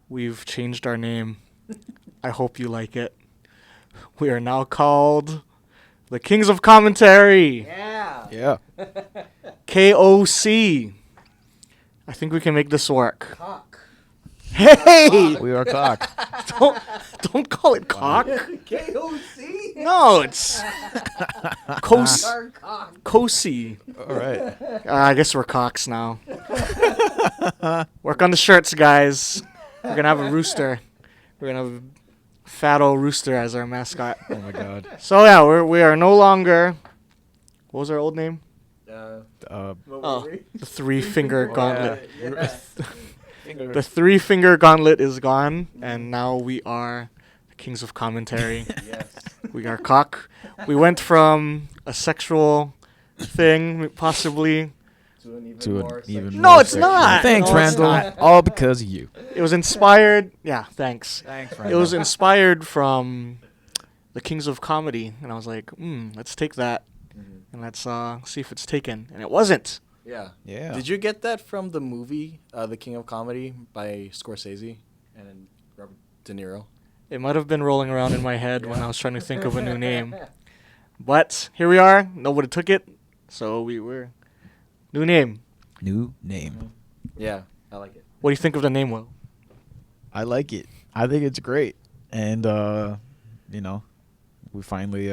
we've changed our name. I hope you like it. We are now called the Kings of Commentary. Yeah. Yeah. KOC. I think we can make this work. Cock. Hey! We are cock. Don't call it cock. KOC. No, it's Our cock. Kosi. All right. I guess we're cocks now. Work on the shirts, guys. We're gonna have a rooster. We're gonna have a fat old rooster as our mascot. Oh my God. So yeah, we are no longer. What was our old name? What Oh, were we? the three-finger gauntlet. Yeah. The three-finger gauntlet is gone, and now we are the Kings of Commentary. Yes. We are cock. We went from a sexual thing, possibly. To an even To an more even sexual- No, more it's sexual. not. Thanks, No, it's Randall. not. All because of you. It was inspired. Yeah, thanks. Thanks, It was inspired from the Kings of Comedy, and I was like, let's take that and let's see if it's taken. And it wasn't. Yeah. Yeah. Did you get that from the movie, The King of Comedy by Scorsese and Robert De Niro? It might have been rolling around in my head when I was trying to think of a new name. But here we are. Nobody took it, so we were new name. New name. Yeah, I like it. What do you think of the name, Will? I like it. I think it's great. And, you know, we finally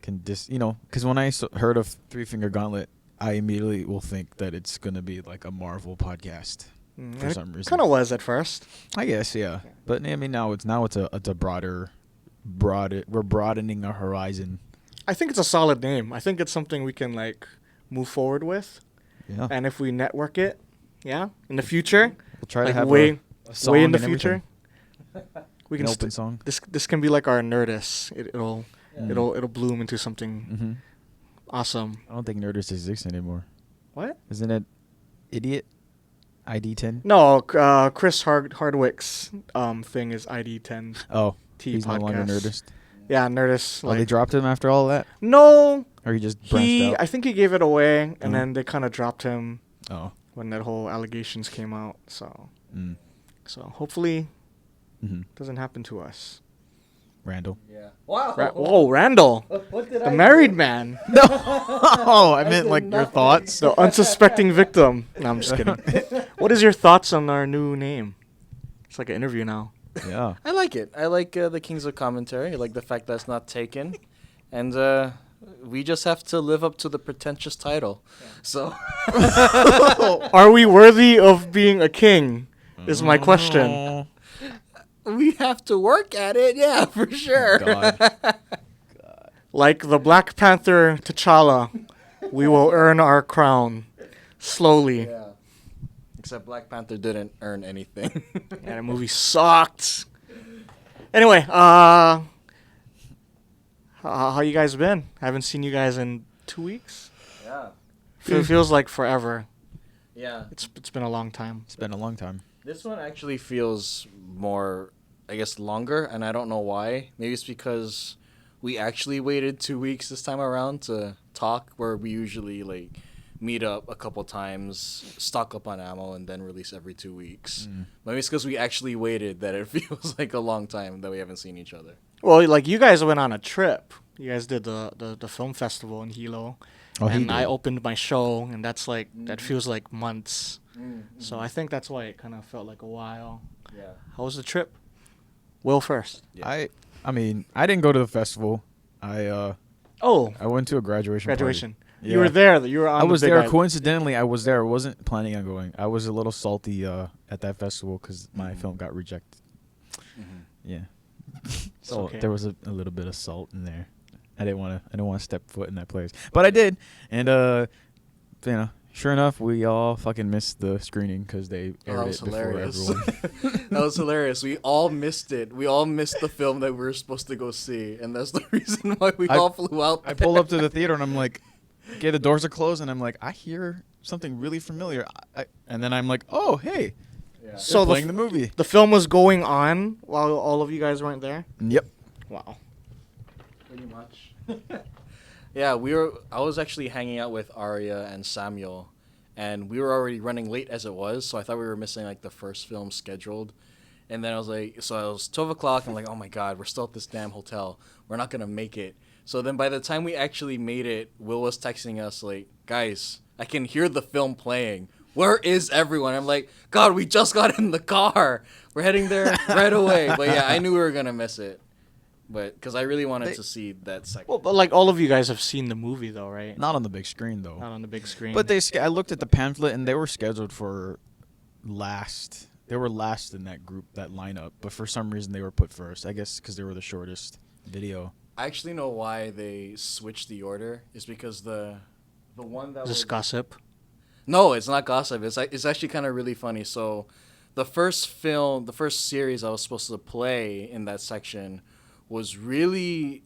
can because when I heard of Three Finger Gauntlet, I immediately will think that it's going to be like a Marvel podcast for some reason. Kind of was at first. I guess, yeah. But I mean, now it's a we're broadening our horizon. I think it's a solid name. I think it's something we can like move forward with, Yeah. and if we network it, in the future, We'll try like to have way a song way in the and future, everything. we An can open song. This can be like our Nerdist. It'll bloom into something Mm-hmm. awesome. I don't think Nerdist exists anymore. What? Isn't it Idiot? ID10? No, Chris Hardwick's thing is ID10 Oh, T he's podcast. no longer Nerdist. Yeah, Nerdist. Oh, they dropped him after all that? No, Or he just branched out? I think he gave it away, and Mhm. then they kind of dropped him Oh. when that whole allegations came out. So Mm. hopefully Mm-hmm. it doesn't happen to us. Randall. Yeah. Wow. Whoa, Randall, What did the I married do? man, No! Oh, I meant did like your nothing. thoughts. the unsuspecting victim. No, I'm just kidding. What is your thoughts on our new name? It's like an interview now. Yeah. I like it. I like the Kings of Commentary. I like the fact that it's not taken. And we just have to live up to the pretentious title. So Are we worthy of being a king? Is my question. we have to work at it. Yeah, for sure. God. Like the Black Panther T'Challa, we will earn our crown slowly. Yeah. Except Black Panther didn't earn anything. Yeah, that movie sucked. Anyway, how you guys been? Haven't seen you guys in 2 weeks. Yeah. Feels like forever. Yeah. It's been a long time. It's been a long time. This one actually feels more, I guess, longer, and I don't know why. Maybe it's because we actually waited 2 weeks this time around to talk, where we usually like meet up a couple times, stock up on ammo, and then release every 2 weeks. Maybe it's because we actually waited that it feels like a long time that we haven't seen each other. Well, like you guys went on a trip. You guys did the film festival in Hilo, Oh, he and I did. opened my show, and that's like that feels like months. So I think that's why it kind of felt like a while. Yeah. How was the trip? Will first. Yeah. I mean, I didn't go to the festival. I went to a graduation. Graduation. Party. You were there. You were on. I was the big there. island. Coincidentally, I was there. I wasn't planning on going. I was a little salty at that festival because my film got rejected. Yeah. So okay. there was a little bit of salt in there. I didn't want to step foot in that place, but I did. And sure enough, we all fucking missed the screening because they aired that it was before hilarious. everyone. That was hilarious. We all missed it. We all missed the film that we were supposed to go see, and that's the reason why we all flew out. I pulled up to the theater and I'm like, okay, the doors are closed, and I'm like, I hear something really familiar. And then I'm like, oh, hey, Yeah. So they're the playing the movie. The film was going on while all of you guys weren't there. Yep. Wow. Pretty much. Yeah, I was actually hanging out with Arya and Samuel, and we were already running late as it was, so I thought we were missing like the first film scheduled. And then I was like, so it was 12 o'clock. I'm like, oh my God, we're still at this damn hotel. We're not going to make it. So then by the time we actually made it, Will was texting us like, guys, I can hear the film playing. Where is everyone? I'm like, God, we just got in the car. We're heading there right away. But yeah, I knew we were going to miss it. But because I really wanted to see that second. Well, but like all of you guys have seen the movie though, right? Not on the big screen though. Not on the big screen. But I looked at the pamphlet and they were scheduled for last. They were last in that group, that lineup. But for some reason they were put first. I guess because they were the shortest video. I actually know why they switched the order. Is because the one that Is this gossip? No, it's not gossip. It's actually kind of really funny. So the first series I was supposed to play in that section was really,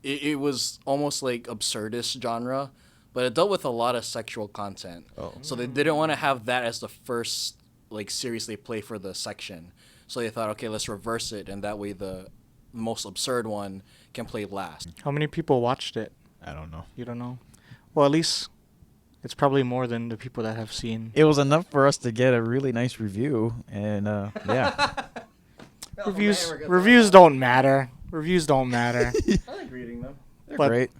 it was almost like absurdist genre, but it dealt with a lot of sexual content. Oh. So they didn't want to have that as the first like series they play for the section. So they thought, okay, let's reverse it, and that way the most absurd one can play last. How many people watched it? I don't know. You don't know? Well, at least it's probably more than the people that have seen. It was enough for us to get a really nice review, and yeah. Reviews don't matter. Reviews don't matter. I like reading them. They're But- great.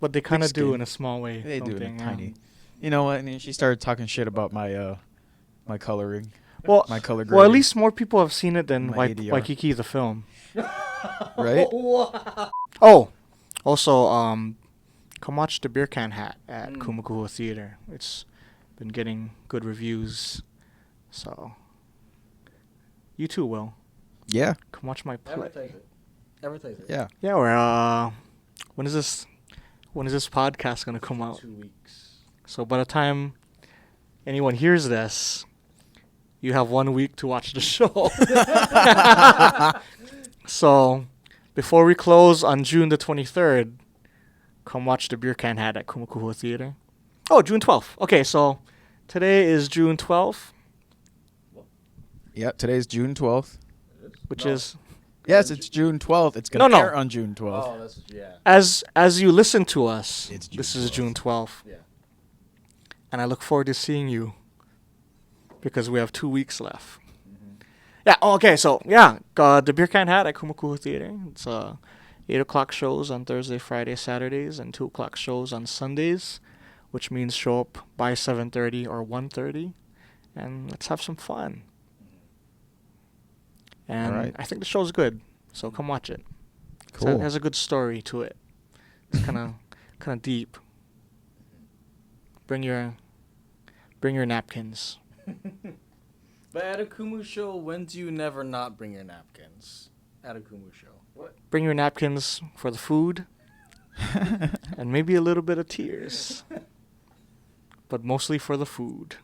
But they kind of do skin. in a small way. They don't do it in Yeah. tiny. You know what? And she started talking shit about my my coloring. Well, My color well, at grading. least more people have seen it than My ADR. Waikiki the film. Right? Oh, also, come watch the Beer Can Hat at Mm. Kumakuha Theater. It's been getting good reviews, so you too will. Yeah. Come watch my play. Advertise it. Yeah. Yeah, we're when is this podcast gonna come out? 2 weeks. So by the time anyone hears this, you have 1 week to watch the show. So before we close on June the 23rd, come watch the Beer Can Hat at Kumakuha Theater. Oh, June 12th. Okay, so today is June 12th, Yeah. Today's June 12th. which No. is Yes, it's June 12th. It's gonna No. air on June 12th. Oh, that's yeah. as you listen to us. It's June This is 12th. June 12th, Yeah. and I look forward to seeing you because we have 2 weeks left. Mm-hmm. Yeah. Okay. So yeah, the Beer Can Hat at Kumakuha Theater. It's 8 o'clock shows on Thursday, Friday, Saturdays, and 2 o'clock shows on Sundays, which means show up by 7:30 or 1:30, and let's have some fun. And Alright. I think the show's good, so come watch it. Cool. It has a good story to it. It's kind of deep. Bring your napkins. But at a Kumu show, when do you never not bring your napkins? At a Kumu show. What? Bring your napkins for the food and maybe a little bit of tears, but mostly for the food.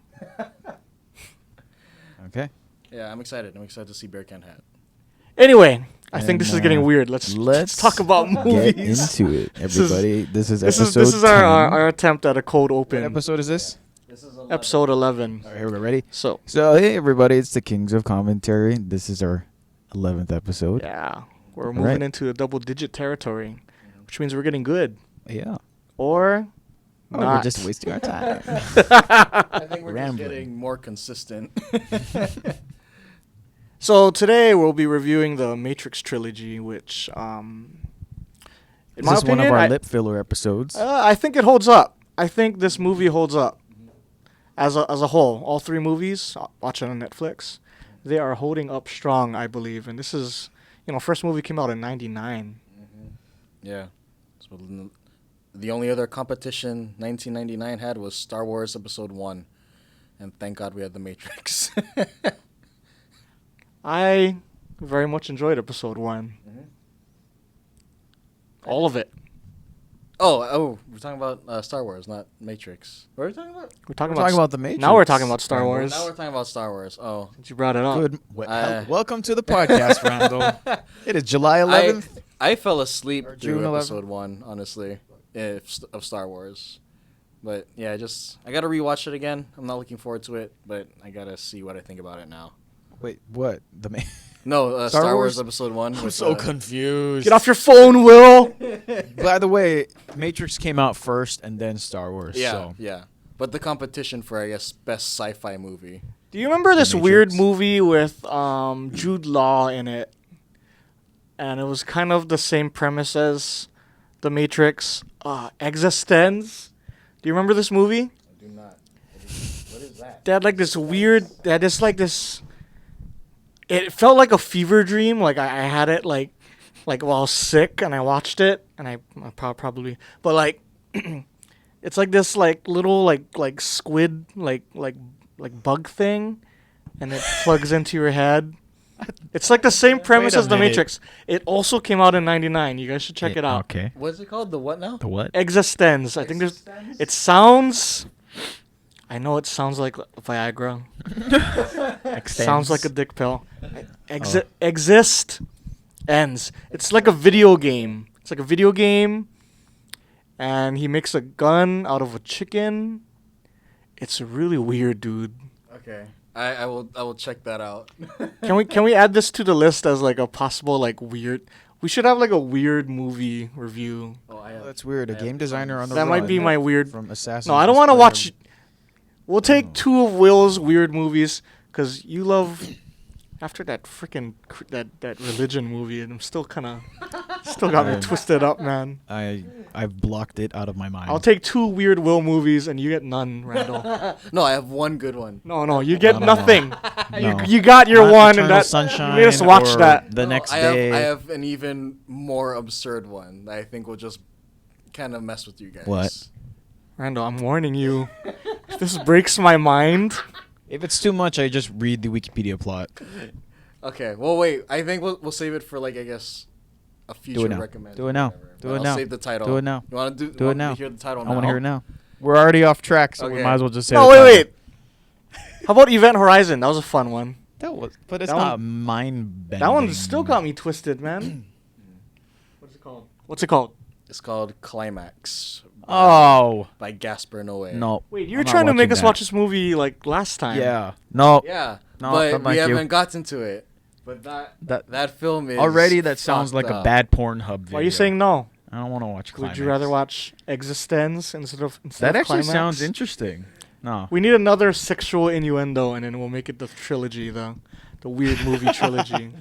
Okay. Yeah, I'm excited. I'm excited to see Bear Can Hat. Anyway, I think this is And, getting weird. Let's talk about Get movies. into it, This is- everybody. This is This episode is 10. our attempt at a cold What open. episode is this? This is Episode 11. All right, here we go. Ready? So So, hey, everybody. It's the Kings of Commentary. This is our 11th episode. yeah, we're All moving right. into a double-digit territory, which means we're getting good, Yeah. or Oh, not. we're just wasting our time. I think we're just Rambling. getting more consistent. So today we'll be reviewing the Matrix Trilogy, which, in Is my this one of opinion, our lip filler episodes? I think it holds up. I think this movie holds up as a whole. All three movies, watch it on Netflix, they are holding up strong, I believe. And this is, first movie came out in '99. Yeah. So the only other competition 1999 had was Star Wars Episode 1. And thank God we had The Matrix. I very much enjoyed Episode 1. All of it. Oh, we're talking about Star Wars, not Matrix. What are we talking about? We're talking We're talking about the Matrix. Now we're talking about Star Wars. Now we're talking about Star Wars. Oh. Since you brought it up. Good. Welcome to the I- podcast, Randall. It is July 11th. I fell asleep Or through June 11th. Episode 1, honestly, of Star Wars. But yeah, I gotta rewatch it again. I'm not looking forward to it, but I gotta see what I think about it now. Wait, what? No, Star Star Wars? Wars Episode 1. I'm with, so confused. Get off your phone, Will! By the way, Matrix came out first and then Star Wars. Yeah, So. yeah. But the competition for, I guess, best sci-fi movie. Do you remember this The weird Matrix. movie with Jude Law in it? And it was kind of the same premise as The Matrix. Existence. Do you remember this movie? I do not. What is that? They had like this weird. They had this like this. It felt like a fever dream. Like I had it like while I was sick and I watched it and I probably. But like, it's like this like little like squid like bug thing, and it plugs into your head. It's like the same premise Wait a as The minute. Matrix. It also came out in '99. You guys should check it out. Okay. What's it called? The what now? The what? Existence. I think there's. It sounds. I know it sounds like Viagra. Sounds like a dick pill. Exist ends. It's like a video game. It's like a video game, and he makes a gun out of a chicken. It's really weird, dude. Okay. I will check that out. Can we add this to the list as like a possible like weird? We should have like a weird movie review. Oh, I have, That's weird. A I have game designer on the That might be run my weird. from Assassin's No, I don't want to watch. We'll Oh. take two of Will's weird movies because you love. After that freaking that religion movie, and I'm still kind of still got me Yeah. twisted up, man. I've blocked it out of my mind. I'll take two weird Will movies, and you get none, Randall. No, I have one good one. No, you get No. nothing. No. You got your Not one, and Eternal that Sunshine you made us watch or that. the No, next I day. have an even more absurd one that I think will just kind of mess with you guys. What? Randall, I'm warning you. If this breaks my mind. If it's too much, I just read the Wikipedia plot. Okay. Well, wait. I think we'll save it for like I guess a future now. recommend. Do it now. or whatever. Do But it I'll now. Save the title. Do it now. You want to Do it now. To hear the title I now? want to hear it now. We're already off track, so we Okay. might as well just say. No, the title. wait. How about Event Horizon? That was a fun one. But it's That not mind bending. That one still got me twisted, man. What's it called? It's called Climax. Oh By Gaspar Noé. no! Wait, you were I'm not trying to make watching us that. watch this movie like last time. Yeah. No. Yeah. No, but don't we like you. haven't gotten to it. But that film is Already, that sounds like fucked a up. bad Pornhub video. Why are you saying no? I don't want to watch Climax. Would you rather watch Existence instead of That actually Climax? sounds interesting. No. We need another sexual innuendo, and then we'll make it the trilogy, the weird movie trilogy.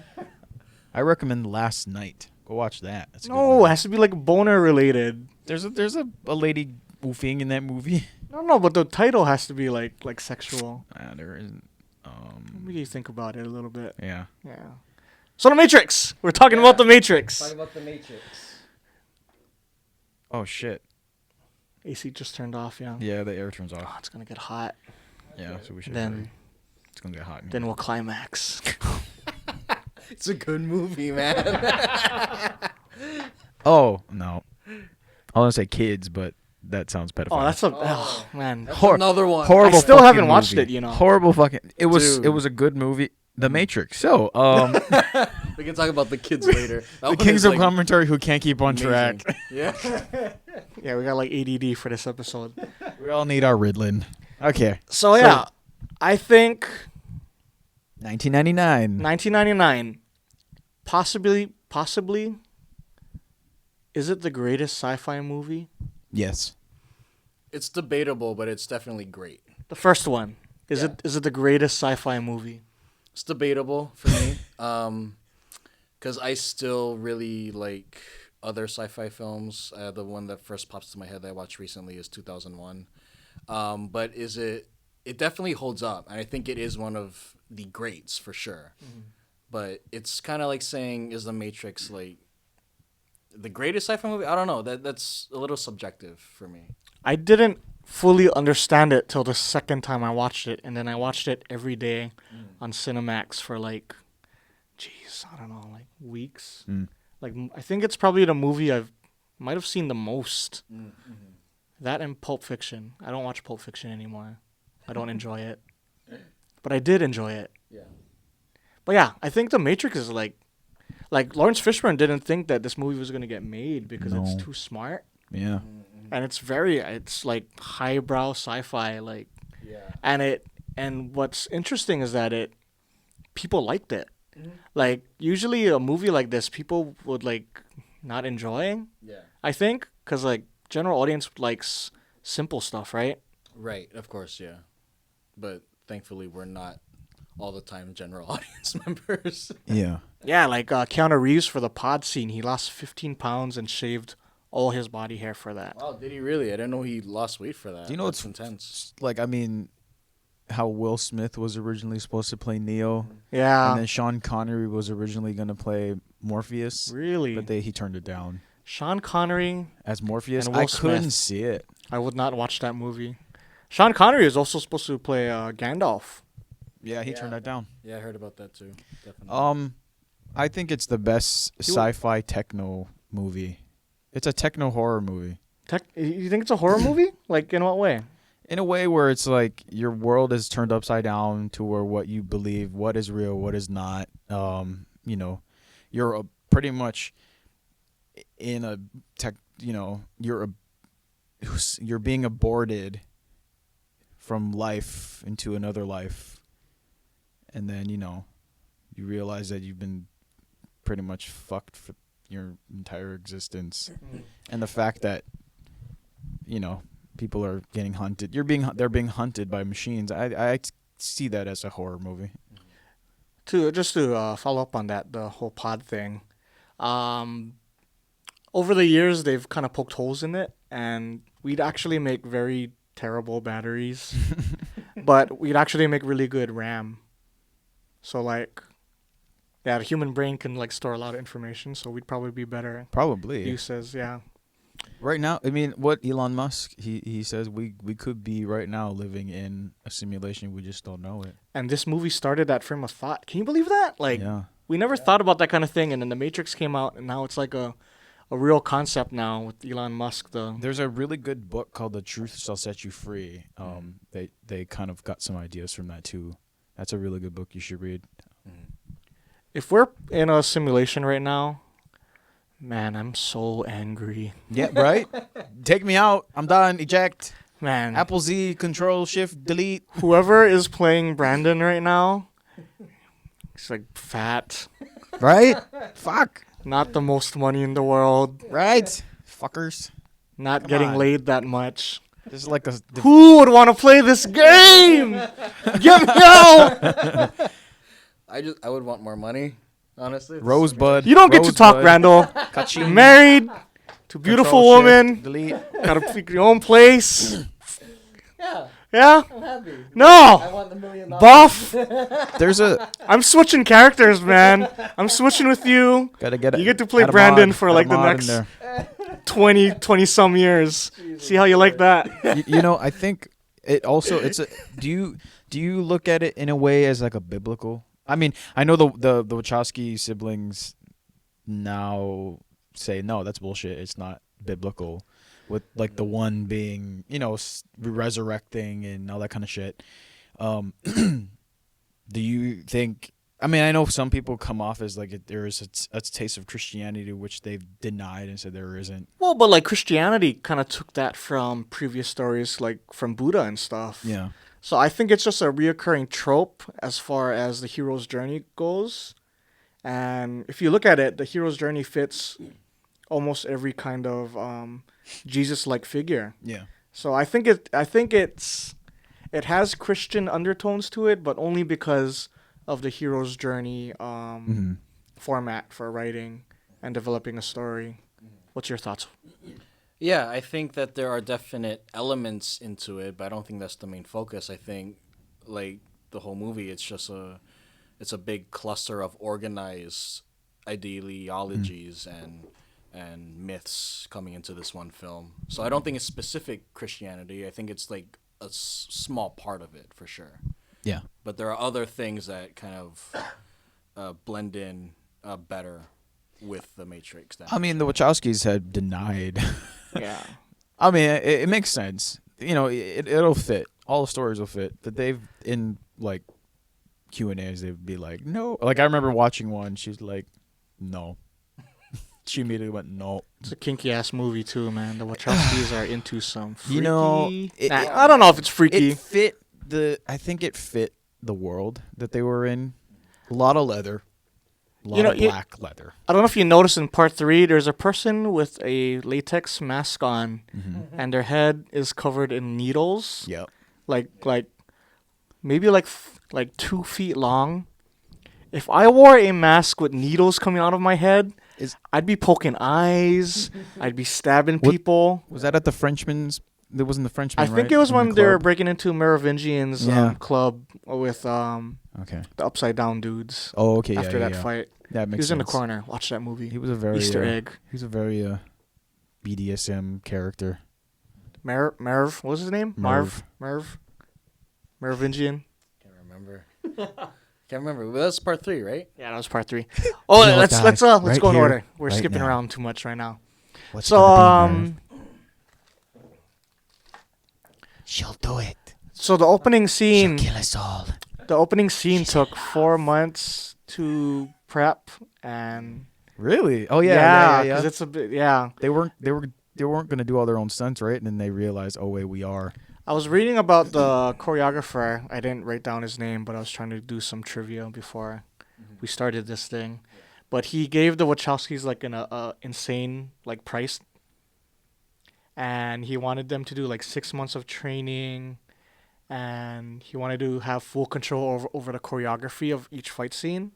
I recommend Last Night. Go watch that. That's a good No, it one. has to be like boner related. There's a lady woofing in that movie. No, but the title has to be like sexual. There isn't. What do you think about it a little bit? Yeah. Yeah. So the Matrix. We're talking about the Matrix. Talking about the Matrix. Oh shit. AC just turned off. Yeah. Yeah, the air turns Oh, off. it's gonna get hot. Yeah, so we should. Then hurry. It's gonna get hot. in then here. we'll climax. It's a good movie, man. Oh no. I want to say kids, but that sounds pedophile. Oh, that's a Oh. man. That's Hor- another one. horrible. I still fucking haven't watched movie. it, you know. Horrible fucking. It was Dude. a good movie. The Matrix. So, We can talk about the kids later. That the one Kings is, of like, Commentary who can't keep on amazing. track. Yeah. Yeah, we got like ADD for this episode. We all need our Ritalin. Okay. So yeah, I think 1999. 1999, possibly, is it the greatest sci-fi movie? Yes. It's debatable, but it's definitely great. The first one. Is Yeah. it the greatest sci-fi movie? It's debatable for me, because I still really like other sci-fi films. The one that first pops to my head that I watched recently is 2001. But it definitely holds up, and I think it is one of the greats for sure. But it's kind of like saying, is The Matrix like the greatest sci-fi movie? I don't know. That's a little subjective for me. I didn't fully understand it till the second time I watched it, and then I watched it every day on Cinemax for like, I don't know, like weeks. Mm. Like I think it's probably the movie might have seen the most. That and Pulp Fiction. I don't watch Pulp Fiction anymore. I don't enjoy it, but I did enjoy it. Yeah. But yeah, I think The Matrix is like Lawrence Fishburne didn't think that this movie was gonna get made because No. it's too smart. Yeah. And it's like highbrow sci-fi, like, Yeah. and what's interesting is that people liked it. Like usually a movie like this, people would like not enjoy. Yeah. I think because like general audience likes simple stuff, right? Right. Of course. Yeah. But thankfully we're not all the time general audience members. Yeah. Yeah, like Keanu Reeves for the pod scene, he lost 15 pounds and shaved all his body hair for that. Wow, did he really? I didn't know he lost weight for that. Do you know That's what's intense? like? I mean, how Will Smith was originally supposed to play Neo, Yeah, and then Sean Connery was originally going to play Morpheus, really. but he turned it down Sean Connery, as Morpheus. And Will I couldn't Smith. see it. I would not watch that movie. Sean Connery is also supposed to play Gandalf. Yeah, he Yeah. turned that down. Yeah, I heard about that too. Definitely. I think it's the best sci-fi techno movie. It's a techno horror movie. You think it's a horror movie? Like, in what way? In a way where it's like your world is turned upside down to where what you believe, what is real, what is not. You know, you're pretty much in a tech. You know, you're being aborted from life into another life, and then you realize that you've been pretty much fucked for your entire existence, and the fact that people are getting hunted. They're being hunted by machines. I see that as a horror movie. To follow up on that, the whole pod thing. Over the years, they've kind of poked holes in it, and we'd actually make very terrible batteries, but we'd actually make really good RAM. So like, yeah, the human brain can like store a lot of information, so we'd probably be better Probably. uses. Yeah. Right now, I mean, what Elon Musk, he says we could be right now living in a simulation. We just don't know it. And this movie started that frame of thought. Can you believe that? Like, Yeah. we never thought about that kind of thing, and then the Matrix came out, and now it's like a real concept now with Elon Musk. There's a really good book called The Truth Shall Set You Free. They kind of got some ideas from that too. That's a really good book you should read. If we're in a simulation right now, man, I'm so angry. Yeah, right? Take me out. I'm done. Eject. Man, Apple Z, Control, Shift, Delete. whoever is playing Brandon right now, he's like fat, Right? Fuck. not the most money in the world, Right? Fuckers. not Come getting on. laid that much. This is like a... Who would want to play this game? Get me out! I would want more money, honestly. Rosebud. You don't get to talk, Rosebud. Randall. You're married to a beautiful Control, woman. Shift, Delete. Gotta pick your own place. Yeah, Yeah? I'm happy. No! want the $1 million. Buff! There's a... I'm switching characters, man. I'm switching with you. Gotta get it. You get to play Add a Brandon mod. for Add a like the mod in next there. 20 some years. See how you like that? I think it also do you look at it in a way as like a biblical? I mean, I know the Wachowski siblings now say no, that's bullshit. It's not biblical, with like the one being resurrecting and all that kind of shit. Do you think? I mean, I know some people come off as like there is a taste of Christianity which they've denied and said there isn't. Well, but like Christianity kind of took that from previous stories, like from Buddha and stuff. Yeah. So I think it's just a reoccurring trope as far as the hero's journey goes. And if you look at it, the hero's journey fits almost every kind of Jesus-like figure. Yeah. So I think it has Christian undertones to it, but only because of the hero's journey format for writing and developing a story. What's your thoughts? Yeah, I think that there are definite elements into it, but I don't think that's the main focus. I think, like the whole movie, it's a big cluster of organized ideologies and myths coming into this one film. So I don't think it's specific Christianity. I think it's like a small part of it for sure. Yeah. But there are other things that kind of blend in better with the Matrix. I mean, the Wachowskis had denied. Yeah. I mean, it makes sense. It'll fit. All the stories will fit. But they've, in, like, Q&As, they'd be like, no. Like, I remember watching one. She was like, no. She immediately went, no. It's a kinky-ass movie, too, man. The Wachowskis are into some freaky... I I don't know if it's freaky. I think it fit the world that they were in. A lot of leather. A lot of black leather. I don't know if you noticed in part 3, there's a person with a latex mask on, and their head is covered in needles. Yep. Like maybe like 2 feet long. If I wore a mask with needles coming out of my head, I'd be poking eyes. I'd be stabbing people. Was that at the Frenchman's? It wasn't the Frenchman, I think right? it was In when the they were club? breaking into Merovingian's Yeah. club with Okay. the upside down dudes. Oh, okay. After yeah, that yeah. fight, That he makes was sense. in the corner. Watch that movie. He was a very Easter egg. He was a very BDSM character. Merv, what was his name? Merv. Merovingian. Can't remember. Can't remember. Well, that's part 3, right? Yeah, that was part 3. Oh, You know what, let's right go in here, order. We're right skipping now. around too much right now. What's So gonna be, Merv? She'll do it. so the opening scene. She'll kill us all. The opening scene took 4 months to prep, and Really? Oh yeah. because it's a bit They weren't gonna do all their own stunts, right? And then they realized, oh wait, we are. I was reading about the choreographer. I didn't write down his name, but I was trying to do some trivia before we started this thing. But he gave the Wachowskis like an insane like price, and he wanted them to do like 6 months of training, and he wanted to have full control over the choreography of each fight scene.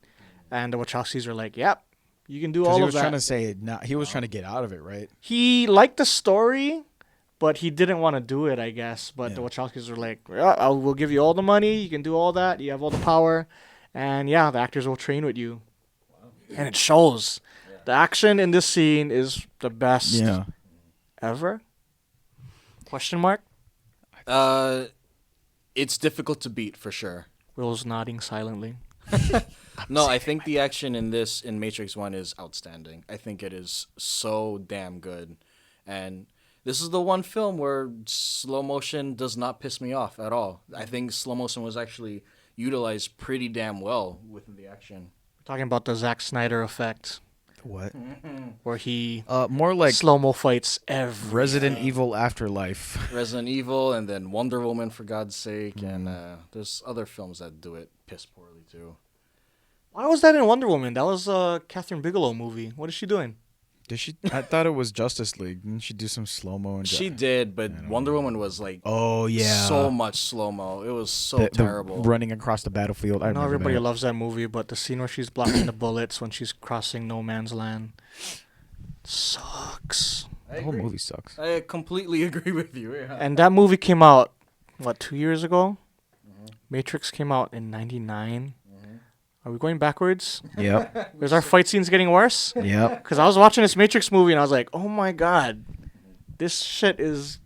And the Wachowskis were like, "Yep, you can do Because all he of was that." trying to say, he was trying to get out of it, right? He liked the story, but he didn't want to do it, I guess. But the Yeah. Wachowskis were like, yeah, we'll give you all the money. You can do all that. You have all the power. And yeah, the actors will train with you. And it shows. Yeah. The action in this scene is the best Yeah. ever. Question mark? It's difficult to beat for sure. Will's nodding silently. No, I think the action in Matrix 1 is outstanding. I think it is so damn good. And this is the one film where slow motion does not piss me off at all. I think slow motion was actually utilized pretty damn well within the action. We're talking about the Zack Snyder effect, What? where he More like slow-mo fights every. Resident Evil Afterlife. Resident Evil and then Wonder Woman, for God's sake. And there's other films that do it piss poorly too. Why was that in Wonder Woman? That was a Catherine Bigelow movie. What is she doing? Did she? I thought it was Justice League. Didn't she do some slow mo? She did, but Wonder Woman was like Oh yeah. so much slow mo. It was so The terrible. running across the battlefield. I I know remember everybody that. loves that movie, but the scene where she's blocking the bullets when she's crossing no man's land sucks. The whole movie sucks. I completely agree with you. Yeah. And that movie came out, 2 years ago? Matrix came out in 99. Are we going backwards? Yep. Is our fight scenes getting worse? Yep. Because I was watching this Matrix movie and I was like, oh my god, this shit is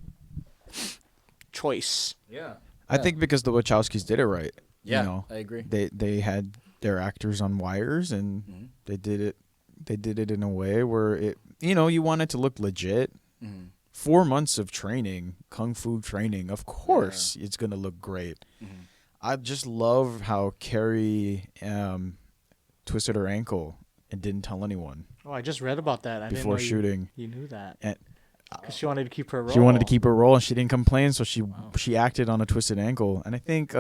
choice. Yeah. I think because the Wachowskis did it right. Yeah, You know, I agree. they had their actors on wires and Mhm. they did it in a way where it you want it to look legit. Mhm. 4 months of training, kung fu training, of course it's gonna look great. Mhm. I just love how Carrie twisted her ankle and didn't tell anyone Oh, I just read about that. I before didn't know shooting. You knew that. And Because she wanted to keep her role. she wanted to keep her role and she didn't complain, so Wow. she acted on a twisted ankle. And I think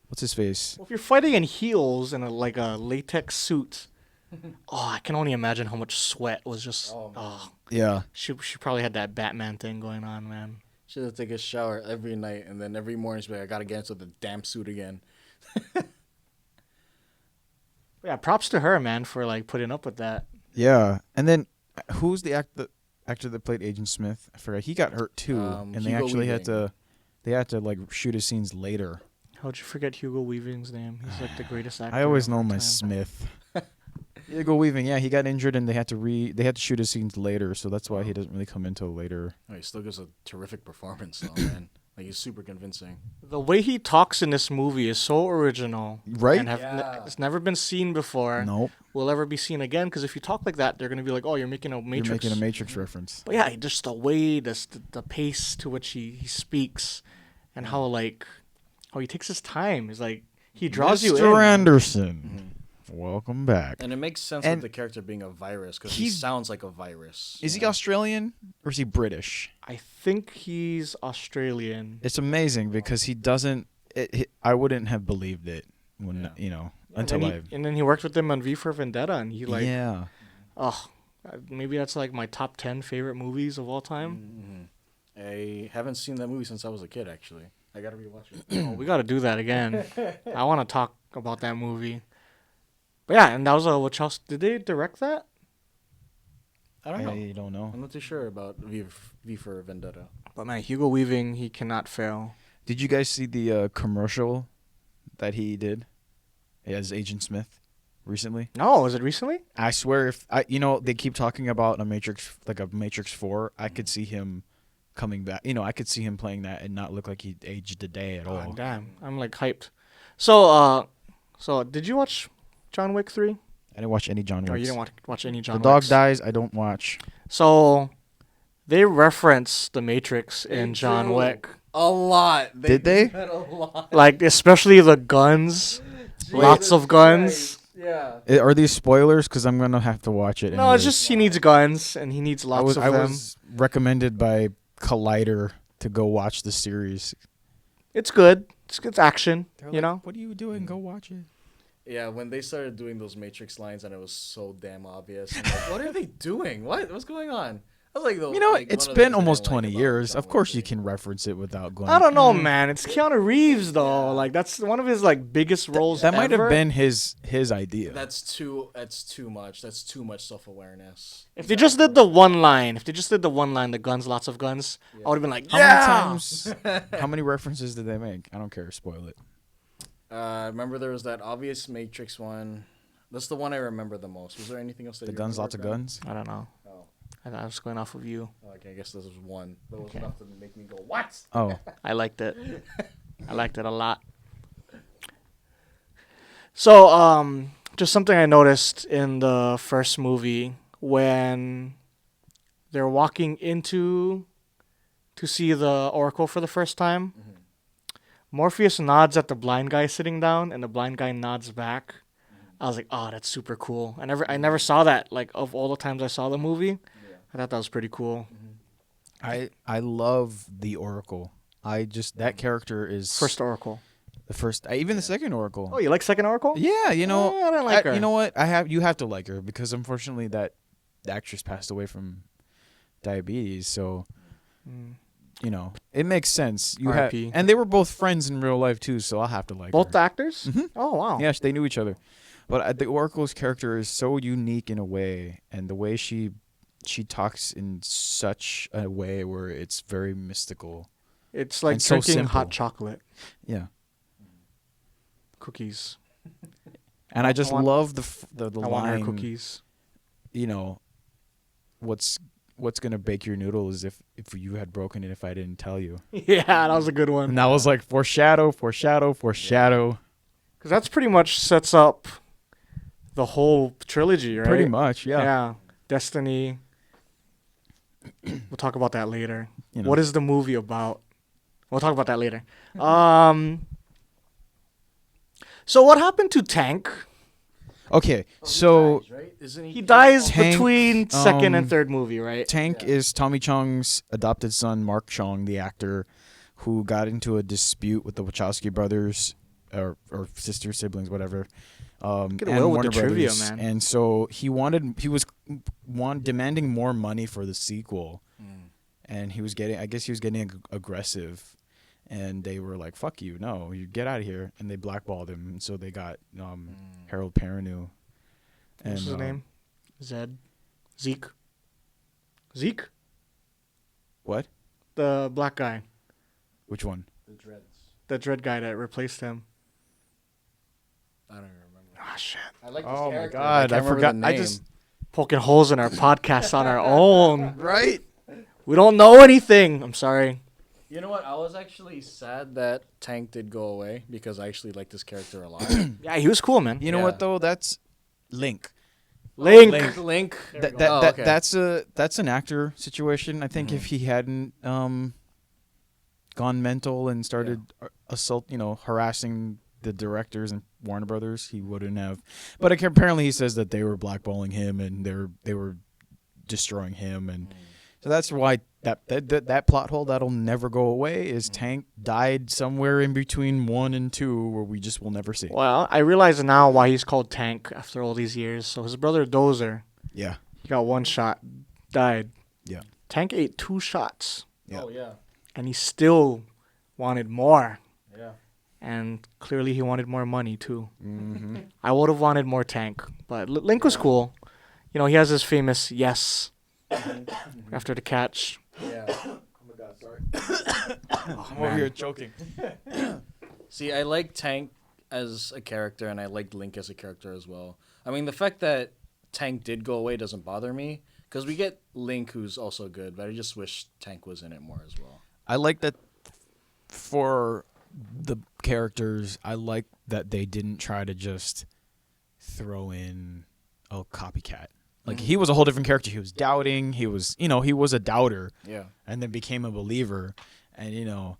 what's his face? Well, if you're fighting in heels in a latex suit, I can only imagine how much sweat was just. Oh, man. Yeah. She probably had that Batman thing going on, man. Should have take a shower every night and then every morning she's like, I gotta get into the damn suit again. Yeah, props to her, man, for putting up with that. Yeah. And then who's the actor that played Agent Smith? I forgot. He got hurt too, and they Hugo actually had Weaving. to shoot his scenes later. How'd you forget Hugo Weaving's name? He's the greatest actor. I always of know all my time. Smith. Hugo Weaving, yeah, he got injured and they had to shoot his scenes later, so that's why he doesn't really come until later. Oh, he still gives a terrific performance though, man. He's super convincing. The way he talks in this movie is so original, Right? And it's never been seen before. Nope. Will ever be seen again? Because if you talk like that, they're gonna be like, "Oh, you're making a Matrix." You're making a Matrix reference. But yeah, just the way, the pace to which he speaks, and how he takes his time. Is he draws you in. Mr. Anderson, welcome back. And it makes sense And with the character being a virus because he he's- sounds like a virus. Is he Australian or is he British? I think he's Australian. It's amazing because he doesn't. I wouldn't have believed it when until And then he worked with them on V for Vendetta, and he yeah. maybe that's my top 10 favorite movies of all time. I haven't seen that movie since I was a kid. Actually, I gotta rewatch it. Oh, we got to do that again. I want to talk about that movie. But yeah, and that was a Wachowski. Did they direct that? I don't know. I don't know. I'm not too sure about V for Vendetta. But man, Hugo Weaving, he cannot fail. Did you guys see the commercial that he did as Agent Smith recently? No, was it recently? I swear, if they keep talking about a Matrix 4. I could see him coming back. I could see him playing that and not look like he aged a day at all. Oh, damn, I'm like hyped. So did you watch John Wick 3? I didn't watch any John Wick. Or you didn't watch any John The dog Wicks? dies. I don't watch. So they reference the Matrix in They John do. Wick. A lot. Did they? do that a lot. Like, especially the guns. Lots of guns. Yeah. Are these spoilers? Because I'm gonna have to watch it. No, anyways. it's just he needs guns, and he needs lots of I them. was recommended by Collider to go watch the series. It's good. It's action, you know? What are you doing? Go watch it. Yeah, when they started doing those Matrix lines and it was so damn obvious. I'm like, what are they doing? What's going on? I was like, It's been almost 20 years. Of course you can reference it without going. I don't know, man. It's Keanu Reeves, though. Like, that's one of his, like, biggest roles That might have ever. been his idea. That's too much. That's too much self-awareness. If they just did the one line, the guns, lots of guns, I would have been like, How yeah! many times? How many references did they make? I don't care. Spoil it. Remember there was that obvious Matrix one. That's the one I remember the most. Was there anything else that The you guns, remember, lots of Graham? guns. I don't know. Oh, I was going off of you. okay. I guess this was one. That was enough to make me go, what? Oh, I liked it a lot. So, just something I noticed in the first movie when they're walking into to see the Oracle for the first time. Mhm. Morpheus nods at the blind guy sitting down, and the blind guy nods back. I was like, "Oh, that's super cool." I never saw that. Like, of all the times I saw the movie, Yeah. I thought that was pretty cool. I love the Oracle. That character is First Oracle. the first. Even the second Oracle. Oh, you like Second Oracle? Yeah, I didn't like her. You know what? You have to like her because unfortunately that actress passed away from diabetes. So Mm. it makes sense. R.I.P.. And they were both friends in real life too. So I'll have to like Both her. the actors? Mhm. Oh, wow. Yes, they knew each other. But the Oracle's character is so unique in a way, and the way she talks in such a way where it's very mystical. It's like And so drinking simple. hot chocolate Yeah. cookies. And I just want- love the I want her line. cookies. What's gonna bake your noodle is if you had broken it if I didn't tell you. Yeah, that was a good one. And that was like foreshadow. Because that's pretty much sets up the whole trilogy, right? Pretty much, yeah. Destiny. We'll talk about that later. You know. What is the movie about? We'll talk about that later. So what happened to Tank? Okay, so Right? Isn't He dies Tank, between second and um, third movie, right? Tank is Tommy Chong's adopted son, Mark Chong, the actor, who got into a dispute with the Wachowski brothers, or sisters, siblings, whatever. Get And away with Warner the trivia, Brothers. man. And so he was demanding more money for the sequel, and he was getting aggressive, and they were like, "Fuck you, no, you get out of here," and they blackballed him. And so they got Harold Perrineau. What's his name? Zeke. What? The black guy. Which one? The dreads. The dread guy that replaced him. I don't even remember. Ah, shit. I like Oh my character, God, but I can't remember forgot. the I name. just Poking holes in our podcast on our own. right. We don't know anything. I'm sorry. You know what? I was actually sad that Tank did go away because I actually liked this character a lot. Yeah, he was cool, man. You know Yeah. what though? That's Link. Link. Link. That okay. that's an actor situation. I think if he hadn't gone mental and started harassing the directors and Warner Brothers, he wouldn't have. But apparently, he says that they were blackballing him and they were destroying him, and so that's why that plot hole that'll never go away is Tank died somewhere in between 1 and 2 where we just will never see. Well, I realize now why he's called Tank after all these years. So his brother Dozer, Yeah. he got one shot, died. Yeah. Tank ate 2 shots, Yeah. Oh yeah. and he still wanted more. Yeah. And clearly he wanted more money too. Mm-hmm. I would have wanted more Tank, but Link was cool. You know, he has his famous yes after the catch. Yeah. Oh my god, sorry. I'm over here choking. See, I like Tank as a character, and I like Link as a character as well. I mean, the fact that Tank did go away doesn't bother me, because we get Link, who's also good, but I just wish Tank was in it more as well. I like that for the characters. I like that they didn't try to just throw in a copycat. Like, he was a whole different character. He was doubting. He was, he was a doubter. Yeah. And then became a believer. And,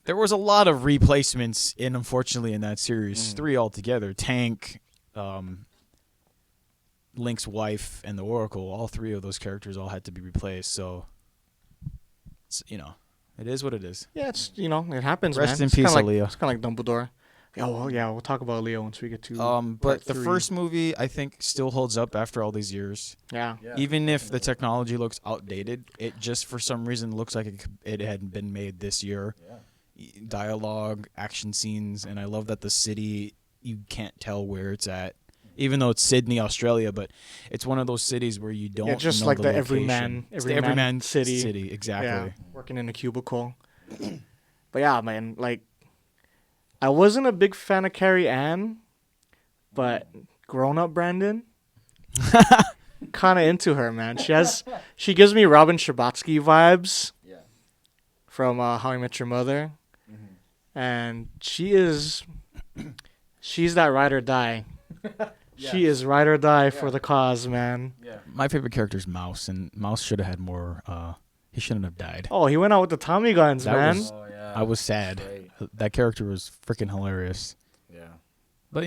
there was a lot of replacements unfortunately, in that series. 3 altogether. Tank, Link's wife, and the Oracle. All 3 of those characters all had to be replaced. So, it's, it is what it is. Yeah, it's it happens. Rest man. in It's peace, kinda like, Leo. It's kind of like Dumbledore. We'll talk about Leo once we get to. But part the 3. first movie, I think, still holds up after all these years. Yeah. Even if the technology looks outdated, it just for some reason looks like it had been made this year. Yeah. Dialogue, action scenes, and I love that the city, you can't tell where it's at. Even though it's Sydney, Australia, but it's one of those cities where you don't just know like the the location. It's the everyman everyman city. exactly. Yeah, working in a cubicle. But yeah, man, like, I wasn't a big fan of Carrie Ann, but grown-up Brandon, kind of into her, man. She gives me Robin Scherbatsky vibes Yeah. from How I Met Your Mother, and she's that ride or die. She is ride or die for the cause, man. Yeah. My favorite character is Mouse, and Mouse should have had more. He shouldn't have died. Oh, he went out with the Tommy guns, That man. was- Oh, yeah. I was sad. Great. That character was freaking hilarious. Yeah. But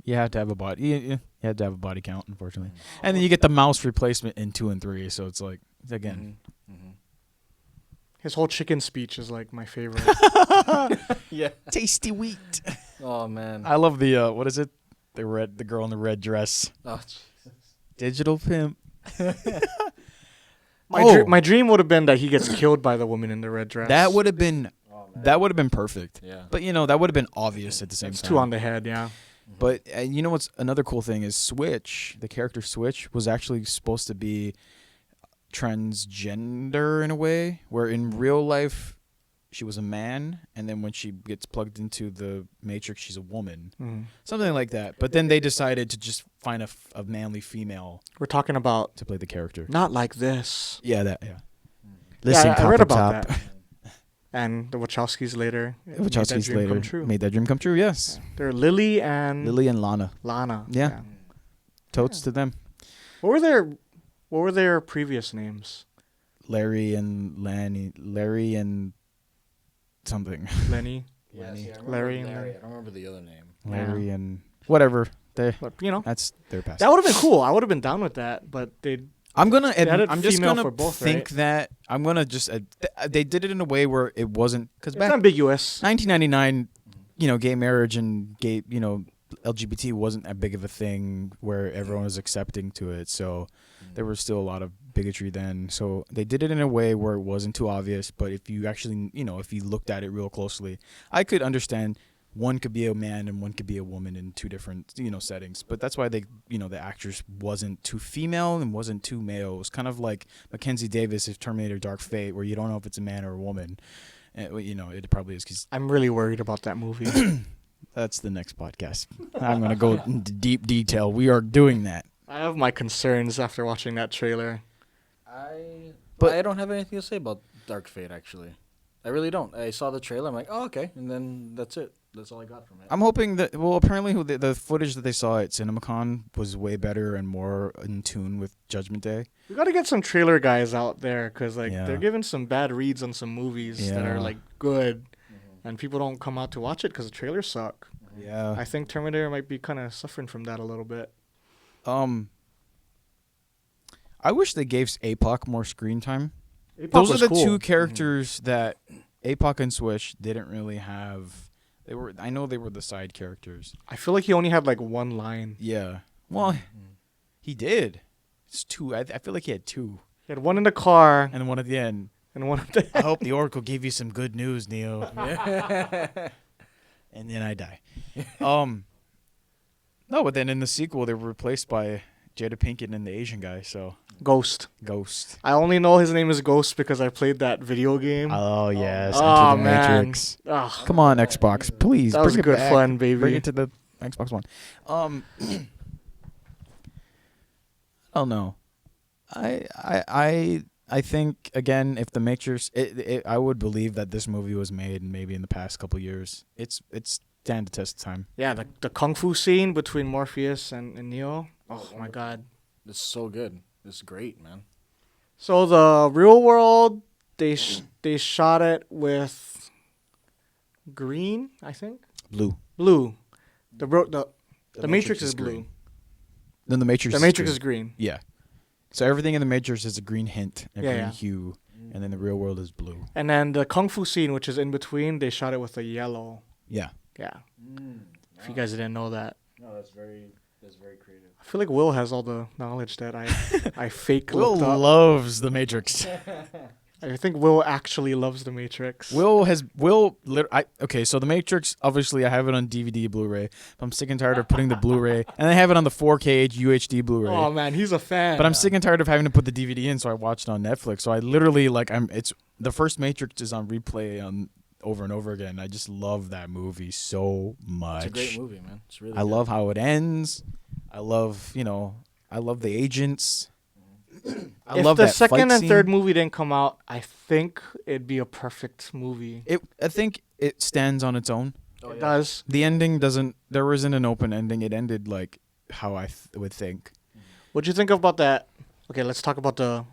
you have to have a body. You had to have a body count, unfortunately. And then you get the Mouse replacement in 2 and 3, so it's like again. His whole chicken speech is like my favorite. Yeah. Tasty wheat. Oh, man. I love the what is it? The girl in the red dress. Oh, Jesus. Digital pimp. My dream would have been that he gets killed by the woman in the red dress. That would have been Oh, man. that would have been perfect. Yeah. But that would have been obvious at the same It's time. 2 on the head, yeah. But what's another cool thing is Switch. The character Switch was actually supposed to be transgender in a way, where in real life she was a man, and then when she gets plugged into the Matrix, she's a woman. Something like that. But then they decided to just find a manly female We're talking about to play the character. not like this. Yeah. Yeah, I read about Top. that. And the Wachowskis later Wachowskis made that dream later come true. made that dream come true. Yes, They're Lily and Lily and Lana. Lana. Yeah. Totes to them. What were their previous names? Larry and something. Lenny, Yeah, see, I remember Larry and Larry. I don't remember the other name. Larry and whatever. but That's their past. that would have been cool. I would have been down with that, but I'm gonna. added I'm just female gonna for both, think right? that I'm gonna just. They did it in a way where it wasn't because it's back ambiguous. 1999, gay marriage and gay, LGBT wasn't that big of a thing where everyone was accepting to it. So there was still a lot of bigotry then. So they did it in a way where it wasn't too obvious. But if you actually, if you looked at it real closely, I could understand one could be a man and one could be a woman in 2 different, settings. But that's why they, the actress wasn't too female and wasn't too male. It was kind of like Mackenzie Davis of Terminator Dark Fate, where you don't know if it's a man or a woman. It probably is because I'm really worried about that movie. that's the next podcast. I'm going to go into deep detail. We are doing that. I have my concerns after watching that trailer. But I don't have anything to say about Dark Fate, actually. I really don't. I saw the trailer. I'm like, oh, okay. And then that's it. That's all I got from it. I'm hoping that, apparently the footage that they saw at CinemaCon was way better and more in tune with Judgment Day. We got to get some trailer guys out there because Yeah. they're giving some bad reads on some movies that are Yeah. good, and people don't come out to watch it because the trailers suck. Yeah. I think Terminator might be kind of suffering from that a little bit. I wish they gave APOC more screen time. APOC Those are was the cool. 2 characters that APOC and Swish didn't really have. I know they were the side characters. I feel like he only had like one line. Yeah. Well, he did. It's 2. I feel like he had 2. He had one in the car, And one at the end. And one of the I hope the Oracle gave you some good news, Neo. And then I die. No, but then in the sequel, they were replaced by Jada Pinkett and the Asian guy. So Ghost. Ghost. I only know his name is Ghost because I played that video game. Oh yes, Oh, Enter the man. Matrix. Ugh, Come on, Xbox, please. that was bring it good back. fun, baby. Bring it to the Xbox One. Oh no, I think again, if the Matrix, I would believe that this movie was made maybe in the past couple years. It's stand the test of time. Yeah, the kung fu scene between Morpheus and Neo. Oh my god. It's so good. It's great, man. So the real world, they shot it with green, I think. Blue. Blue. The Matrix is blue. green. Then the Matrix. The Matrix green. is green. Yeah. So everything in the Matrix is a green hint, a green Yeah. hue, and then the real world is blue. And then the kung fu scene, which is in between, they shot it with a yellow. Yeah. Yeah. If you guys didn't know that. No, that's very creative. I feel like Will has all the knowledge that I fake Will looked up. loves the Matrix. I think Will actually loves the Matrix. Okay, so the Matrix, obviously I have it on DVD, Blu-ray. I'm sick and tired of putting the Blu-ray, and I have it on the 4K UHD Blu-ray. Oh man, he's a fan. But I'm sick and tired of having to put the DVD in, so I watched it on Netflix. So I literally it's the first Matrix is on replay on over and over again. I just love that movie so much. It's a great movie, man. It's really I good. love how it ends. I love the agents. I if love the that second fight and scene. third movie didn't come out, I think it'd be a perfect movie. I think it stands on its own. Oh, It yeah. does. The ending doesn't. There isn't an open ending. It ended like how I would think. What'd you think about that? Okay, let's talk about the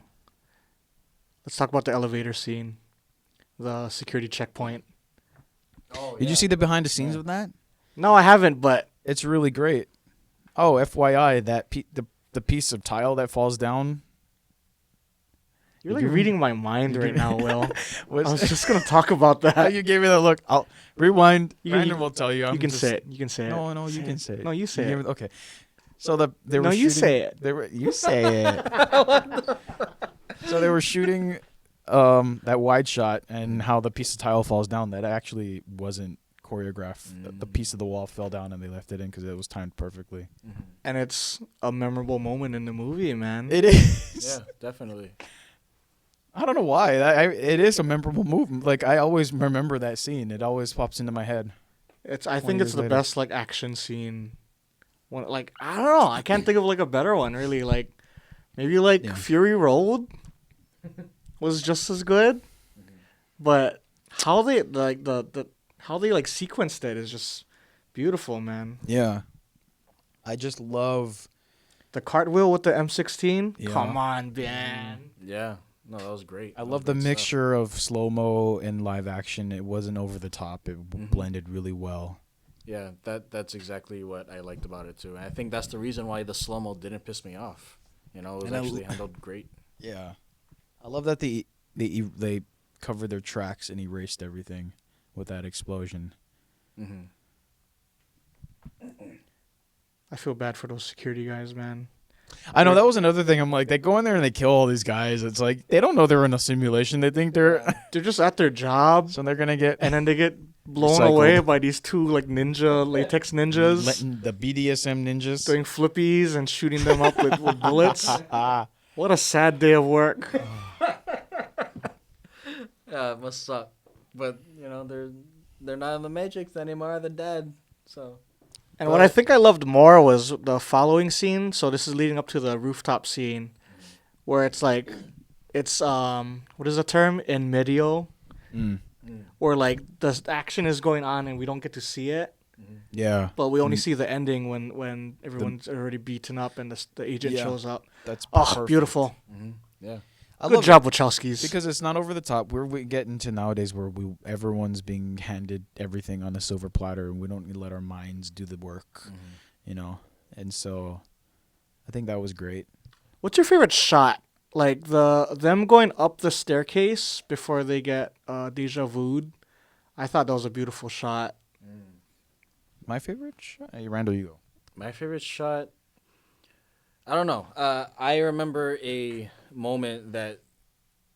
elevator scene, the security checkpoint. Oh, Did you see the behind the scenes of that? No, I haven't, but It's really great. Oh, FYI, that the piece of tile that falls down. you're like Did you- reading my mind did right you- now, Will. Was I was just gonna talk about that. you gave me that look. I'll rewind. You- Randall you- will tell you. You can say it. You can say it. No, you can say it. No, you say gave it. me- Okay. So they were No, you shooting- say it. You say it. So they were shooting that wide shot and how the piece of tile falls down. That actually wasn't choreographed. The piece of the wall fell down and they left it in because it was timed perfectly. And it's a memorable moment in the movie, man. It is. Yeah, definitely. I don't know why. It is a memorable movie. Like I always remember that scene. It always pops into my head. I 20 think it's years the later. best like action scene. One like I don't know. I can't think of like a better one really. Like maybe like Yeah. Fury Road was just as good, but how they like the how they like sequenced it is just beautiful, man. Yeah. I just love. The cartwheel with the M16. Yeah. Come on, man. Yeah. No, that was great. I That was love the good stuff. mixture of slow mo and live action. It wasn't over the top. It Mhm. blended really well. Yeah, that's exactly what I liked about it too. And I think that's the reason why the slow mo didn't piss me off. You know, it was And I actually l- handled great. Yeah, I love that they covered their tracks and erased everything with that explosion. Mm-hmm. I feel bad for those security guys, man. I know that was another thing. I'm like, they go in there and they kill all these guys. It's like they don't know they're in a simulation. They think they're They're just at their job, so they're gonna get and then they get blown Recycled. away by these two like ninja latex ninjas letting the BDSM ninjas. doing flippies and shooting them up with bullets. Ah, What a sad day of work. Yeah, it must suck. But you know, they're not in the Matrix anymore. They're dead. So. And what I think I loved more was the following scene. So this is leading up to the rooftop scene, where it's like, it's what is the term? In medio, where like the action is going on and we don't get to see it, yeah, but we only see the ending when everyone's already beaten up and the agent Yeah. shows up. that's Oh, perfect. beautiful! Mm-hmm. Yeah. I Good love job, Wachowskis. because it's not over the top. We get into nowadays where everyone's being handed everything on a silver platter, and we don't need to let our minds do the work, you know. And so, I think that was great. What's your favorite shot? Like them going up the staircase before they get deja vu'd. I thought that was a beautiful shot. My favorite shot? Randall, you go. My favorite shot. I don't know. I remember a moment that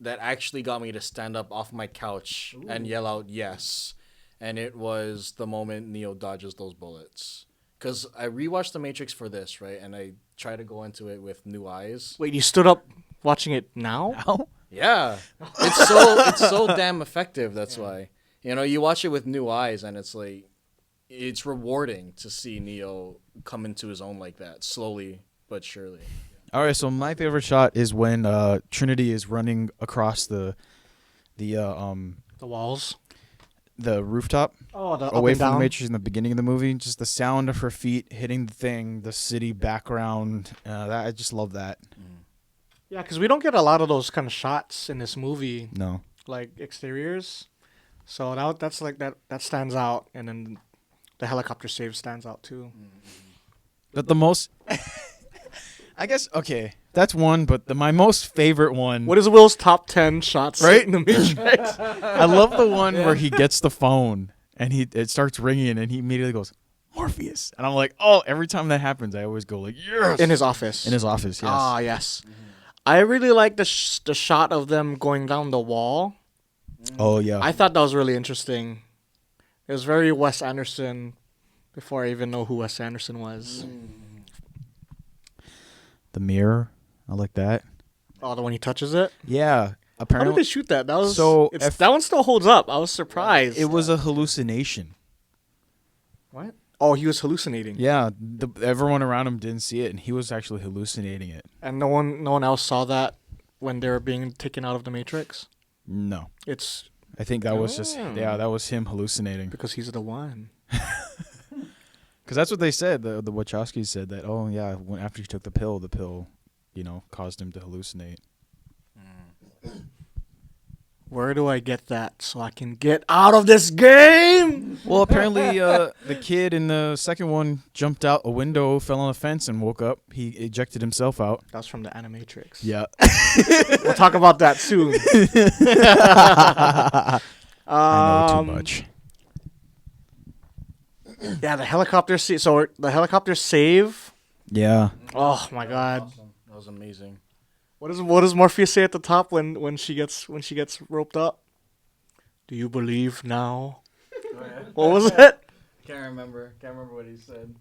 that actually got me to stand up off my couch and yell out yes. And it was the moment Neo dodges those bullets. Because I rewatched The Matrix for this, right? And I tried to go into it with new eyes. Wait, you stood up watching it now? Now? Yeah. It's so damn effective, that's why. You know, you watch it with new eyes and it's like, it's rewarding to see Neo come into his own like that, slowly but surely. All right, so my favorite shot is when Trinity is running across the walls. the rooftop Oh, the away up and from the down. Matrix in the beginning of the movie. Just the sound of her feet hitting the thing, the city background. That I just love that. Yeah, because we don't get a lot of those kind of shots in this movie, No. like exteriors. So that's like that stands out, and then the helicopter save stands out too. But the most, I guess, okay, that's one. But my most favorite one. What is Will's top 10 shots Right? in the Matrix? I love the one where he gets the phone and it starts ringing and he immediately goes, Morpheus. And I'm like, oh, every time that happens, I always go like, yes. In his office. In his office, yes. Ah, yes. I really like the shot of them going down the wall. Oh, yeah. I thought that was really interesting. It was very Wes Anderson before I even know who Wes Anderson was. The mirror. I like that. Oh, the one he touches it? Yeah. How did Apparently, they shoot that? That was So, it's, if- that one still holds up. I was surprised. it was a hallucination. What? Oh, he was hallucinating. Yeah. Everyone around him didn't see it, and he was actually hallucinating it. And no one else saw that when they were being taken out of the Matrix. No. It's I think that was just, Oh. yeah, that was him hallucinating. because he's the one. Because that's what they said. The Wachowskis said that, oh, yeah, after he took the pill, caused him to hallucinate. Where do I get that so I can get out of this game? Well, apparently, the kid in the second one jumped out a window, fell on a fence, and woke up. He ejected himself out. That's from the Animatrix. Yeah. We'll talk about that soon. I know too much. Yeah, the helicopter. So the helicopter save. Yeah. Oh my God. Awesome. That was amazing. What does Morpheus say at the top when she gets roped up? Do you believe now? What was it? Can't remember what he said.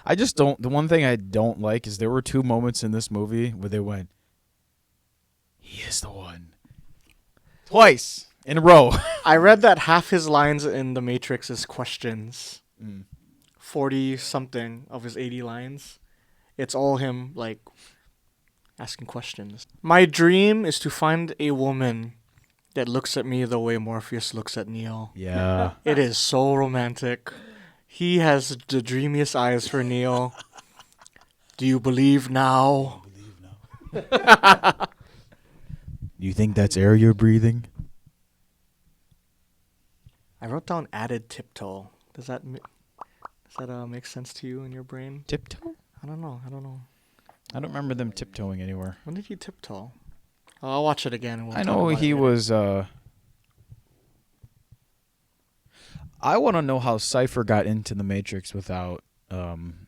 I just don't. The one thing I don't like is there were two moments in this movie where they went, he is the one. Twice in a row. I read that half his lines in The Matrix is questions. 40 something of his 80 lines. It's all him like asking questions. My dream is to find a woman that looks at me the way Morpheus looks at Neo. Yeah. It is so romantic. He has the dreamiest eyes for Neo. Do you believe now? You think that's air you're breathing? I wrote down added tiptoe. Does that make sense to you in your brain? Tiptoe? I don't know. I don't remember them tiptoeing anywhere. When did he tiptoe? Oh, I'll watch it again. And we'll I talk know about he it later. was. I want to know how Cypher got into the Matrix without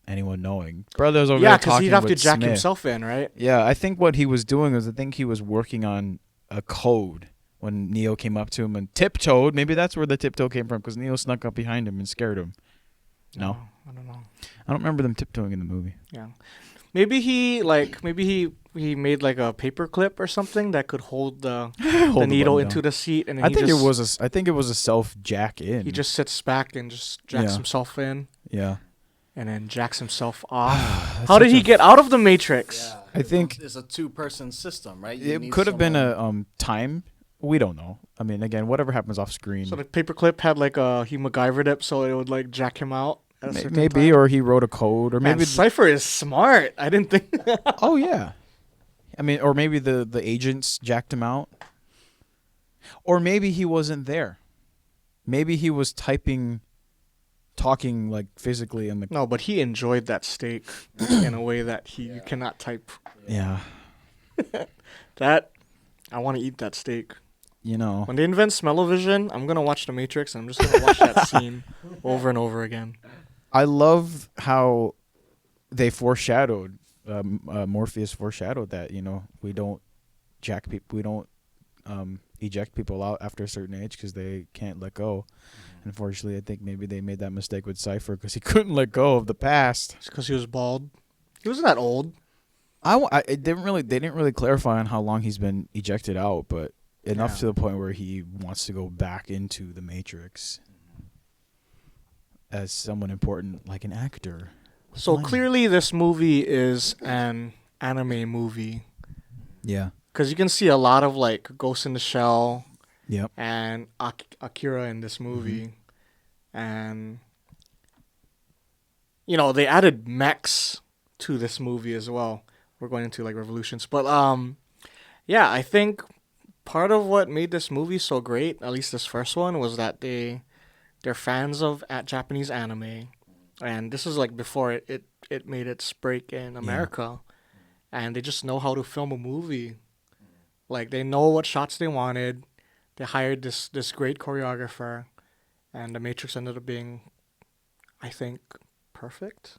anyone knowing. Brother's over Yeah, there because talking he'd have to with jack Smith. himself in, right? Yeah, I think what he was doing was he was working on a code when Neo came up to him and tiptoed. Maybe that's where the tiptoe came from because Neo snuck up behind him and scared him. No? I don't know. I don't remember them tiptoeing in the movie. Yeah. Maybe he made like a paper clip or something that could hold the needle into the seat, and then I think it was a self jack in. he just sits back and just jacks Yeah. himself in, yeah. and then jacks himself off. That's How did such he a- get out of the Matrix? Yeah, I think it's a two-person system, right? You it need could have been someone- a time. We don't know. I mean, again, whatever happens off screen. So the paper clip had like he MacGyvered it so it would like jack him out. At a certain Maybe, time. or he wrote a code, or Man, maybe. Cypher is smart. I didn't think. Oh yeah, I mean, or maybe the agents jacked him out, or maybe he wasn't there. Maybe he was talking like physically in the. No, but he enjoyed that steak in a way that you cannot type. Yeah, That I want to eat that steak. you know. When they invent smell-o-vision, I'm gonna watch The Matrix and I'm just gonna watch that scene over and over again. I love how they foreshadowed. Morpheus foreshadowed that we don't jack people. We don't eject people out after a certain age because they can't let go. Unfortunately, I think maybe they made that mistake with Cypher because he couldn't let go of the past. It's because he was bald. He wasn't that old. They didn't really clarify on how long he's been ejected out, but enough to the point where he wants to go back into the Matrix as someone important, like an actor. So clearly, this movie is an anime movie. Yeah. Because you can see a lot of like Ghost in the Shell. Yep. And Akira in this movie. And, you know, they added mechs to this movie as well. We're going into like revolutions. But, yeah, I think part of what made this movie so great, at least this first one, was that they're fans of Japanese anime. And this is like before it made its break in America. Yeah. And they just know how to film a movie. Like, they know what shots they wanted. They hired this great choreographer, and The Matrix ended up being, I think, perfect.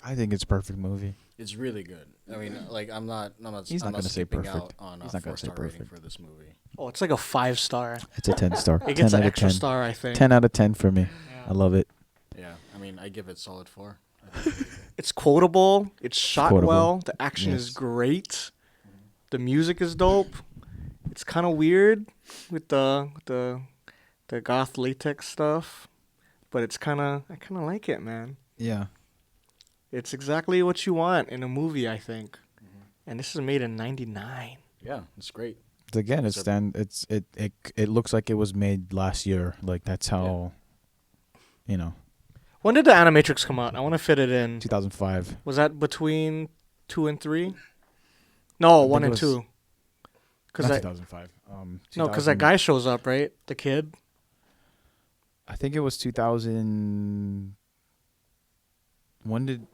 I think it's a perfect movie. It's really good. I mean, like I'm not He's not going to say perfect. Out on a 4-star rating for this movie. Oh, it's like a 5-star. It's a 10-star. It gets an extra star, I think. 10 out of 10 for me. Yeah. I love it. Yeah, I mean, I give it solid 4. It's quotable. It's shot well. The action is great. The music is dope. It's kind of weird with the goth latex stuff, but I kind of like it, man. Yeah. It's exactly what you want in a movie, I think. And this is made in '99. Yeah, it's great. Again, it looks like it was made last year. Like that's how, you know. When did the Animatrix come out? I want to fit it in. 2005. Was that between 2 and 3? No, 1 and 2. Not 2005. No, because that guy shows up, right? The kid. I think it was 2000. When did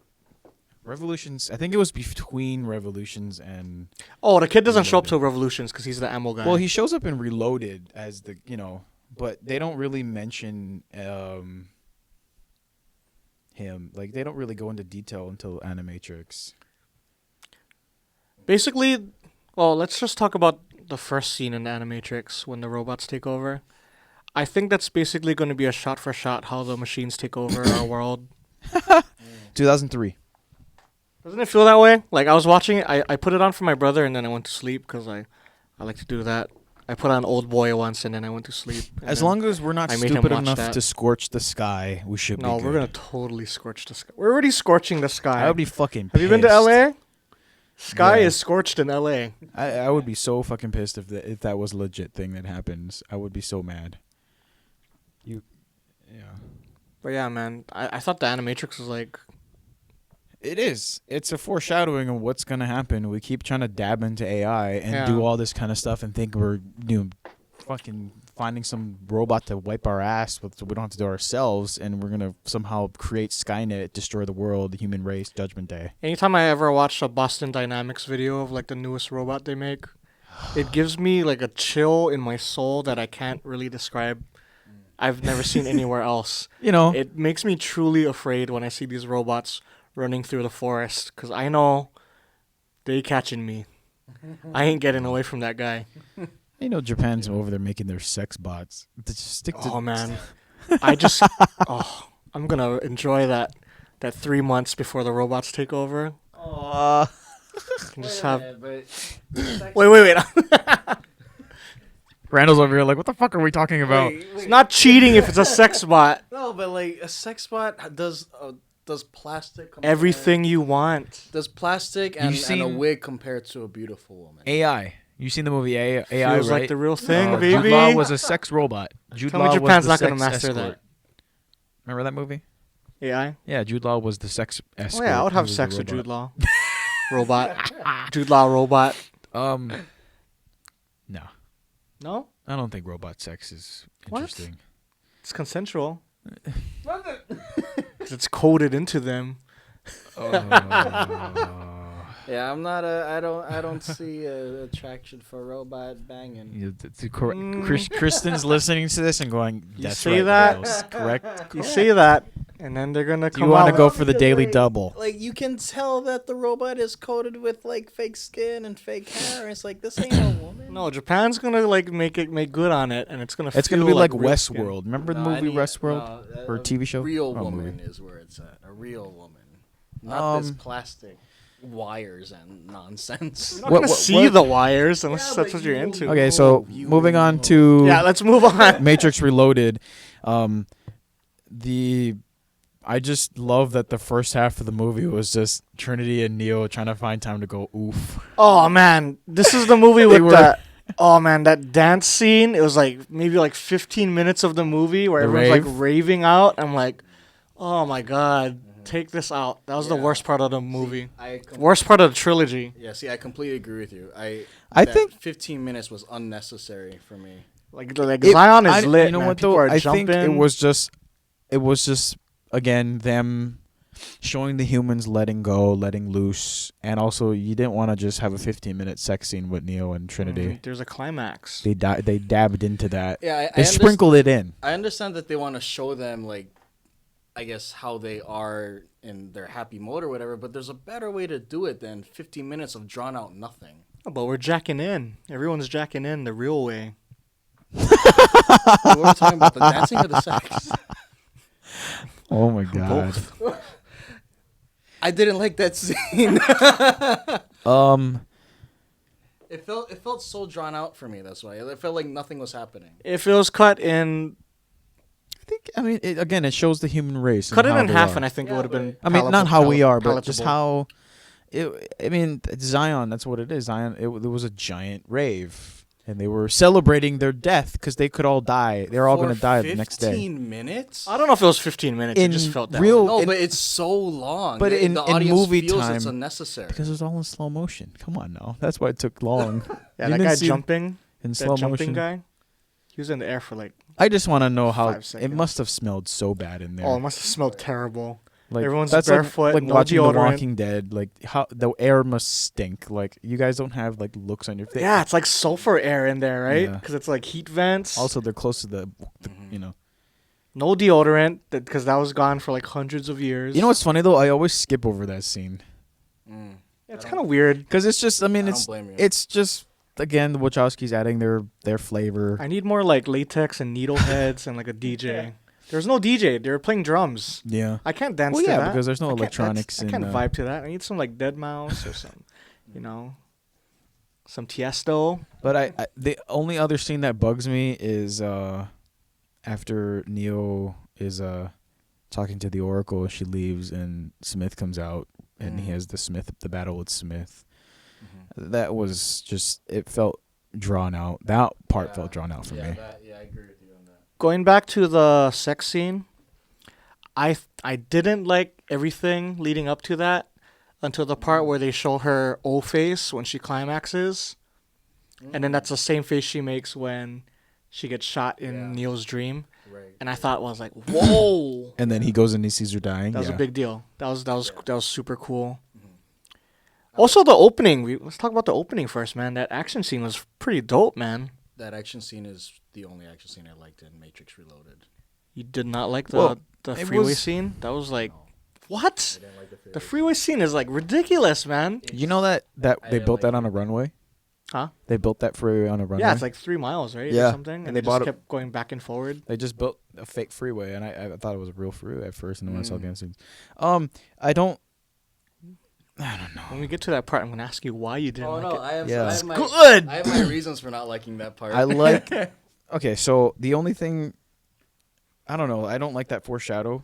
Revolutions? I think it was between Revolutions and. Oh, the kid doesn't show up till Revolutions because he's the ammo guy. Well, he shows up in Reloaded as the but they don't really mention him. Like they don't really go into detail until Animatrix. Basically, well, let's just talk about the first scene in the Animatrix when the robots take over. I think that's basically going to be a shot for shot how the machines take over our world. 2003. Doesn't it feel that way? Like I was watching it, I put it on for my brother and then I went to sleep because I like to do that. I put on Old Boy once and then I went to sleep. As long as we're not stupid enough to scorch the sky, we should be good. No, we're going to totally scorch the sky. We're already scorching the sky. I would be fucking pissed. Have you been to LA? Sky is scorched in LA. I would be so fucking pissed if that was a legit thing that happens. I would be so mad. But yeah, man, I thought the Animatrix was like... It is. It's a foreshadowing of what's going to happen. We keep trying to dab into AI and do all this kind of stuff and think we're fucking finding some robot to wipe our ass so we don't have to do it ourselves, and we're going to somehow create Skynet, destroy the world, the human race, Judgment Day. Anytime I ever watch a Boston Dynamics video of like the newest robot they make, it gives me like a chill in my soul that I can't really describe. I've never seen anywhere else. It makes me truly afraid when I see these robots running through the forest because I know they catching me. I ain't getting away from that guy. Japan's over there making their sex bots. Man. I'm going to enjoy that 3 months before the robots take over. Just have... Wait. Randall's over here like, what the fuck are we talking about? It's not cheating if it's a sex bot. No, but like a sex bot does plastic everything you want. Does plastic and a wig compared to a beautiful woman? AI. You seen the movie AI? Feels right? like the real thing, baby. Jude Law was a sex robot. Tell me Japan's not going to master that. Remember that movie? AI? Yeah, Jude Law was the sex escort. Oh yeah, I would have sex with Jude Law. Robot. Jude Law robot. No. No? I don't think robot sex is interesting. What? It's consensual. It's coded into them. Yeah, I'm not I don't see attraction for robot banging. Kristen's listening to this and going, "That's you say right, that? Correct." You say that, and then they're gonna come. You want to go for the Because, daily double? Like you can tell that the robot is coated with like fake skin and fake hair. It's like this ain't a woman. No, Japan's gonna like make good on it, and it's gonna. It's gonna feel be like real skin. Westworld. Remember the No, I movie need- Westworld no, or TV show? Real Oh, woman movie. is where it's at. A real woman, not this Um, plastic wires and nonsense. You're not What- gonna what- see what- the wires unless Yeah, that's but what you're you into. will- Okay, so you moving on know. to Yeah, let's move on. Matrix Reloaded. I just love that the first half of the movie was just Trinity and Neo trying to find time to go oof. Oh man, this is the movie They with were- that. Oh man, that dance scene. It was like maybe like 15 minutes of the movie where The everyone's rave? like raving out. I'm like, oh my god, take this out. That was the Yeah. worst part of the movie. See, Worst part of the trilogy. Yeah, see, I completely agree with you. I that think- 15 minutes was unnecessary for me. Like Zion is lit. You know man. what People though? are I jumping. think it was just again them showing the humans letting go, letting loose, and also you didn't want to just have a 15-minute sex scene with Neo and Trinity. There's a climax. They dabbed into that. Yeah, They sprinkled it in. I understand that they want to show them, like, I guess, how they are in their happy mode or whatever, but there's a better way to do it than 15 minutes of drawn out nothing. Oh, but we're jacking in. Everyone's jacking in the real way. What were we talking about? The dancing or the sex? Oh my god. I didn't like that scene. It felt so drawn out for me. That's why it felt like nothing was happening. If it was cut in, It shows the human race. cut and it how in they half, are. and I think it Yeah, would have been. but- Not how we are, but just palatable. how. Zion. That's what it is. Zion. It was a giant rave, and they were celebrating their death because they could all die. They're all For going to die the next day. 15 minutes? I don't know if it was 15 minutes. In it just felt that real- way. No, in- but it's so long. But The in audience movie feels it's time- unnecessary. Because it was all in slow motion. Come on now. That's why it took long. Yeah, You that didn't guy see jumping. in That slow jumping motion. guy. He was in the air for like. I just want to know how 5 it seconds. must have smelled so bad in there. Oh, it must have smelled terrible. Like everyone's that's barefoot, like no watching deodorant. The Walking Dead. Like how the air must stink. Like you guys don't have like looks on your face. Yeah, it's like sulfur air in there, right? Yeah. Because it's like heat vents. Also, they're close to the Mm-hmm. you know. No deodorant, because that was gone for like hundreds of years. You know what's funny though? I always skip over that scene Mm. Yeah, it's kind of weird. because it's just. I mean, I it's don't blame you. it's just again the Wachowskis adding their flavor. I need more like latex and needle heads and like a DJ. There's no DJ. They were playing drums. Yeah. I can't dance Well, to yeah, that. because there's no I can't- electronics I can't in, vibe to that. I need some like Dead Mouse or some, some Tiesto. But I the only other scene that bugs me is after Neo is talking to the Oracle, she leaves and Smith comes out and he has the battle with Smith. That was just it felt drawn out. That part felt drawn out for me. I agree with you on that. Going back to the sex scene, I didn't like everything leading up to that until the part where they show her O face when she climaxes, and then that's the same face she makes when she gets shot in Yeah. Neo's dream. Right. And I thought I was like, whoa, And then he goes and he sees her dying. that was yeah. a big deal. That was super cool. Also, the opening. Let's talk about the opening first, man. That action scene was pretty dope, man. That action scene is the only action scene I liked in Matrix Reloaded. You did not like Well, the it freeway was- scene? That was like, No, what? I didn't like the The freeway scene is like ridiculous, man. You know that I they didn't built like that on it. a runway? Huh? They built that freeway on a runway? Yeah, it's like 3 miles, right? Yeah. Or something. And And they they bought just it- kept going back and forward. They just built a fake freeway, and I thought it was a real freeway at first, and then when I saw the Mm. scenes, I don't know. When we get to that part, I'm gonna ask you why you didn't Oh like no, it. I have, Yeah. I have my Good. I have my reasons for not liking that part. I like. Okay, so the only thing, I don't know. I don't like that foreshadow.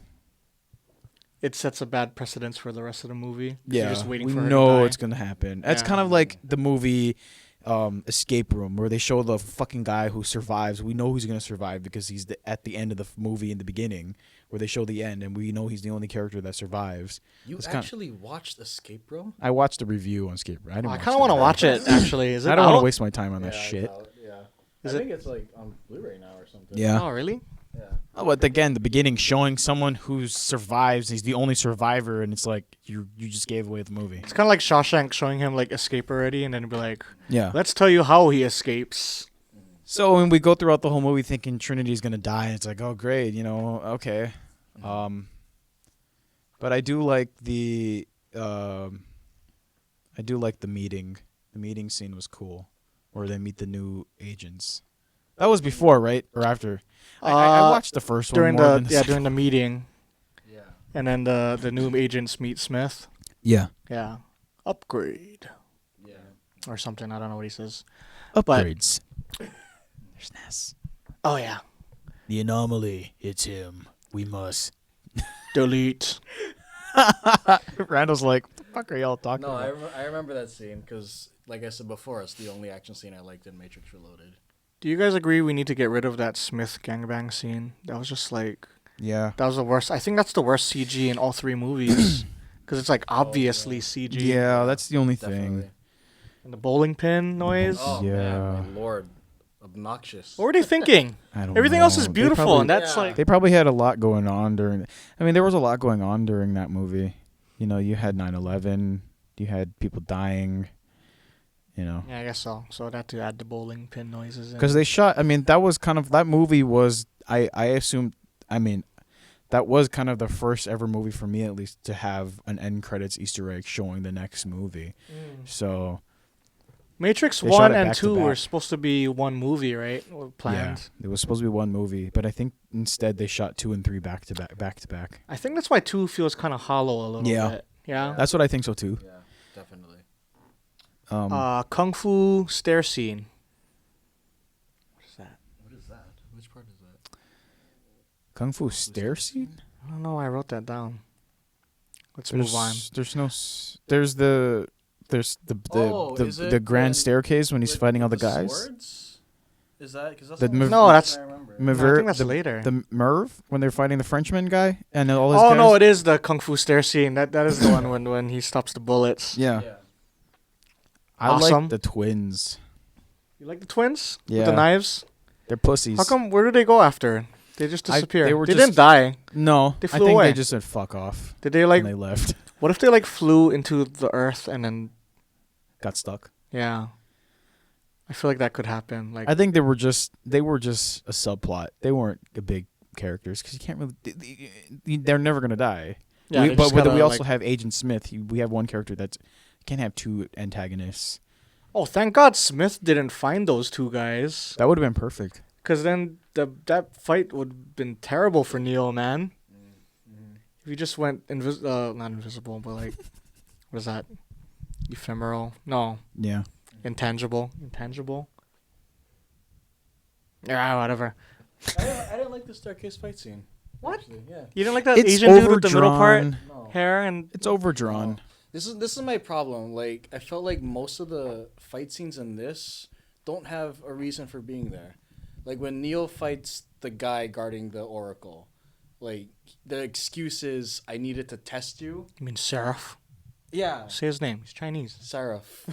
It sets a bad precedence for the rest of the movie. 'Cause Yeah, you're just waiting we for her know to die. it's gonna happen. It's Yeah. kind of like the movie Escape Room, where they show the fucking guy who survives. We know he's gonna survive because he's at the end of the movie in the beginning, where they show the end, and we know he's the only character that survives. You It's kinda- actually watched Escape Room? I watched a review on Escape Room. I didn't. I watch kind the of want to movie. watch it. Actually, is it? I don't want out? to waste my time on that Yeah, shit. it's out, yeah. Is I it- think it's like on Blu-ray now or something. Yeah. Oh, really? Yeah. Oh, but again, the beginning showing someone who survives, he's the only survivor, and it's like you just gave away the movie. It's kind of like Shawshank showing him like escape already, and then be like, Yeah. let's tell you how he escapes. So when we go throughout the whole movie thinking Trinity's gonna die, it's like, oh great, okay. But I do like the meeting. The meeting scene was cool, where they meet the new agents. That was before, right, or after? I watched the first one during more the than the second during the meeting, Yeah. and then the new agents meet Smith. Yeah. Yeah, upgrade Yeah. or something. I don't know what he says. Upgrades. There's Ness. Oh yeah, The anomaly. It's him. We must. delete. Randall's like, what the fuck are y'all talking No, about? I remember that scene because, like I said before, it's the only action scene I liked in Matrix Reloaded. Do you guys agree we need to get rid of that Smith gangbang scene? That was just like Yeah. that was the worst. I think that's the worst CG in all three movies because it's like obviously yeah. CG. Yeah, that's the only Definitely. thing. And the bowling pin noise. Oh Yeah. man, my lord, obnoxious. What were they thinking? I don't Everything know. else is They beautiful, probably- and that's Yeah. like They probably had a lot going on during. I mean, there was a lot going on during that movie. You know, you had 9/11. You had people dying. You know, yeah, I guess so. So I'd have to add the bowling pin noises in. because they shot. I mean, that was kind of that movie was. I assumed. I mean, that was kind of the first ever movie for me, at least, to have an end credits Easter egg showing the next movie. So Matrix They shot 1 it and back to 2 were back. supposed to be one movie, right? Or planned. yeah, it was supposed to be one movie, but I think instead they shot 2 and 3 back to back. I think that's why 2 feels kind of hollow a little Yeah. bit. Yeah. That's what I think so too. Yeah, definitely. Kung Fu stair scene. What is that? What is that? Which part is that? Kung Fu stair scene. I don't know why I wrote that down. Let's move on. There's no. There's the is it the grand when- staircase when he's With- fighting all the with guys. Swords? Is that because that's The the only No, scene that's- I remember. No, I Maver- think that's the, later. The Merv when they're fighting the Frenchman guy and all his Oh guys. no, it is the Kung Fu stair scene. That is the one when he stops the bullets. Yeah, Yeah. I Awesome. like the twins. You like the twins with Yeah. the knives? They're pussies. How come? Where did they go after? They just disappeared. they were didn't just- die. No, They I flew think away. they just said fuck off Did they like? and they left. What if they like flew into the earth and then? Got stuck. Yeah. I feel like that could happen. Like I think they were just a subplot. They weren't the big characters because you can't really. They're never gonna die. yeah, they but just gotta, we also like- have Agent Smith. We have one character that can't have two antagonists. Oh, thank God Smith didn't find those two guys. That would have been perfect. Because then that fight would have been terrible for Neo, man. If you just went not invisible, but like, what is that? Ephemeral? No, Yeah. intangible. Intangible. Yeah, whatever. I didn't like the staircase fight scene. What? Actually, yeah. You didn't like that It's Asian dude with the middle part overdrawn. No. hair and It's overdrawn. This is my problem. Like I felt like most of the fight scenes in this don't have a reason for being there. Like when Neo fights the guy guarding the Oracle, like the excuse is I needed to test you. I mean Seraph. Yeah, Say his name. He's Chinese. Seraph.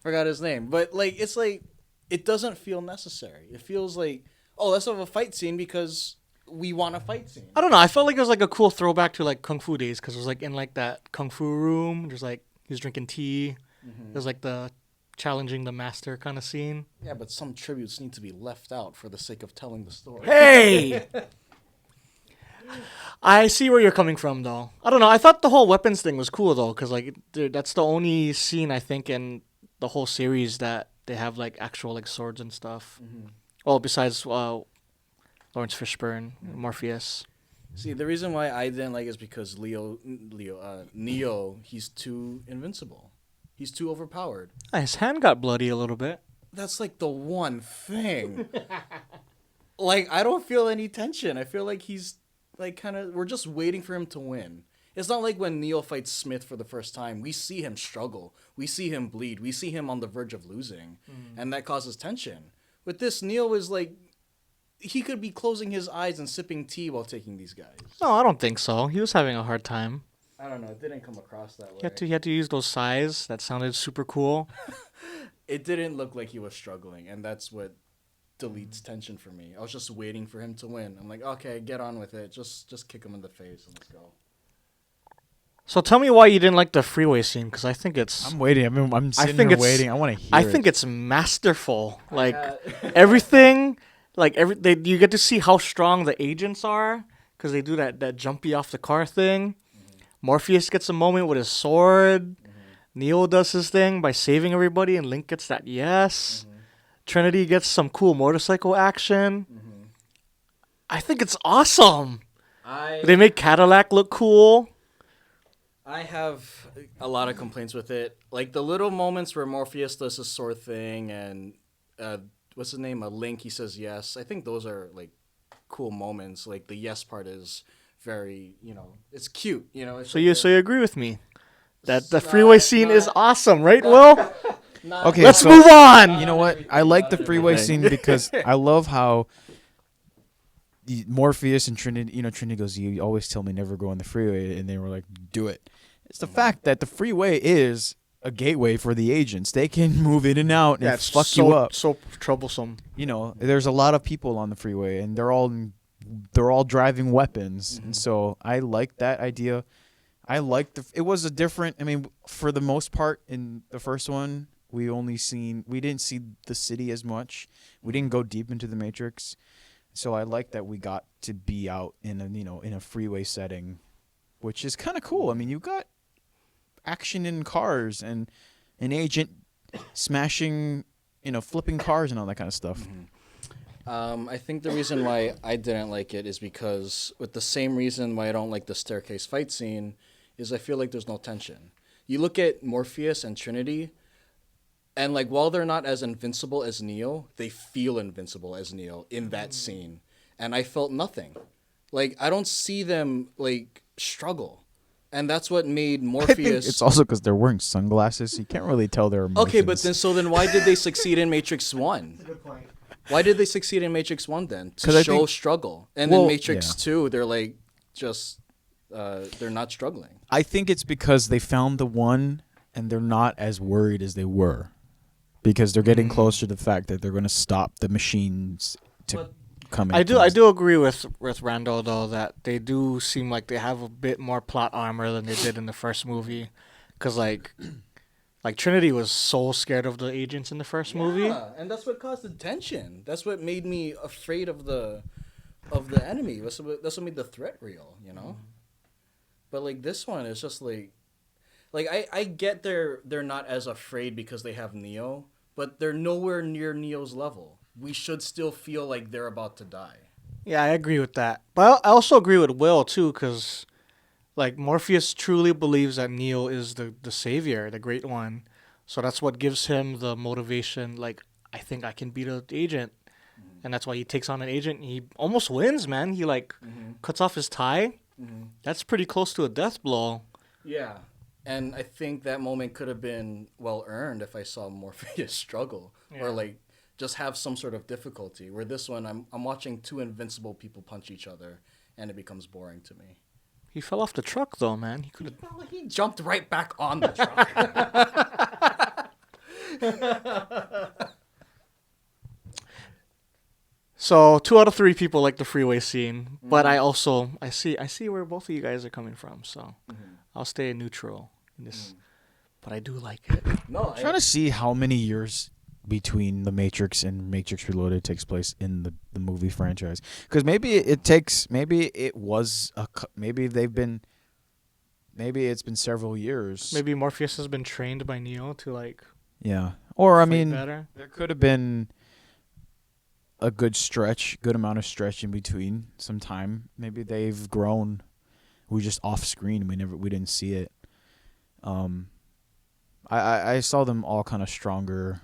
Forgot his name, but like it's like it doesn't feel necessary. It feels like let's have a fight scene because we want a fight scene. I don't know. I felt like it was like a cool throwback to like Kung Fu days because it was like in like that Kung Fu room. There's like he was drinking tea. There's like the challenging the master kind of scene. Yeah, but some tributes need to be left out for the sake of telling the story. Hey! I see where you're coming from, though. I don't know. I thought the whole weapons thing was cool, though, because like that's the only scene I think in the whole series that they have like actual like swords and stuff. Well, besides Lawrence Fishburne, Morpheus. See, the reason why I didn't like it is because Neo, he's too invincible. He's too overpowered. His hand got bloody a little bit. That's like the one thing. Like, I don't feel any tension. I feel like he's like we're just waiting for him to win. It's not like when Neo fights Smith for the first time. We see him struggle. We see him bleed. We see him on the verge of losing. And that causes tension. With this, Neo is like, he could be closing his eyes and sipping tea while taking these guys. No, I don't think so. He was having a hard time. I don't know. It didn't come across that way. He had to use those sighs. That sounded super cool. It didn't look like he was struggling, and that's what deletes tension for me. I was just waiting for him to win. I'm like, okay, get on with it. Just kick him in the face and let's go. So tell me why you didn't like the freeway scene, because I think it's I'm waiting. I'm sitting think here it's- waiting. I want to hear I it. think it's masterful. Like everything, like you get to see how strong the agents are because they do that jumpy off the car thing. Morpheus gets a moment with his sword. Neo does his thing by saving everybody, and Link gets that yes. Trinity gets some cool motorcycle action. I think it's awesome. They make Cadillac look cool. I have a lot of complaints with it. Like the little moments where Morpheus does his sword thing and what's his name? Link, he says yes. I think those are like cool moments. Like the yes part is very, it's cute. It's So like you agree with me that the freeway scene is awesome, right, Will? Okay, Let's so, move on. You know what? I like the freeway scene because I love how Morpheus and Trinity, Trinity goes, you always tell me never go on the freeway, and they were like, do it. It's the fact that the freeway is a gateway for the agents. They can move in and out and fuck you up. So troublesome. There's a lot of people on the freeway, and they're all driving weapons, and so I like that idea. I like it was a different. I mean, for the most part, in the first one, we didn't see the city as much. We didn't go deep into the Matrix. So I like that we got to be out in a freeway setting, which is kind of cool. I mean, you got action in cars and an agent smashing, flipping cars and all that kind of stuff. I think the reason why I didn't like it is because with the same reason why I don't like the staircase fight scene is I feel like there's no tension. You look at Morpheus and Trinity, and like while they're not as invincible as Neo, they feel invincible as Neo in that scene. And I felt nothing. Like I don't see them like struggle. And that's what made Morpheus. I think it's also because they're wearing sunglasses. You can't really tell their emotions. Okay, but then why did they succeed in Matrix 1? That's a good point. Why did they succeed in Matrix 1 then? To show struggle. And then Matrix 2, they're like just they're not struggling. I think it's because they found the one and they're not as worried as they were. Because they're getting closer to the fact that they're going to stop the machines to come in. I do agree with Randall though that they do seem like they have a bit more plot armor than they did in the first movie, because like Trinity was so scared of the agents in the first movie. Yeah, and that's what caused the tension. That's what made me afraid of the enemy. That's what made the threat real. But like this one is just like I get they're not as afraid because they have Neo. But they're nowhere near Neo's level. We should still feel like they're about to die. Yeah, I agree with that. But I also agree with Will, too, because like Morpheus truly believes that Neo is the savior, the great one. So that's what gives him the motivation, like, I think I can beat an agent. And that's why he takes on an agent. He almost wins, man. He, cuts off his tie. That's pretty close to a death blow. Yeah. And I think that moment could have been well earned if I saw Morpheus struggle or just have some sort of difficulty. Where this one, I'm watching two invincible people punch each other, and it becomes boring to me. He fell off the truck though, man. He could have. He jumped right back on the truck. So 2 out of 3 people like the freeway scene, but I see where both of you guys are coming from. So I'll stay neutral in this, but I do like it. I'm trying to see how many years between the Matrix and Matrix Reloaded takes place in the movie franchise, because maybe it's been several years. Maybe Morpheus has been trained by Neo to or I fight mean, better. There could have been a good amount of stretch in between some time. Maybe they've grown. We just off screen. We didn't see it. I saw them all kind of stronger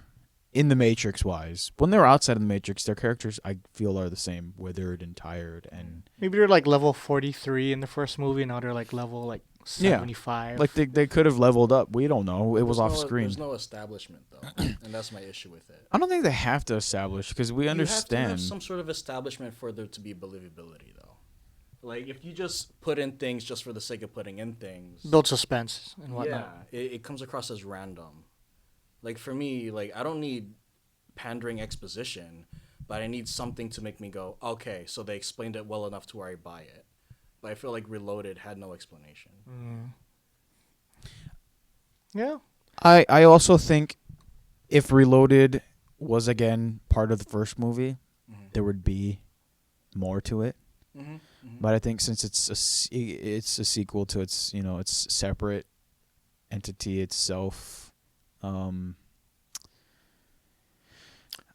in the Matrix wise. When they're outside of the Matrix, their characters I feel are the same, withered and tired, and maybe they're level 43 in the first movie. Now they're level 75. They could have leveled up. We don't know. It was off screen. There's no establishment though, and that's my issue with it. I don't think they have to establish, because we understand. You have to have some sort of establishment for there to be believability though. If you just put in things just for the sake of putting in things, build suspense and whatnot. Yeah, it comes across as random. For me, I don't need pandering exposition, but I need something to make me go, okay, so they explained it well enough to where I buy it. But I feel like Reloaded had no explanation. Yeah. I also think if Reloaded was, again, part of the first movie, there would be more to it. But I think since it's a sequel to its, its separate entity itself.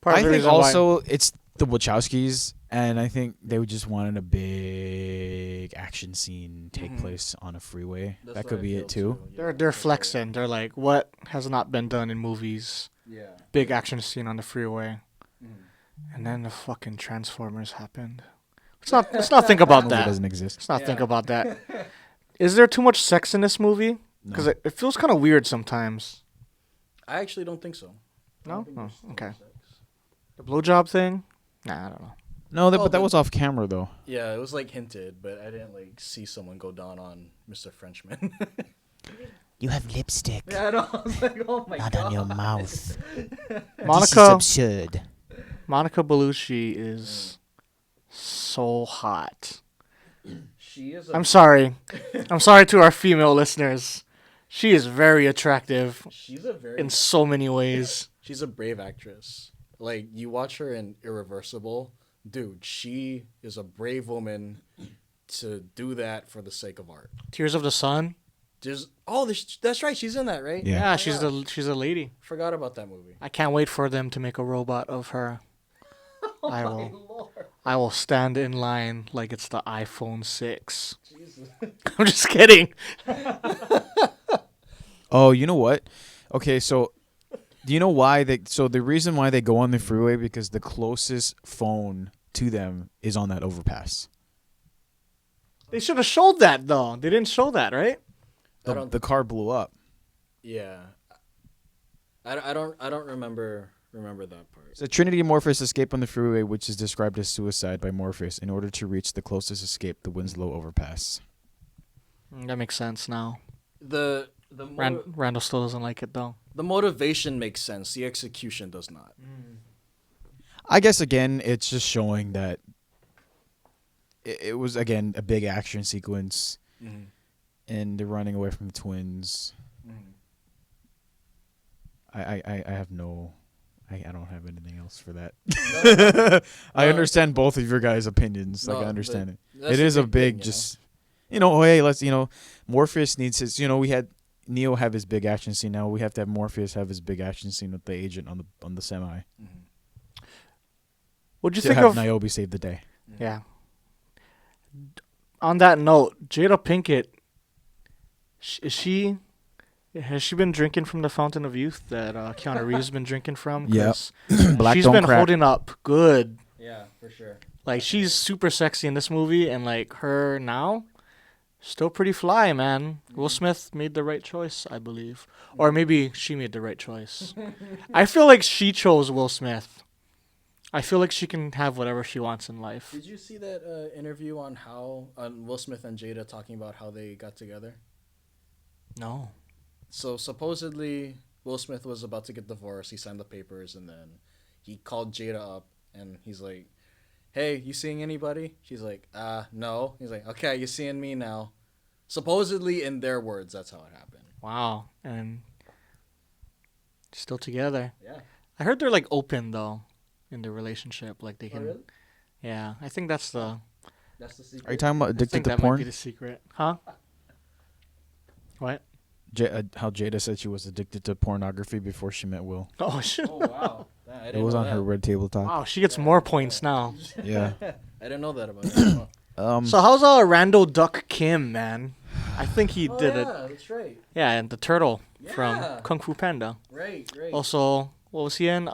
Part I of the think reason why- also it's the Wachowskis, and I think they just wanted a big action scene take place on a freeway. That's That what could I be feel it too. Yeah, they're for sure. flexing. They're like, what has not been done in movies? Yeah. Big action scene on the freeway, Mhm. and then the fucking Transformers happened. Let's not think about Movie that. doesn't exist. Let's not think Yeah. about that. Is there too much sex in this movie? Because No. it feels kind of weird sometimes. I actually don't think so. I No? don't think Oh, there's too okay. much sex. The blowjob thing? Nah, I don't know. No, Oh, but that but- was off camera though. Yeah, it was like hinted, but I didn't like see someone go down on Mr. Frenchman. You have lipstick, yeah, I know. I was like, oh my not god. on your mouth. This Monica is absurd. Monica Bellucci is so hot. She is. I'm sorry. I'm sorry to our female listeners. She is very attractive She's a very. in so many ways. She's a brave actress. Like you watch her in Irreversible, dude. She is a brave woman to do that for the sake of art. Tears of the Sun. That's right. She's in that, right? Yeah. Yeah, Oh, she's a lady. Forgot about that movie. I can't wait for them to make a robot of her. Oh I my will. lord. I will stand in line like it's the iPhone 6. Jesus. I'm just kidding. Oh, you know what? Okay, so do you know why they? So the reason why they go on the freeway because the closest phone to them is on that overpass. They should have showed that though. They didn't show that, right? The car blew up. Yeah. I don't remember that part. So Trinity and Morpheus escape on the freeway, which is described as suicide by Morpheus, in order to reach the closest escape, the Winslow overpass. That makes sense now. The Randall still doesn't like it though. the motivation makes sense. The execution does not. I guess again, it's just showing that it was again a big action sequence, Mm-hmm. and they're running away from the twins. I have no. I don't have anything else for that. I understand both of your guys' opinions. Like I understand it. It is a big, just oh hey, let's Morpheus needs his. We had Neo have his big action scene. Now we have to have Morpheus have his big action scene with the agent on the semi. What'd you To think have of? Niobe save the day. Yeah. On that note, Jada Pinkett, has she been drinking from the fountain of youth that Keanu Reeves been drinking from? Yep. 'Cause Black she's don't been crack. holding up good. Yeah, for sure. Like she's super sexy in this movie, and like her now, still pretty fly, man. Will Smith made the right choice, I believe, or maybe she made the right choice. I feel like she chose Will Smith. I feel like she can have whatever she wants in life. Did you see that interview on Will Smith and Jada talking about how they got together? No. So supposedly Will Smith was about to get divorced. He signed the papers and then he called Jada up and he's like, "Hey, you seeing anybody?" She's like, no." He's like, "Okay, you seeing me now?" Supposedly in their words, that's how it happened. Wow. And still together. Yeah. I heard they're like open though in the relationship. Like they Oh, can. really? Yeah, I think that's the. That's the secret. Are you talking about I addicted think to that might be porn? the secret, huh? What? How Jada said she was addicted to pornography before she met Will. Oh shit! Oh wow. I It didn't was know on her that. Red Table Talk. Wow, she gets more points now. Yeah. I didn't know that about her. So how's Randall Duck Kim, man? I think he did it. That's right. Yeah, and the turtle Yeah. from Kung Fu Panda. Right. Also, what was he in?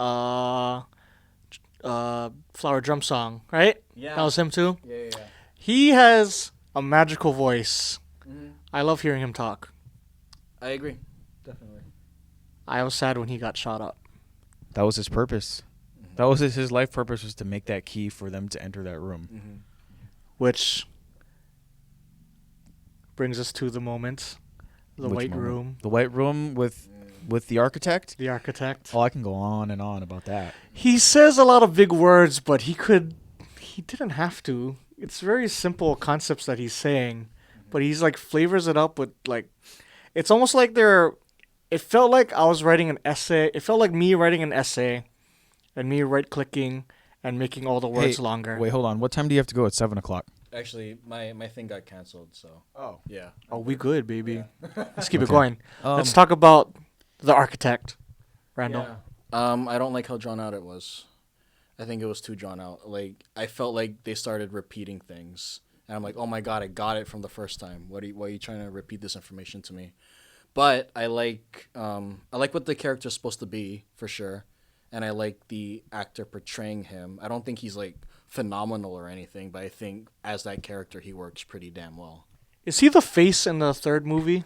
Flower Drum Song, right? Yeah. That was him too. Yeah. He has a magical voice. Mhm. I love hearing him talk. I agree. Definitely. I was sad when he got shot up. That was his purpose. That was his life purpose, was to make that key for them to enter that room. Mm-hmm. Which brings us to the moment. The Which White moment? Room. The White Room with the architect. The architect. Oh, I can go on and on about that. He says a lot of big words, but he didn't have to. It's very simple concepts that he's saying, but he's like flavors it up with like, it's almost like it felt like I was writing an essay. It felt like me writing an essay and me right clicking and making all the words longer. Wait, hold on. What time do you have to go? At 7:00. Actually, my thing got canceled, so Oh. yeah. Oh, we good, baby. Let's keep it Okay. going. Let's talk about the architect, Randall. Yeah. I don't like how drawn out it was. I think it was too drawn out. Like I felt like they started repeating things, and I'm like, oh my god, I got it from the first time. Why are you trying to repeat this information to me? But I like what the character's supposed to be for sure, and I like the actor portraying him. I don't think he's like phenomenal or anything, but I think as that character he works pretty damn well. Is he the face in the third movie?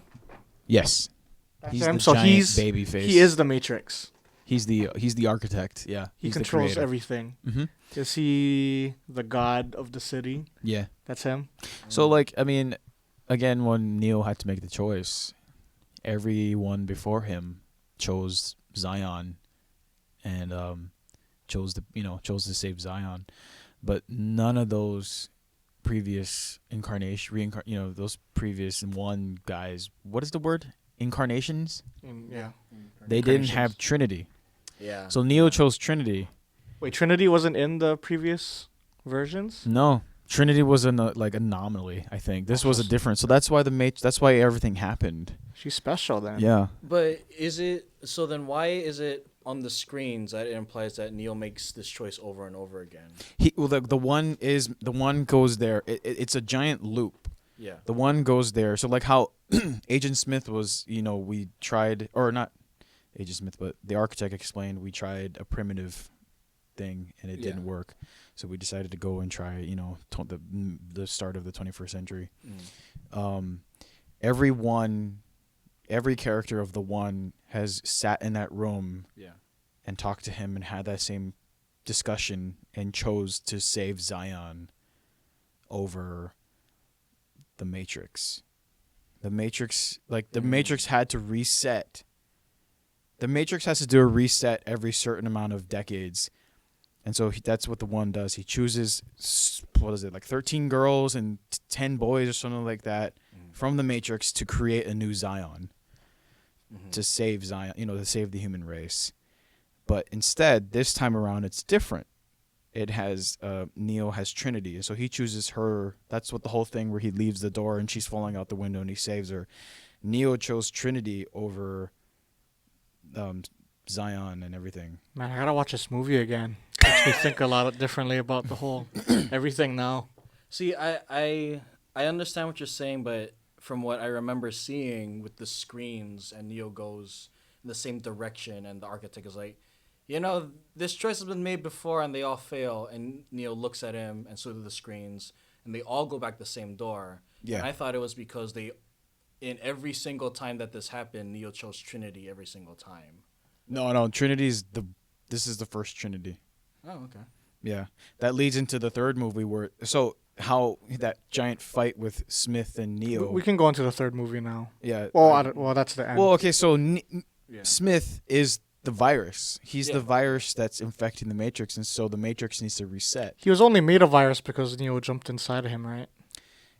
Yes. He's him? the So giant he's- baby face. He is the Matrix. He's the architect. Yeah. He He's controls the everything. Mm-hmm. Is he the god of the city? Yeah. That's him. So like I mean, again, when Neo had to make the choice, everyone before him chose Zion, and chose to save Zion, but none of those previous those previous one guys. What is the word? Incarnations. Yeah. They didn't Incarnations. have Trinity. Yeah. So Neo chose Trinity. Wait, Trinity wasn't in the previous versions? No, Trinity was an anomaly. I think this was a different. So that's why that's why everything happened. She's special then. Yeah. But is it so? Then why is it on the screens that it implies that Neo makes this choice over and over again? The one goes there. It's a giant loop. Yeah. The one goes there. So like how Agent Smith was, we tried, or not Agent Smith, but the architect explained we tried a primitive thing and it didn't work. So we decided to go and try, the start of the 21st century. Every character of the one has sat in that room and talked to him and had that same discussion and chose to save Zion over the Matrix. The Matrix had to reset. The Matrix has to do a reset every certain amount of decades. And so that's what the one does. He chooses, 13 girls and 10 boys or something like that from the Matrix to create a new Zion, to save Zion, to save the human race. But instead, this time around, it's different. It has, Neo has Trinity. So he chooses her. That's what the whole thing where he leaves the door and she's falling out the window and he saves her. Neo chose Trinity over Zion and everything. Man, I gotta watch this movie again. Makes me think a lot differently about the whole everything now. See, I understand what you're saying, but from what I remember seeing with the screens, and Neo goes in the same direction, and the architect is like, this choice has been made before, and they all fail. And Neo looks at him, and so do the screens, and they all go back the same door. Yeah. And I thought it was because in every single time that this happened, Neo chose Trinity every single time. No, this is the first Trinity. Oh, okay. Yeah. That leads into the third movie how that giant fight with Smith and Neo. We can go into the third movie now. Yeah. Well, that's the end. Well, okay, so Smith is the virus. He's the virus that's infecting the Matrix, and so the Matrix needs to reset. He was only made a virus because Neo jumped inside of him, right?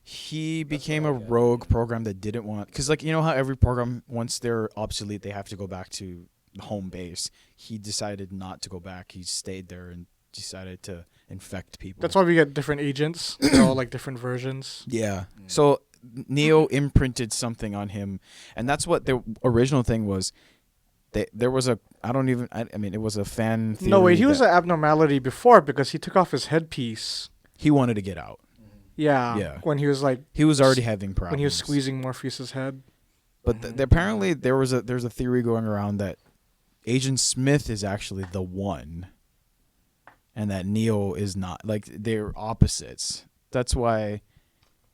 He became a rogue program that didn't want... Because, how every program, once they're obsolete, they have to go back to home base. He decided not to go back. He stayed there and decided to infect people. That's why we get different agents. They're all like different versions. Yeah. So Neo imprinted something on him, and that's what the original thing was. There was it was a fan theory. No, wait, he was an abnormality before because he took off his headpiece. He wanted to get out. Yeah. Yeah. When he was He was already having problems. when he was squeezing Morpheus's head. But apparently there's a theory going around that Agent Smith is actually the one, and that Neo is not. They're opposites. That's why.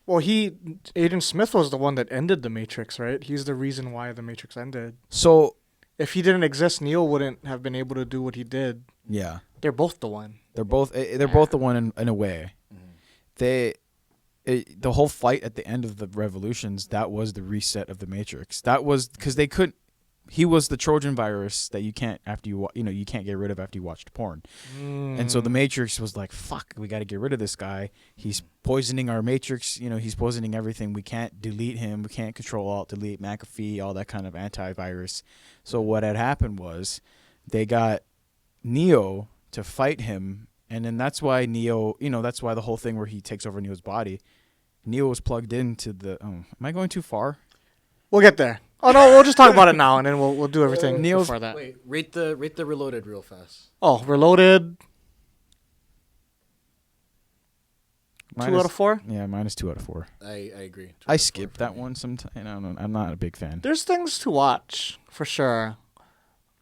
Well, Agent Smith was the one that ended the Matrix, right? He's the reason why the Matrix ended. So If he didn't exist, Neo wouldn't have been able to do what he did. yeah, They're both the one. they're both the one in a way. The whole fight at the end of the Revolutions, that was the reset of the Matrix. That was because they couldn't. He was the Trojan virus that you can't you can't get rid of after you watched porn. And so the Matrix was like, fuck, we got to get rid of this guy. He's poisoning our Matrix. He's poisoning everything. We can't delete him. We can't control alt delete McAfee, all that kind of antivirus. So what had happened was they got Neo to fight him And then that's why Neo, that's why the whole thing where he takes over Neo's body, Neo was plugged into the. Oh, am I going too far? We'll get there. Oh no, we'll just talk about it now, and then we'll do everything Neo's- before that. Wait, rate the Reloaded real fast. Oh, Reloaded. 2 out of 4. Yeah, minus 2 out of 4. I agree. I skipped that one sometimes. I don't know. I'm not a big fan. There's things to watch for sure,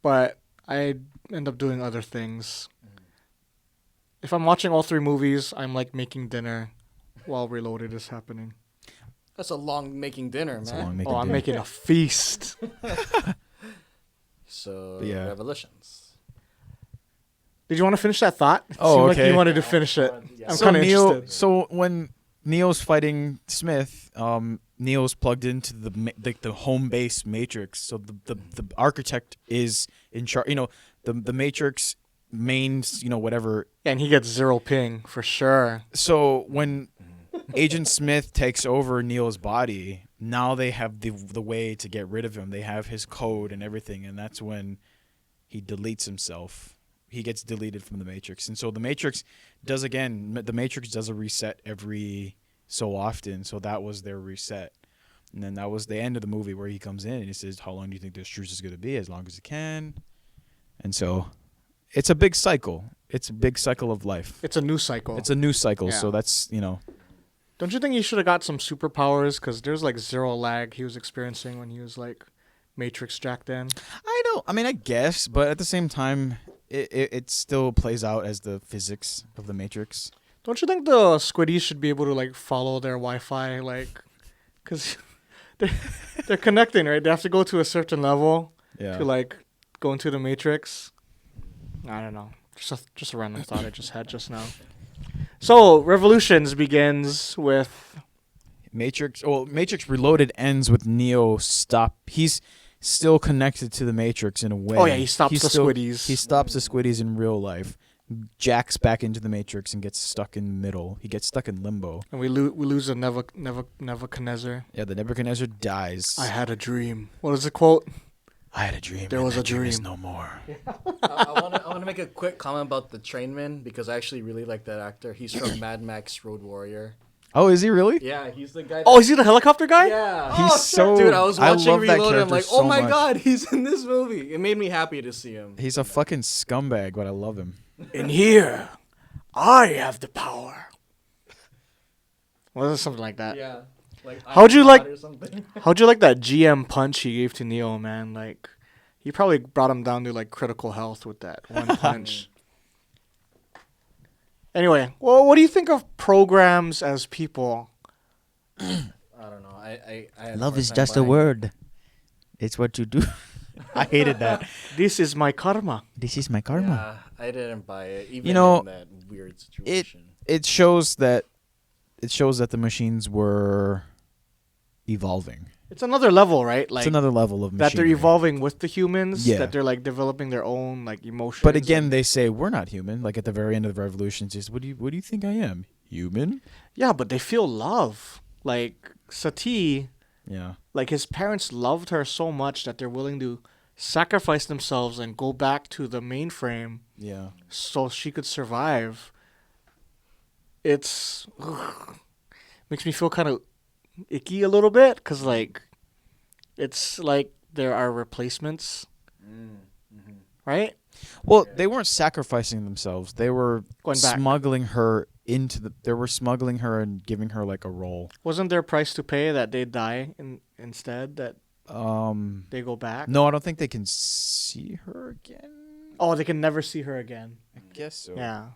but I end up doing other things. If I'm watching all 3 movies, I'm like making dinner while Reloaded is happening. That's a long making dinner, It's a man. long making Oh, I'm dinner. making a feast. So Yeah. Revolutions. Did you want to finish that thought? It Oh, seemed like okay. you wanted to finish it. I'm So kind of Neo, interested. so when Neo's fighting Smith, Neo's plugged into the home base Matrix. So the architect is in charge. The Matrix mains, whatever. And he gets 0 ping for sure. So when Agent Smith takes over Neo's body, now they have the way to get rid of him. They have his code and everything, and that's when he deletes himself. He gets deleted from the Matrix. And so the Matrix does a reset every so often. So that was their reset. And then that was the end of the movie where he comes in and he says, how long do you think this truce is going to be? As long as it can. And so it's a big cycle. It's a big cycle of life. It's a new cycle. It's a new cycle. Yeah. So that's, Don't you think he should have got some superpowers? Because there's like 0 lag he was experiencing when he was like Matrix jacked in. I guess, but at the same time, it still plays out as the physics of the Matrix. Don't you think the squiddies should be able to like follow their Wi-Fi, like, because they're connecting, right? They have to go to a certain level Yeah. to like go into the Matrix. I don't know. Just a random thought I just had just now. So Revolutions begins with Matrix Reloaded ends with Neo He's still connected to the Matrix in a way. Oh yeah, he stops He's the still- squiddies. He stops the squiddies in real life. Jacks back into the Matrix and gets stuck in the middle. He gets stuck in limbo. And we lose a Nebuchadnezzar. Yeah, the Nebuchadnezzar dies. I had a dream. What is the quote? I had a dream. There and was that a is dream. no more. I want to make a quick comment about the Trainman because I actually really like that actor. He's from Mad Max Road Warrior. Oh, is he really? Yeah, he's the guy. Oh, is he the helicopter guy? Yeah. He's so. Dude, I was watching love that Reloaded. I'm character like, so oh my much. god, he's in this movie. It made me happy to see him. He's a fucking scumbag, but I love him. In here, I have the power. Well, something like that. Yeah. Like, How'd you I'm like- God or something. How'd you like that GM punch he gave to Neo, man? Like, he probably brought him down to like critical health with that one punch. Anyway, well, what do you think of programs as people? I don't know. I had a Love hard is time just a buying it. word. It's what you do. I hated that. This is my karma. This is my karma. Yeah, I didn't buy it. Even You know, in that weird situation. It shows that the machines were evolving. It's another level, right? Like It's another level of that they're machinery. evolving with the humans. Yeah. That they're like developing their own like emotions. But again, they say we're not human. Like at the very end of the revolution, it's just what do you think I am? Human? yeah, but they feel love. Like Sati, Yeah. like his parents loved her so much that they're willing to sacrifice themselves and go back to the mainframe Yeah. so she could survive. It's makes me feel kind of icky a little bit because like it's like there are replacements, right? Well, they weren't sacrificing themselves. They were Going back. smuggling her they were smuggling her and giving her like a role. Wasn't there a price to pay that they die instead that they go back? No, I don't think they can see her again. Oh, they can never see her again. I guess so. Yeah.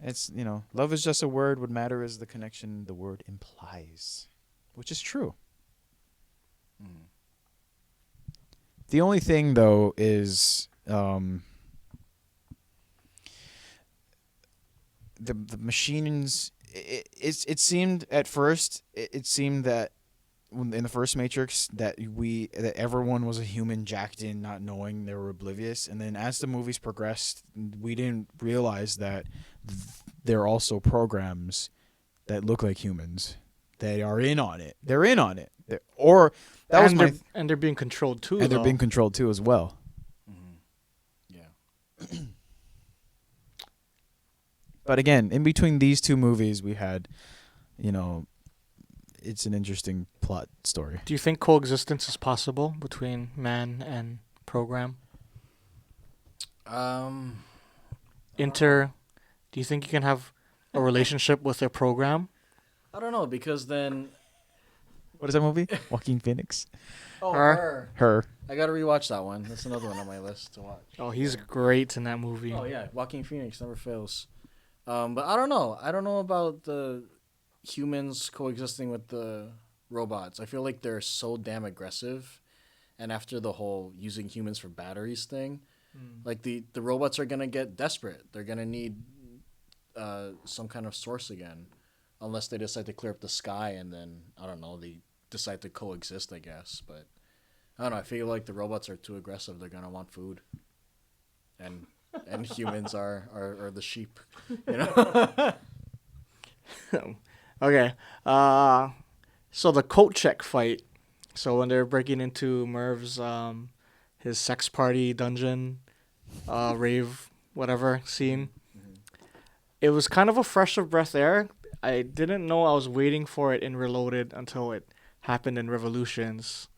It's, love is just a word. What matter is the connection the word implies, which is true. The only thing, though, is the machines. It seemed at first. It seemed that in the first Matrix that everyone was a human jacked in, not knowing they were oblivious, and then as the movies progressed, we didn't realize that they're also programs that look like humans. They are in on it. They're in on it. And they're being controlled too. And they're though. being controlled too as well. Yeah. But again, in between these two movies, we had, you know, it's an interesting plot story. Do you think coexistence is possible between man and program? Do you think you can have a relationship with a program? I don't know, because then What is that movie? Joaquin Phoenix. Her. Her. I gotta rewatch that one. That's another one on my list to watch. Oh, he's great in that movie. Oh yeah, Joaquin Phoenix never fails. But I don't know. I don't know about the humans coexisting with the robots. I feel like they're so damn aggressive, and after the whole using humans for batteries thing, like the robots are gonna get desperate. They're gonna need some kind of source again, unless they decide to clear up the sky and then I don't know, they decide to coexist, I guess. But I don't know. I feel like the robots are too aggressive. They're gonna want food, and humans are the sheep, you know. Okay. So the coat check fight. So when they're breaking into Merv's his sex party dungeon, rave, whatever scene, it was kind of a fresh of breath air. I didn't know I was waiting for it in Reloaded until it happened in Revolutions.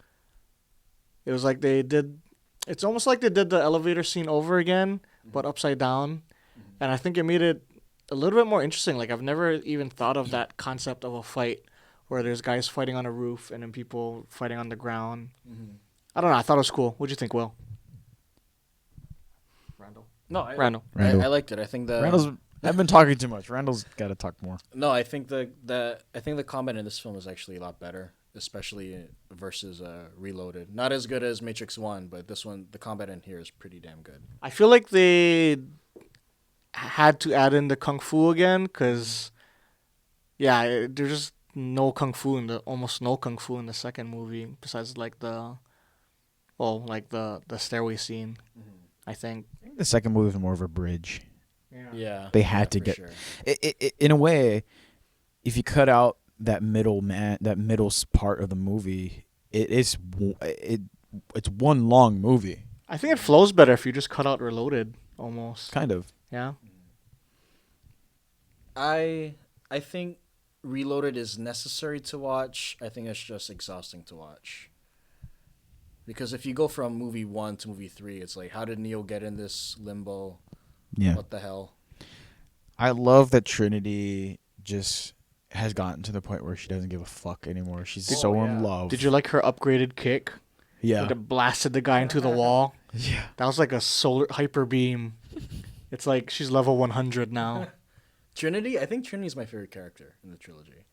It was like it's almost like they did the elevator scene over again, but upside down. And I think it made it a little bit more interesting. Like, I've never even thought of that concept of a fight where there's guys fighting on a roof and then people fighting on the ground. I don't know. I thought it was cool. What'd you think, Will? Randall. No, Randall. I liked it. I think I've been talking too much. Randall's got to talk more. No, I think the combat in this film is actually a lot better, especially versus Reloaded. Not as good as Matrix 1, but this one, the combat in here is pretty damn good. I feel like they had to add in the kung fu again because, there's just no kung fu almost no kung fu in the second movie besides like the stairway scene. I think The second movie was more of a bridge. Yeah, They had to get it, in a way. If you cut out that middle part of the movie, it's one long movie. I think it flows better if you just cut out Reloaded almost. Kind of. Yeah. I think Reloaded is necessary to watch. I think it's just exhausting to watch. Because if you go from movie 1 to movie 3, it's like, how did Neo get in this limbo? Yeah. What the hell? I love that Trinity just has gotten to the point where she doesn't give a fuck anymore. She's so in love. Did you like her upgraded kick? Yeah. Like it blasted the guy into the wall. Yeah. That was like a solar hyper beam. It's like she's level 100 now. Trinity? I think Trinity's my favorite character in the trilogy.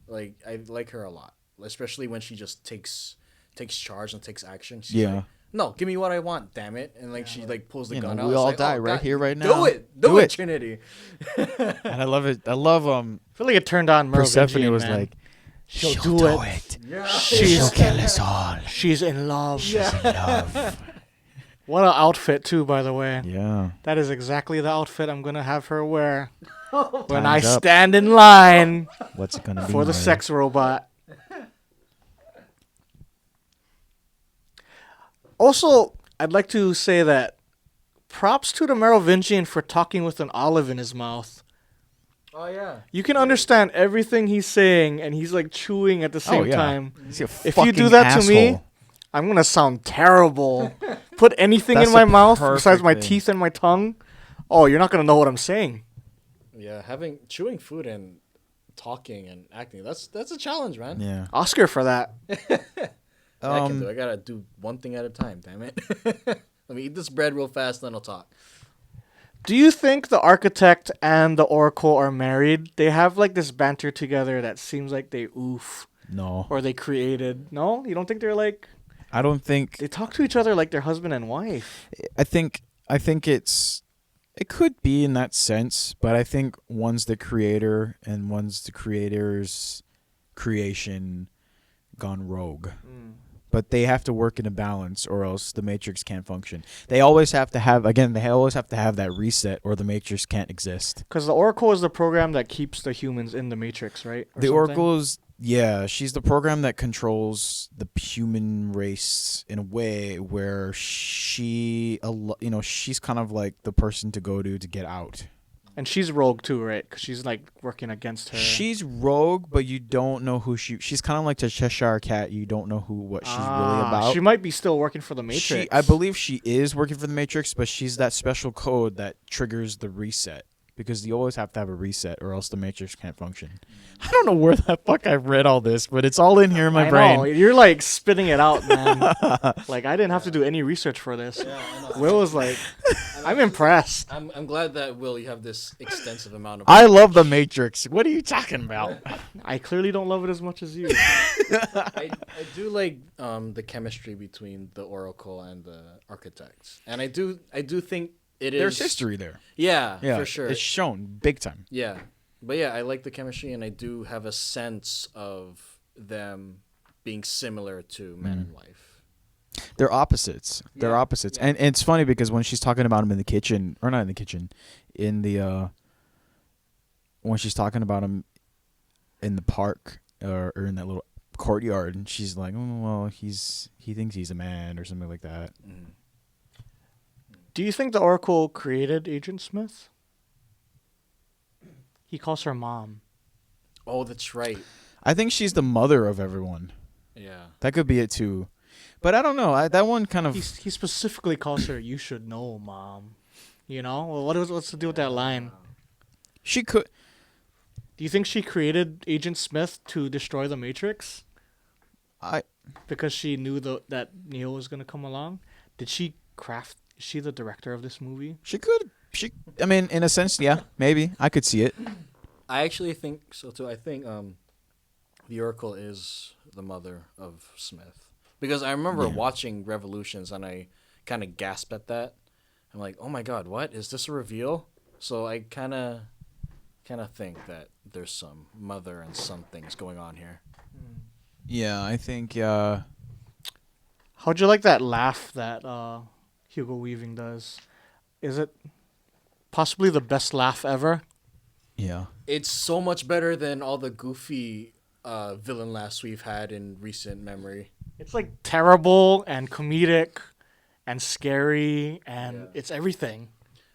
Like, I like her a lot. Especially when she just takes charge and takes action. She's like, no, give me what I want, damn it. And like she like pulls the gun out. We all like, die oh, right God, here, right now. Do it, Trinity. And I love it. I love I feel like it turned on Merv. Persephone was man. like, she'll do it. Yeah. She'll kill us all. She's in love. She's in love. What an outfit too, by the way. Yeah. That is exactly the outfit I'm gonna have her wear when Time's I up. stand in line What's it gonna be for the Maya? sex robot. Also, I'd like to say that props to the Merovingian for talking with an olive in his mouth. Oh yeah. You can understand everything he's saying, and he's like chewing at the same time. He's a If you do fucking that to me, asshole. I'm gonna sound terrible. Put anything That's in my the mouth besides perfect my thing. teeth and my tongue. Oh, you're not gonna know what I'm saying. Yeah, chewing food and talking and acting, that's a challenge, man. Yeah. Oscar for that. I can do. I gotta do one thing at a time. Damn it. Let me eat this bread real fast, then I'll talk. Do you think the architect and the oracle are married? They have like this banter together that seems like they oof No. or they created. No, you don't think they're like I don't think. they talk to each other like they're husband and wife? I think it could be in that sense, but I think one's the creator and one's the creator's creation gone rogue. But they have to work in a balance or else the Matrix can't function. They always have to have that reset or the Matrix can't exist. Because the oracle is the program that keeps the humans in the Matrix, right? Or The something? Oracle is, she's the program that controls the human race in a way where she's kind of like the person to go to get out. And she's rogue too, right? Because she's like working against her. She's rogue, but you don't know who she's kind of like the Cheshire Cat. You don't know what she's really about. She might be still working for the Matrix. I believe she is working for the Matrix, but she's that special code that triggers the reset. Because you always have to have a reset or else the Matrix can't function. I don't know where the fuck I read all this, but it's all in here in my brain. Know. You're like spitting it out, man. Like I didn't have to do any research for this. Yeah, I know. Will was like, I'm impressed. I'm glad that, Will, you have this extensive amount of... I love the Matrix. What are you talking about? I clearly don't love it as much as you. I do like the chemistry between the Oracle and the Architects. And I do think There's history there. Yeah, Yeah, for sure. It's shown big time. Yeah. But yeah, I like the chemistry, and I do have a sense of them being similar to Man and Wife. They're opposites. They're opposites. Yeah. And it's funny because when she's talking about him in the kitchen, or not in the kitchen, in the when she's talking about him in the park or in that little courtyard, and she's like, "Oh, well, he thinks he's a man," or something like that. Mm. Do you think the Oracle created Agent Smith? He calls her mom. Oh, that's right. I think she's the mother of everyone. Yeah. That could be it too. But I don't know. That one kind of... He specifically calls her, "You should know, mom." You know? Well, what's the deal with that line? She could... Do you think she created Agent Smith to destroy the Matrix? Because she knew that Neo was going to come along? Did she craft... Is she the director of this movie? She could. I mean, in a sense, yeah, maybe. I could see it. I actually think so too. I think the Oracle is the mother of Smith. Because I remember watching Revolutions and I kind of gasped at that. I'm like, oh my god, what? Is this a reveal? So I kind of think that there's some mother and son things going on here. Yeah, I think... How'd you like that laugh that Hugo Weaving does? Is it possibly the best laugh ever? Yeah. It's so much better than all the goofy villain laughs we've had in recent memory. It's like terrible and comedic and scary and it's everything.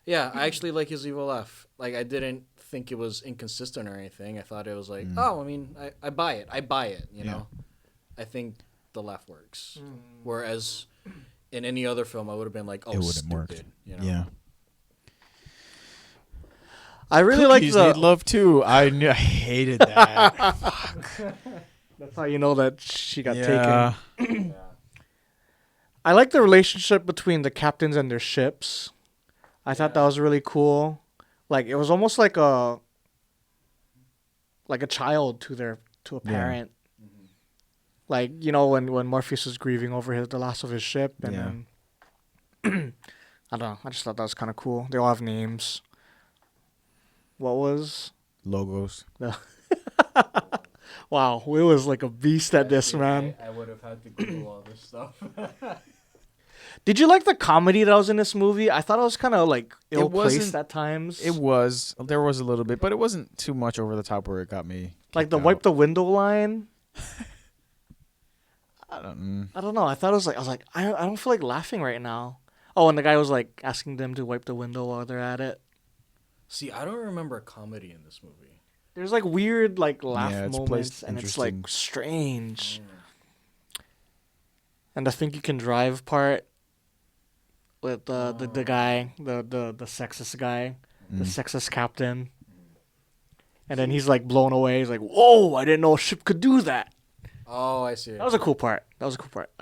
Yeah, I actually like his evil laugh. Like, I didn't think it was inconsistent or anything. I thought it was like, oh, I mean, I buy it. I buy it, you know? I think the laugh works. Whereas in any other film, I would have been like, oh, it wouldn't stupid. work. You know? Yeah. I really like Cookies the... Need Love too. I hated that. That's how you know that she got Yeah. taken. I like the relationship between the captains and their ships. I thought that was really cool. Like it was almost like a child to a parent. Like, you know, when Morpheus was grieving over the loss of his ship, and then I don't know. I just thought that was kind of cool. They all have names. What was Logos. Wow, Will was like a beast at this, man. I would have had to Google all this stuff. Did you like the comedy that was in this movie? I thought it was kind of like ill-placed wasn't- at times. It was. There was a little bit, but it wasn't too much over the top where it got me. Like the kicked wipe out. the window line. I don't. I don't know. I was like, I don't feel like laughing right now. Oh, and the guy was like asking them to wipe the window while they're at it. See, I don't remember a comedy in this movie. There's like weird like laugh it's moments, placed and it's like interesting. strange. And the think you can drive part with the guy, the sexist guy, the sexist captain. And then he's like blown away. He's like, "Whoa! I didn't know a ship could do that." Oh, I see. That was a cool part. I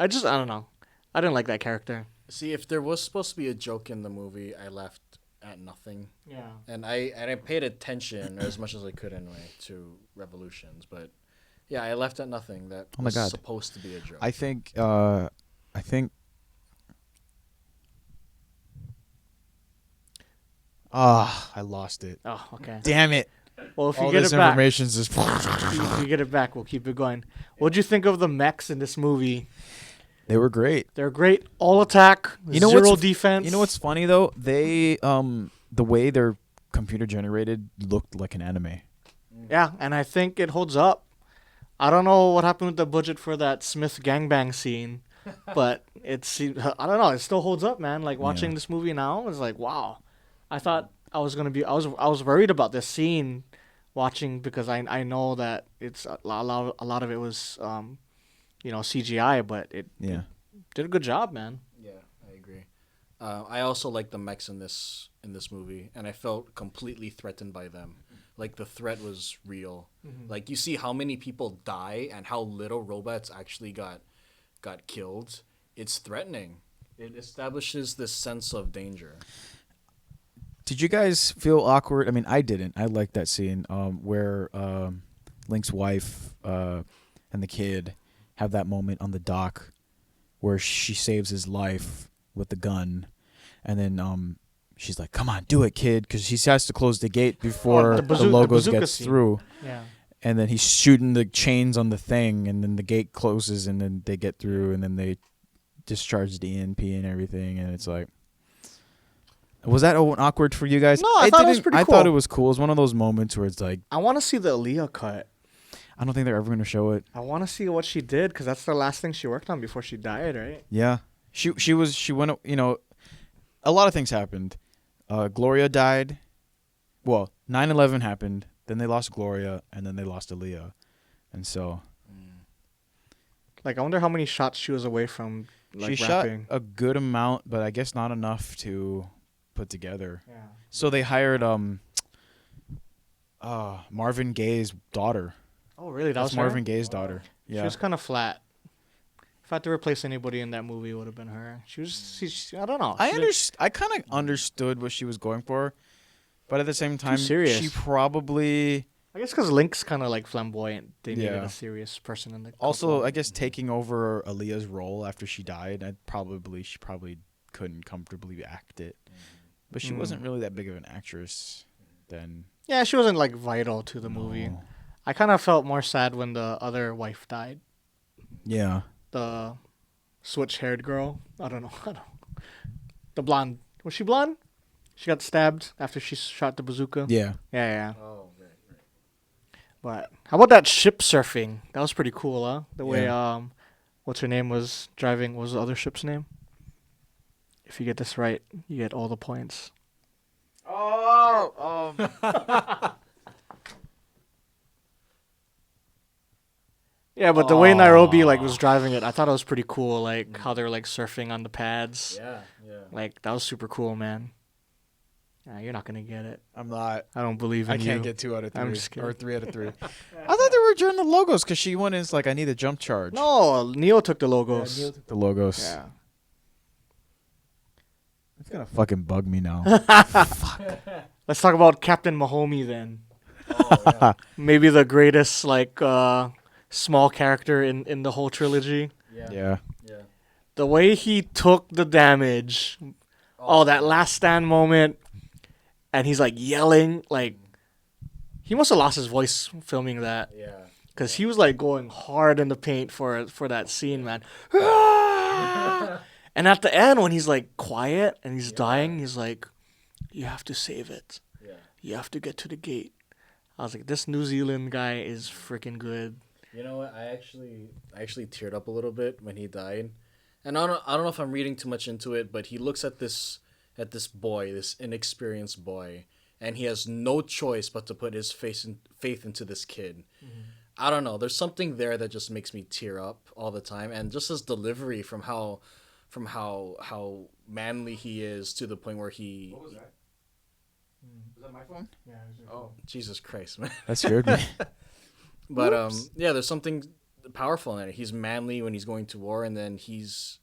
don't know. I didn't like that character. See, if there was supposed to be a joke in the movie, I left at nothing. Yeah. And I paid attention as much as I could anyway to Revolutions, but yeah, I left at nothing. That Oh my was God. supposed to be a joke. I think. I lost it. Oh, okay. Damn it! Well, if you All get this it back, information's just. if you get it back, we'll keep it going. What'd you think of the mechs in this movie? They were great. They're great. All attack, You know zero what's- defense. You know what's funny though? They the way they're computer generated looked like an anime. Yeah, and I think it holds up. I don't know what happened with the budget for that Smith gangbang scene, but I don't know. It still holds up, man. Like watching Yeah. this movie now is like, wow. I thought I was worried about this scene watching because I know that it's a lot of it was CGI, but it did a good job, man. Yeah, I agree. I also like the mechs in this movie, and I felt completely threatened by them. Like the threat was real. Mm-hmm. Like you see how many people die and how little robots actually got killed. It's threatening. It establishes this sense of danger. Did you guys feel awkward? I mean, I didn't. I liked that scene where Link's wife and the kid have that moment on the dock where she saves his life with the gun, and then she's like, "Come on, do it, kid," because she has to close the gate before the logos gets through. Yeah. And then he's shooting the chains on the thing, and then the gate closes, and then they get through, and then they discharge the EMP and everything, and it's like, was that awkward for you guys? No, I thought it was pretty cool. I thought it was cool. It's one of those moments where it's like, I want to see the Aaliyah cut. I don't think they're ever going to show it. I want to see what she did because that's the last thing she worked on before she died, right? Yeah. She went, a lot of things happened. Gloria died. Well, 9/11 happened. Then they lost Gloria, and then they lost Aaliyah. And so, like, I wonder how many shots she was away from, like, she rapping. shot a good amount, but I guess not enough to put together. Yeah. So they hired Marvin Gaye's daughter. Oh, really? That's was Marvin her? Gaye's daughter. Yeah. She was kind of flat. If I had to replace anybody in that movie, it would have been her. She I don't know. I kind of understood what she was going for, but at the same time, serious. she probably I guess because Link's kind of like flamboyant. They needed Yeah. a serious person in the also, couple. I guess, taking over Aaliyah's role after she died. She probably couldn't comfortably act it, but she wasn't really that big of an actress then. Yeah, she wasn't like vital to the movie. No. I kind of felt more sad when the other wife died. Yeah. The switch-haired girl. I don't know. The blonde. Was she blonde? She got stabbed after she shot the bazooka. Yeah. Yeah. Oh, right. But how about that ship surfing? That was pretty cool, huh? The way Yeah. what's her name was driving. What was the other ship's name? If you get this right, you get all the points. Yeah, but the way Nairobi was driving it, I thought it was pretty cool. Like how they're like surfing on the pads. Yeah. Like that was super cool, man. Nah, you're not gonna get it. I'm not. I don't believe in I you. can't get 2 out of 3. I'm just kidding. Or 3 out of 3. I thought they were during the logos because she went in. It's like, I need a jump charge. No, Neo took the Yeah, logos. Neil took the logos. Yeah. It's gonna fucking bug me now. Let's talk about Captain Mahomie then. Oh, yeah. Maybe the greatest small character in the whole trilogy. Yeah. The way he took the damage. Oh, that last stand moment. And he's like yelling. Like, he must have lost his voice filming that. Yeah. Because he was like going hard in the paint for that scene, man. And at the end, when he's like quiet and he's dying, he's like, "You have to save it. Yeah. You have to get to the gate." I was like, this New Zealand guy is freaking good. You know what? I actually teared up a little bit when he died, and I don't know if I'm reading too much into it, but he looks at this boy, this inexperienced boy, and he has no choice but to put his faith into this kid. Mm-hmm. I don't know. There's something there that just makes me tear up all the time, and just his delivery from how manly he is to the point where he. What was that? Was that my phone? Yeah. Oh, Jesus Christ, man. that scared me. But there's something powerful in it. He's manly when he's going to war, and then he's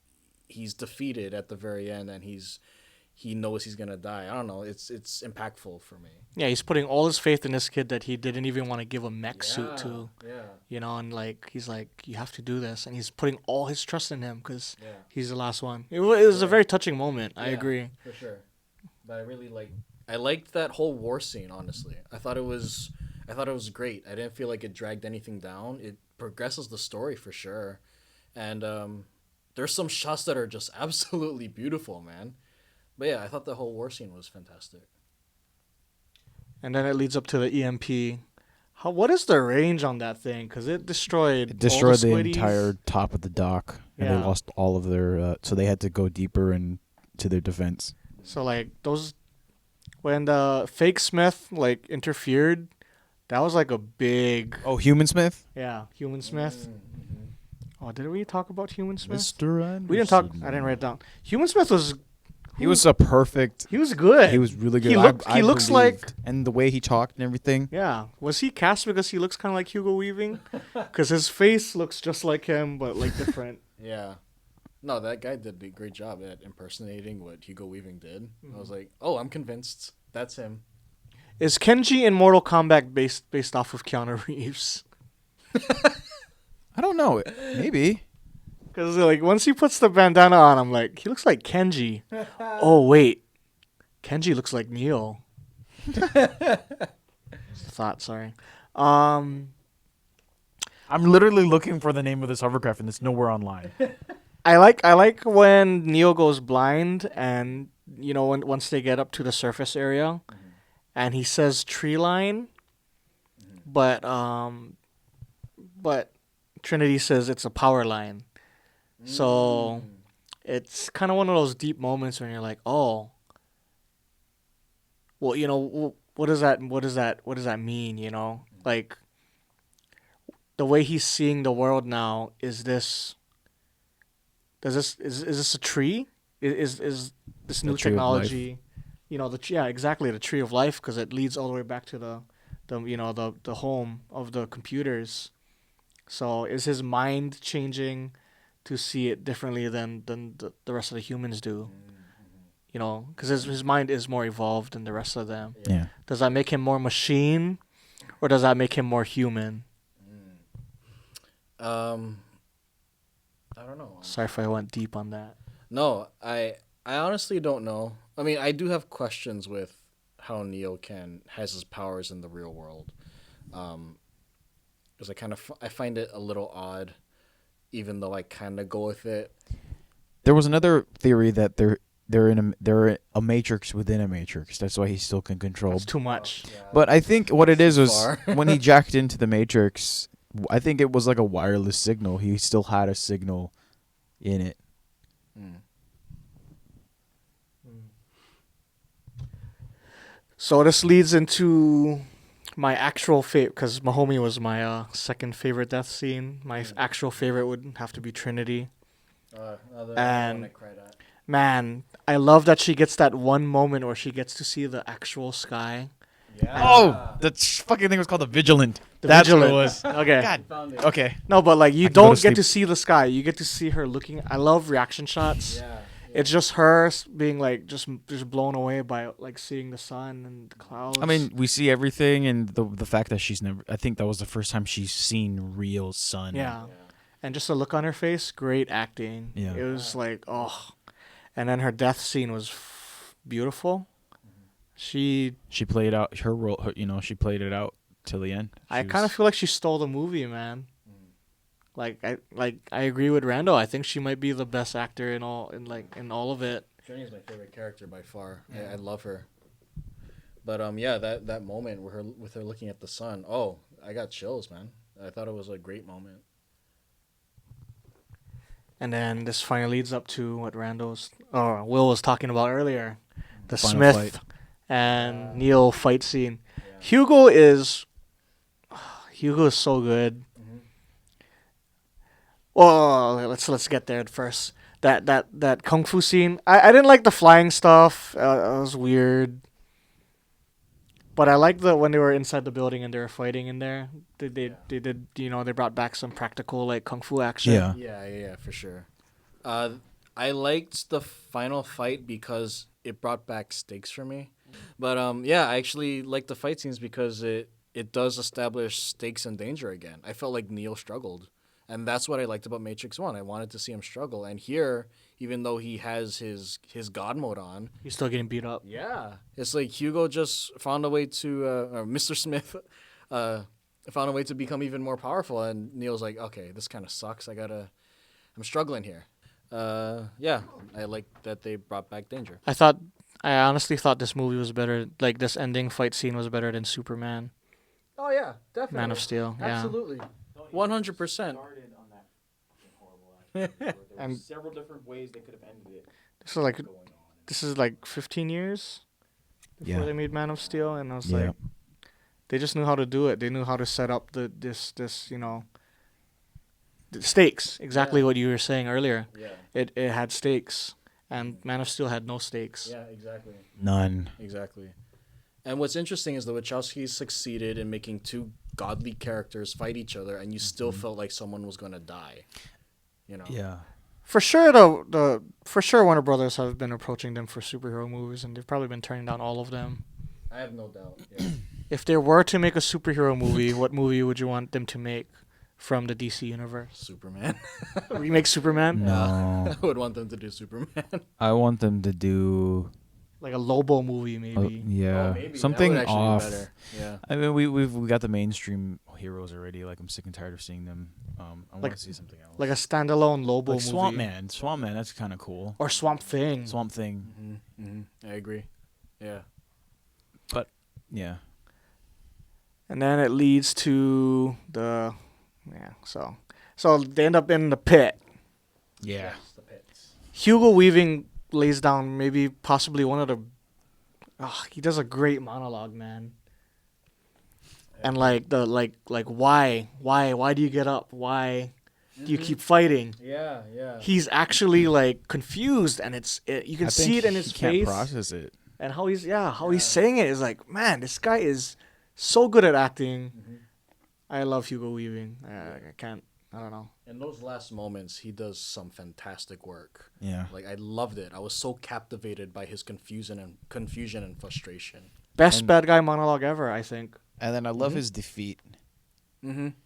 defeated at the very end, and he knows he's gonna die. I don't know. It's impactful for me. Yeah, he's putting all his faith in this kid that he didn't even want to give a mech suit to. Yeah. And like he's like, "You have to do this," and he's putting all his trust in him because Yeah. he's the last one. It was a very touching moment. I Yeah, agree. For sure. But I liked that whole war scene. Honestly, I thought it was great. I didn't feel like it dragged anything down. It progresses the story for sure, and there's some shots that are just absolutely beautiful, man. But yeah, I thought the whole war scene was fantastic. And then it leads up to the EMP. What is the range on that thing? Because it destroyed. It destroyed all the Squiddies. entire top of the dock, and Yeah. they lost all of their. So they had to go deeper into their defense. So like those, when the fake Smith like interfered, that was like a big Oh, Human Smith? Human Smith. Oh, did we talk about Human Smith? Mr. Anderson. We didn't talk. I didn't write it down. Human Smith was He was a perfect. he was good. He was really good. He looks like believed. And the way he talked and everything. yeah. Was he cast because he looks kind of like Hugo Weaving? Because his face looks just like him, but like different. Yeah. No, that guy did a great job at impersonating what Hugo Weaving did. I was like, oh, I'm convinced that's him. Is Kenji in Mortal Kombat based off of Keanu Reeves? I don't know. Maybe. Because like once he puts the bandana on, I'm like, he looks like Kenji. Oh wait, Kenji looks like Neo. Thought, sorry. I'm literally looking for the name of this hovercraft, and it's nowhere online. I like when Neo goes blind, and you know once they get up to the surface area, and he says tree line, but Trinity says it's a power line. So it's kind of one of those deep moments when you're like, oh, well, you know, what does that mean? You know, like the way he's seeing the world now is this a tree? Is this new tree of technology? You know, exactly, the tree of life, because it leads all the way back to the home of the computers. So is his mind changing to see it differently than the rest of the humans do? You know, because his mind is more evolved than the rest of them. Yeah. Does that make him more machine, or does that make him more human? I don't know. Sorry if I went deep on that. No, I honestly don't know. I mean, I do have questions with how Neo has his powers in the real world. Because I find it a little odd, even though I kind of go with it. There was another theory that they're a matrix within a matrix. That's why he still can control. It's too much. But I think what it is was far. when he jacked into the matrix, I think it was like a wireless signal. He still had a signal in it. So this leads into my actual favorite, because Mahomie was my second favorite death scene. My actual favorite would have to be Trinity. And man, I love that she gets that one moment where she gets to see the actual sky. Yeah. Oh, that fucking thing was called the Vigilant. The That's Vigilant. what it was. Okay. God. Found it. Okay. No, but like you I can go don't to get sleep. to see the sky. You get to see her looking. I love reaction shots. Yeah. It's just her being like just blown away by like seeing the sun and the clouds. I mean, we see everything, and the fact that she's never. I think that was the first time she's seen real sun. yeah. And just the look on her face, great acting. Yeah. It was like, oh. And then her death scene was beautiful. She played out her role. She played it out till the end. I kind of feel like she stole the movie, man. I agree with Randall. I think she might be the best actor in all of it. Trinity's my favorite character by far. I love her. But that moment with her looking at the sun. Oh, I got chills, man. I thought it was a great moment. And then this finally leads up to what Will was talking about earlier, the Final Smith fight. and Neo fight scene. Yeah. Hugo is so good. Well, let's get there first. That kung fu scene. I didn't like the flying stuff. It was weird. But I like when they were inside the building and they were fighting in there. They did they brought back some practical like kung fu action. Yeah. Yeah, for sure. I liked the final fight because it brought back stakes for me. But I actually like the fight scenes because it does establish stakes and danger again. I felt like Neo struggled. And that's what I liked about Matrix 1. I wanted to see him struggle. And here, even though he has his God mode on, he's still getting beat up. Yeah. It's like Hugo just found a way to, or Mr. Smith found a way to become even more powerful. And Neo's like, okay, this kind of sucks. I'm struggling here. I like that they brought back danger. I honestly thought this movie was better. Like, this ending fight scene was better than Superman. Oh, yeah, definitely. Man of Steel, yeah. Absolutely. 100%. And several different ways they could have ended it. This is like 15 years. before Yeah. they made Man of Steel, and I was Yeah. like, they just knew how to do it. They knew how to set up this the stakes. Exactly Yeah. what you were saying earlier. Yeah. It had stakes, and Man of Steel had no stakes. Yeah. Exactly. None. Exactly. And what's interesting is the Wachowskis succeeded in making two godly characters fight each other, and you still felt like someone was gonna die. You know. Yeah. For sure, the for sure Warner Brothers have been approaching them for superhero movies, and they've probably been turning down all of them. I have no doubt. Yeah. If they were to make a superhero movie, what movie would you want them to make from the DC universe? Superman. Remake Superman, No. I would want them to do Superman. I want them to do. like a Lobo movie, maybe. Yeah. Oh, maybe. That Something would actually be off. better. Yeah. I mean, we got the mainstream heroes already. Like, I'm sick and tired of seeing them. I want Like- to see something else. Like a standalone Lobo like movie. Swamp Man. Swamp Man. That's kind of cool. Or Swamp Thing. Swamp Thing. I agree. Yeah. Yeah. And then it leads to the so they end up in the pit. Yeah. The pits. Hugo Weaving lays down maybe possibly one of the he does a great monologue, man. And like why do you get up? Why do you keep fighting? Yeah. Yeah. He's actually like confused, and you can I see think it in his he can't face. process it. And how he's saying it is like, man, this guy is so good at acting. I love Hugo Weaving. I don't know. In those last moments, he does some fantastic work. Yeah. Like I loved it. I was so captivated by his confusion and frustration. Best And- bad guy monologue ever, I think. And then I love his defeat.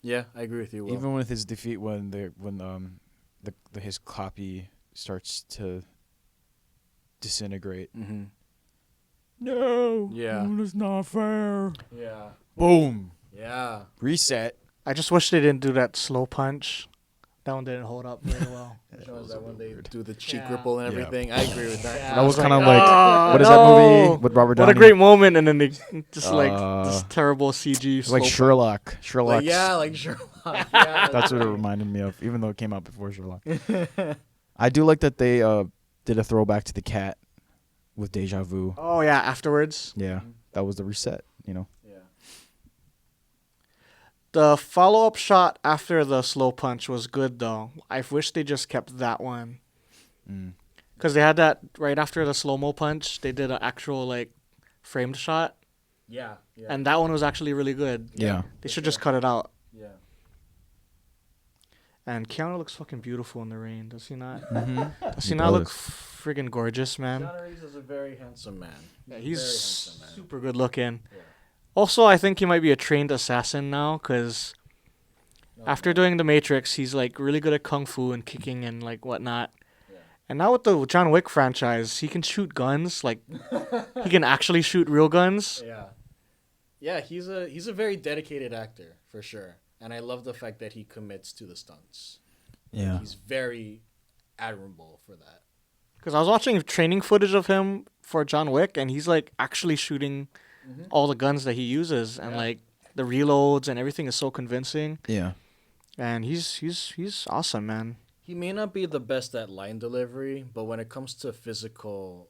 Yeah, I agree with you, Will. Even with his defeat, when his copy starts to disintegrate. No. Yeah. That's not fair. Yeah. Boom. Yeah. Reset. I just wish they didn't do that slow punch. That one didn't hold up very well. Which one is that when they do the cheek Yeah. ripple and Yeah. everything? I agree with that. Yeah. That was I was kind of like, like, "Oh, what is that no." movie with Robert What Downey? a great moment, and then they just like Uh, this terrible CG. It's like slow Sherlock. Sherlock. Like, yeah, like Sherlock. Yeah, That's what it reminded me of, even though it came out before Sherlock. I do like that they did a throwback to the cat with Deja Vu. punch. Oh yeah, afterwards. Yeah, that was the reset. Yeah. The follow-up shot after the slow punch was good though. I wish they just kept that one. Mm. Because they had that right after the slow-mo punch. They did an actual like framed shot. Yeah. Yeah. And that one was actually really good. Yeah. They should just cut it out. yeah. And Keanu looks fucking beautiful in the rain, does he not? Mm-hmm. Does he not look friggin' gorgeous, man? Keanu Reeves is a very handsome man. Yeah, Very he's handsome man. super good looking. Yeah. Also, I think he might be a trained assassin now, because after doing the Matrix, he's like really good at kung fu and kicking and like whatnot. Yeah. And now with the John Wick franchise, he can shoot guns. Like he can actually shoot real guns. Yeah. Yeah, he's a very dedicated actor for sure, and I love the fact that he commits to the stunts. Yeah. He's very admirable for that. Because I was watching training footage of him for John Wick, and he's like actually shooting all the guns that he uses, and Yeah. like the reloads and everything is so convincing. Yeah. And he's awesome, man. He may not be the best at line delivery, but when it comes to physical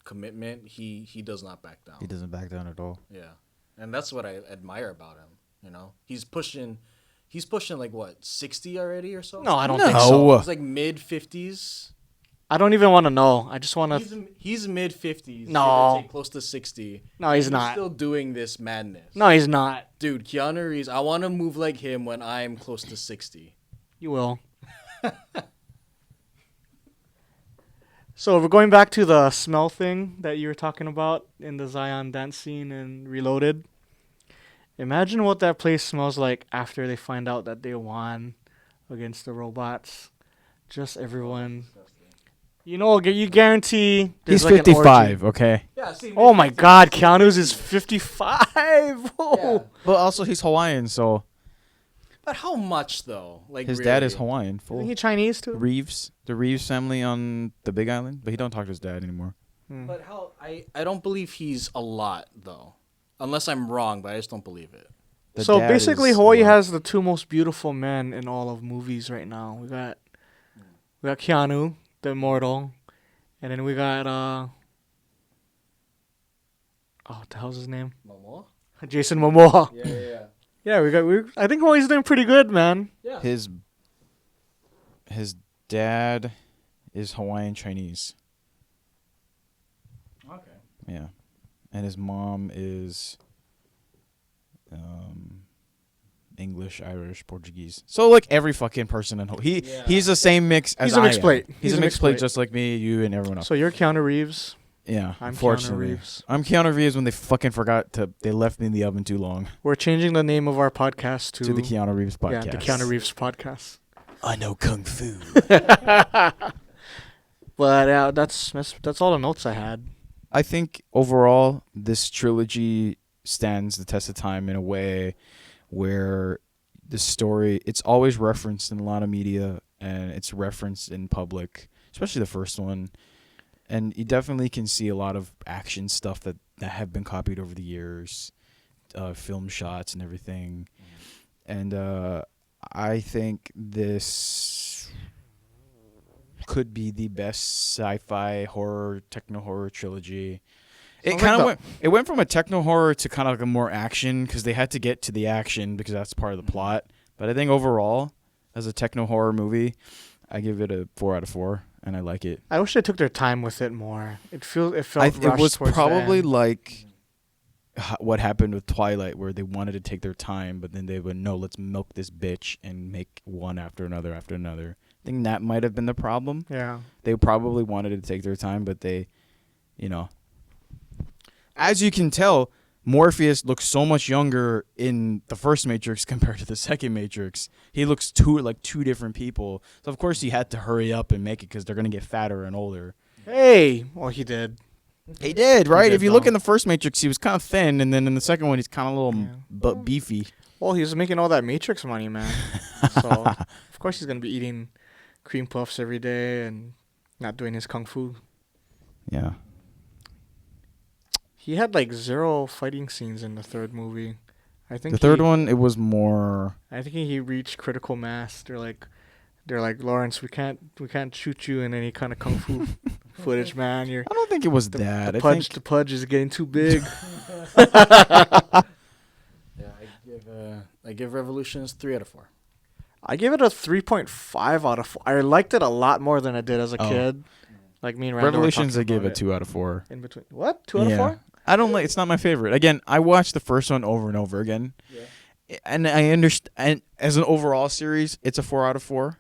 commitment, he does not back down. He doesn't back down at all. Yeah, and that's what I admire about him. You know, he's pushing like what 60 already or so. No, I don't No. think so. He's like mid 50s. I don't even want to know. I just want to. He's mid 50s. No. close to 60. No, he's And not. Still doing this madness. No, he's not. Dude, Keanu Reeves. I want to move like him when I'm close to 60. You will. So we're going back to the smell thing that you were talking about in the Zion dance scene in Reloaded. Imagine what that place smells like after they find out that they won against the robots. Just everyone. You know, you guarantee there's He's like an 55, orgy. okay? Yeah. See, Oh my God, Keanu's is 55. Whoa. Yeah. But also he's Hawaiian, so But how much though? Like his really? dad is Hawaiian. Isn't Full he Chinese too? Reeves, the Reeves family on the Big Island, but he don't talk to his dad anymore. But how? I don't believe he's a lot though, unless I'm wrong. But I just don't believe it. The So dad basically, is Hawaii Hawaiian. has the two most beautiful men in all of movies right now. We got Keanu, the immortal, and then we got Oh, what the hell's his name? Momoa? Jason Momoa. Yeah. Yeah, I think Hawaii's doing pretty good, man. Yeah. His dad is Hawaiian Chinese. Okay. Yeah, and his mom is English, Irish, Portuguese. So like every fucking person in he's the same mix as He's a mixed I am. plate. He's a mixed plate just like me, you, and everyone else. So you're Keanu Reeves. Yeah, I'm Keanu unfortunately. Reeves. I'm Keanu Reeves when they fucking they left me in the oven too long. We're changing the name of our podcast to To the Keanu Reeves podcast. Yeah, the Keanu Reeves podcast. I know kung fu. But that's all the notes I had. I think overall this trilogy stands the test of time in a way where the story, it's always referenced in a lot of media and it's referenced in public, especially the first one. And you definitely can see a lot of action stuff that have been copied over the years, film shots and everything. And I think this could be the best sci-fi horror, techno-horror trilogy. It went from a techno-horror to kind of like a more action because they had to get to the action because that's part of the plot. But I think overall, as a techno-horror movie, I give it a 4 out of 4, and I like it. I wish they took their time with it more. It felt It rushed was towards the probably end. like what happened with Twilight, where they wanted to take their time, but then they went, no, let's milk this bitch and make one after another after another. I think that might have been the problem. Yeah. They probably wanted to take their time, but they, as you can tell, Morpheus looks so much younger in the first Matrix compared to the second Matrix. He looks two different people. So of course he had to hurry up and make it because they're gonna get fatter and older. Hey, well he did. He did, right? did, If you look though. in the first Matrix, he was kind of thin, and then in the second one, he's kind of a little but beefy. Well, he was making all that Matrix money, man. So of course he's gonna be eating cream puffs every day and not doing his kung fu. Yeah. He had like 0 fighting scenes in the third movie. I think The third one, it was more. I think he reached critical mass. They're like, Lawrence, we can't shoot you in any kind of kung fu footage, man. I don't think it was that. The pudge is getting too big. Yeah, I give Revolutions 3 out of 4. I give it a 3.5 out of 4. I liked it a lot more than I did as a kid. Like me and Randall Revolutions, were I talking gave about it 2 out of 4. In between, what? 2 out of 4? I don't like. It's not my favorite. Again, I watched the first one over and over again, and I understand. And as an overall series, it's a 4 out of 4,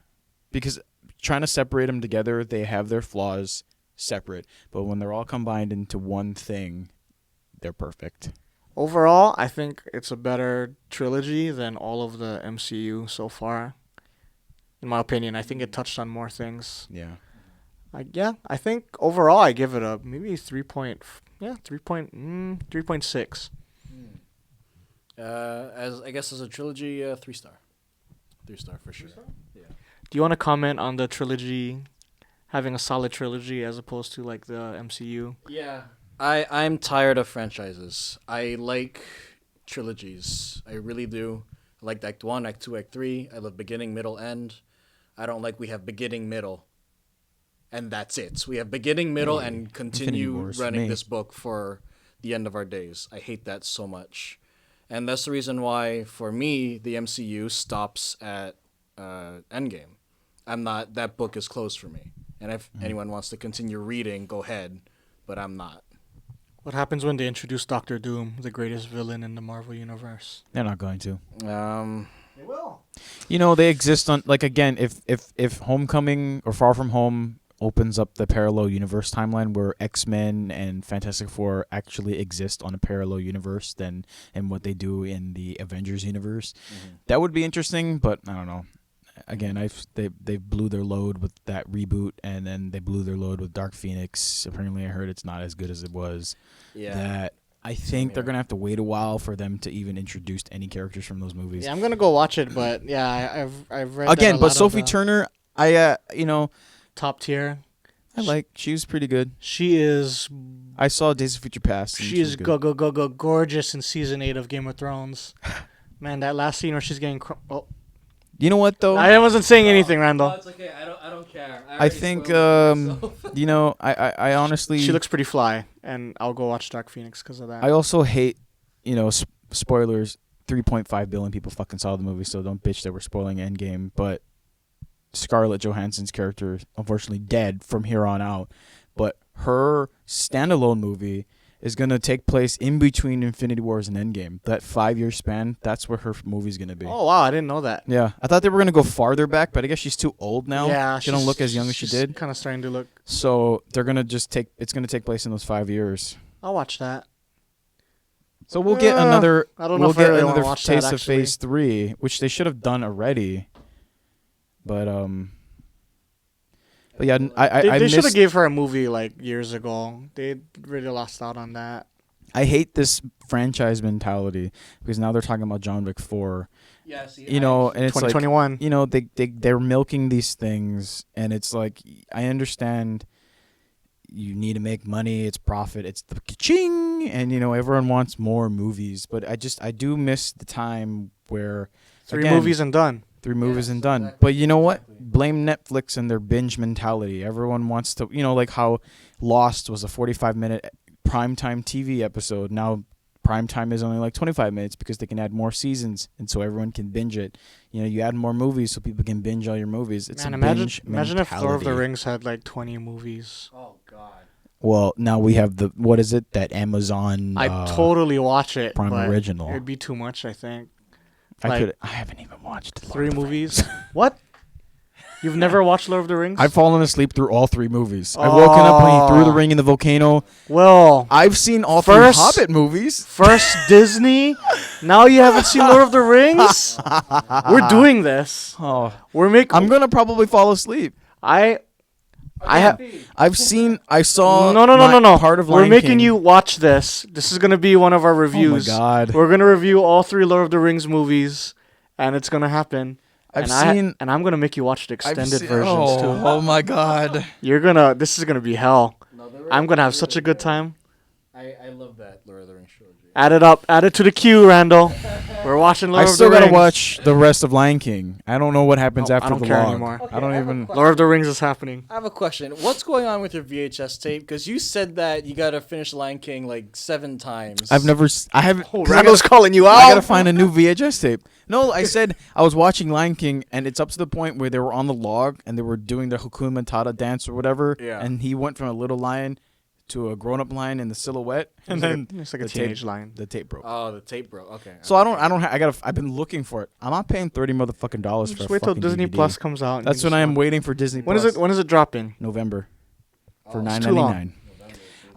because trying to separate them together, they have their flaws separate, but when they're all combined into one thing, they're perfect. Overall, I think it's a better trilogy than all of the MCU so far. In my opinion, I think it touched on more things. Yeah. I think overall I give it a maybe 3.6. As a trilogy, 3-star. 3-star for sure. Yeah. Do you want to comment on the trilogy having a solid trilogy as opposed to like the MCU? Yeah. I'm tired of franchises. I like trilogies. I really do. I like Act 1, Act 2, Act 3. I love beginning, middle, end. I don't like we have beginning, middle, and that's it. We have beginning, middle, and continue running this book for the end of our days. I hate that so much. And that's the reason why, for me, the MCU stops at Endgame. That book is closed for me. And if anyone wants to continue reading, go ahead, but I'm not. What happens when they introduce Doctor Doom, the greatest villain in the Marvel Universe? They're not going to. They will. They exist on, like, again, if Homecoming or Far From Home opens up the parallel universe timeline where X-Men and Fantastic Four actually exist on a parallel universe than in what they do in the Avengers universe, that would be interesting, but I don't know. Again, they blew their load with that reboot, and then they blew their load with Dark Phoenix. Apparently, I heard it's not as good as it was. Yeah. That I think they're gonna have to wait a while for them to even introduce any characters from those movies. Yeah, I'm gonna go watch it, but yeah, I've read again. that a But lot Sophie of, Turner, top tier. she was pretty good. She is. I saw Days of Future Past. She is gorgeous in season 8 of Game of Thrones. Man, that last scene where she's getting You know what though? I wasn't saying anything, No, Randall. it's okay. I don't care. I already think spoiled it myself. you know, I honestly She looks pretty fly, and I'll go watch Dark Phoenix because of that. I also hate, you know, spoilers. 3.5 billion people fucking saw the movie, so don't bitch that we're spoiling Endgame. But Scarlett Johansson's character is unfortunately dead from here on out. But her standalone movie is going to take place in between Infinity Wars and Endgame. That 5-year span, that's where her movie's going to be. Oh wow, I didn't know that. Yeah, I thought they were going to go farther back, but I guess she's too old now. Yeah, she don't look as young as she did. Kind of starting to look. So they're going to it's going to take place in those 5 years. I'll watch that. So we'll get another. I don't know We'll if I get really wanna another watch that, taste of actually. Phase 3, which they should have done already. But yeah, I They should have missed. gave her a movie like years ago. They really lost out on that. I hate this franchise mentality because now they're talking about John Wick 4. Yeah, see, You know, and it's like 2021. you know they're milking these things, and it's like I understand. You need to make money. It's profit. It's the ka-ching, and you know everyone wants more movies. But I do miss the time where 3 again, movies and done. 3 movies Yes, and done. exactly, But you know what? exactly. Blame Netflix and their binge mentality. Everyone wants to, you know, like how Lost was a 45-minute primetime TV episode. Now primetime is only like 25 minutes because they can add more seasons, and so everyone can binge it. You know, you add more movies so people can binge all your movies. It's Man, a imagine binge if Lord of the mentality. Rings had like 20 movies. Oh God. Well, now we have what is it? That Amazon I'd totally watch it. Prime but original. It'd be too much, I think. I haven't even watched Lord 3 of the movies. Rings. What? You've never watched Lord of the Rings? I've fallen asleep through all 3 movies. I've woken up when he threw the ring in the volcano. Well, I've seen all First- 3 Hobbit movies. first Disney. Now you haven't seen Lord of the Rings? We're doing this. Oh, We're making. I'm gonna probably fall asleep. I have. I saw. No. Part of We're Lion making King. you watch this. This is gonna be one of our reviews. God. We're gonna review all 3 Lord of the Rings movies, and it's gonna happen. I've and seen. and I'm gonna make you watch the I've extended seen- versions too. Oh my God. This is gonna be hell. I'm gonna have such a good time. I love that Lord of the Rings trilogy. Add it up. Add it to the queue, Randall. We're watching Lord I of still the gotta Rings. watch the rest of Lion King. I don't know what happens Oh, I after don't the care log. anymore. Okay, I don't I have a even. question. Lord of the Rings is happening. I have a question. What's going on with your VHS tape? Because you said that you gotta finish Lion King like 7 times. I've never. I haven't. Oh, 'cause I Randall's gotta- calling you I gotta out. find a new VHS tape. No, I said I was watching Lion King, and it's up to the point where they were on the log and they were doing the Hakuna Matata dance or whatever. Yeah. And he went from a little lion to a grown-up lion in the silhouette, and then It's like a the teenage tape, lion. the tape broke. Oh, the tape broke. Okay. So I've been looking for it. I'm not paying $30 motherfucking dollars for Just a wait till fucking Disney DVD. Plus comes out. and That's you when I just am watch- waiting for Disney When is Plus. it? When is it dropping? November. For Oh, it's too long. $9.99.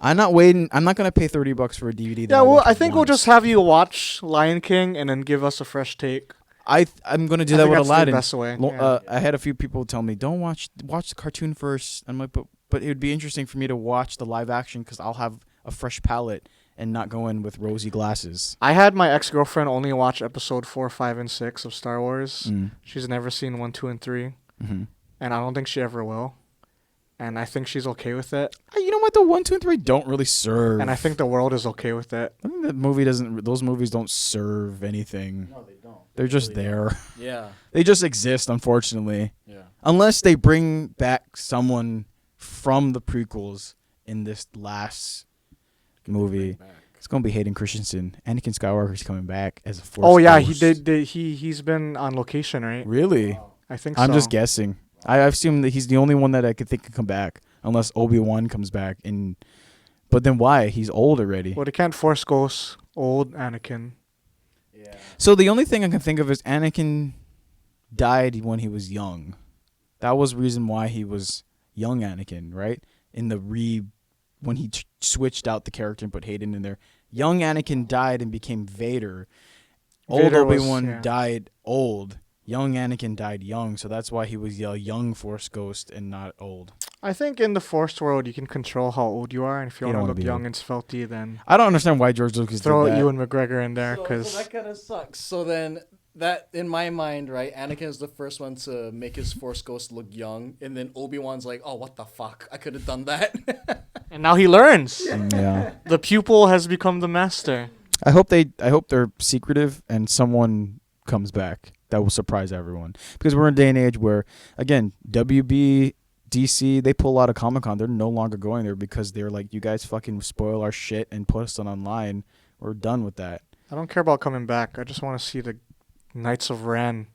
I'm not waiting. I'm not gonna pay $30 for a DVD. That Yeah, I well, watched I think we'll once. just have you watch Lion King and then give us a fresh take. I'm gonna do I that think with that's the Aladdin. best way, yeah. I had a few people tell me, "Don't watch the cartoon first." I'm like, but it would be interesting for me to watch the live action because I'll have a fresh palette and not go in with rosy glasses. I had my ex-girlfriend only watch episode 4, 5, and 6 of Star Wars. Mm. She's never seen 1, 2, and 3, Mm-hmm. and I don't think she ever will. And I think she's okay with it, You know what? The 1, 2, and 3 don't really serve. and I think the world is okay with it. I think that movie doesn't. Those movies don't serve anything. No, they don't. They're just there. Yeah. They just exist, unfortunately. Yeah. Unless they bring back someone from the prequels in this last movie. It's gonna be Hayden Christensen. Anakin Skywalker's coming back as a Force Oh yeah, ghost. he's been on location, right? Really? I think so. I'm just guessing. I've assumed that he's the only one that I could think could come back, unless Obi-Wan comes back. But then why? He's old already. Well, they can't force ghosts old Anakin. Yeah. So the only thing I can think of is Anakin died when he was young. That was the reason why he was young Anakin, right? In the when he switched out the character and put Hayden in there. Young Anakin died and became Vader. Old Vader was- Obi-Wan yeah. died old. Young Anakin died young, so that's why he was a young Force ghost and not old. I think in the Forced world, you can control how old you are, and if you You don't want to wanna look be young old. and svelte, then I don't understand why George Lucas throw did that. Ewan McGregor in there, So because that kind of sucks. So then, that in my mind, right? Anakin is the first one to make his Force ghost look young, and then Obi-Wan's like, "Oh, what the fuck? I could have done that." and now he learns. Yeah. The pupil has become the master. I hope they're secretive and someone comes back. that will surprise everyone. Because we're in a day and age where, again, WB, DC, they pull out of Comic-Con. They're no longer going there because they're like, you guys fucking spoil our shit and put us on online. We're done with that. I don't care about coming back. I just want to see the Knights of Ren.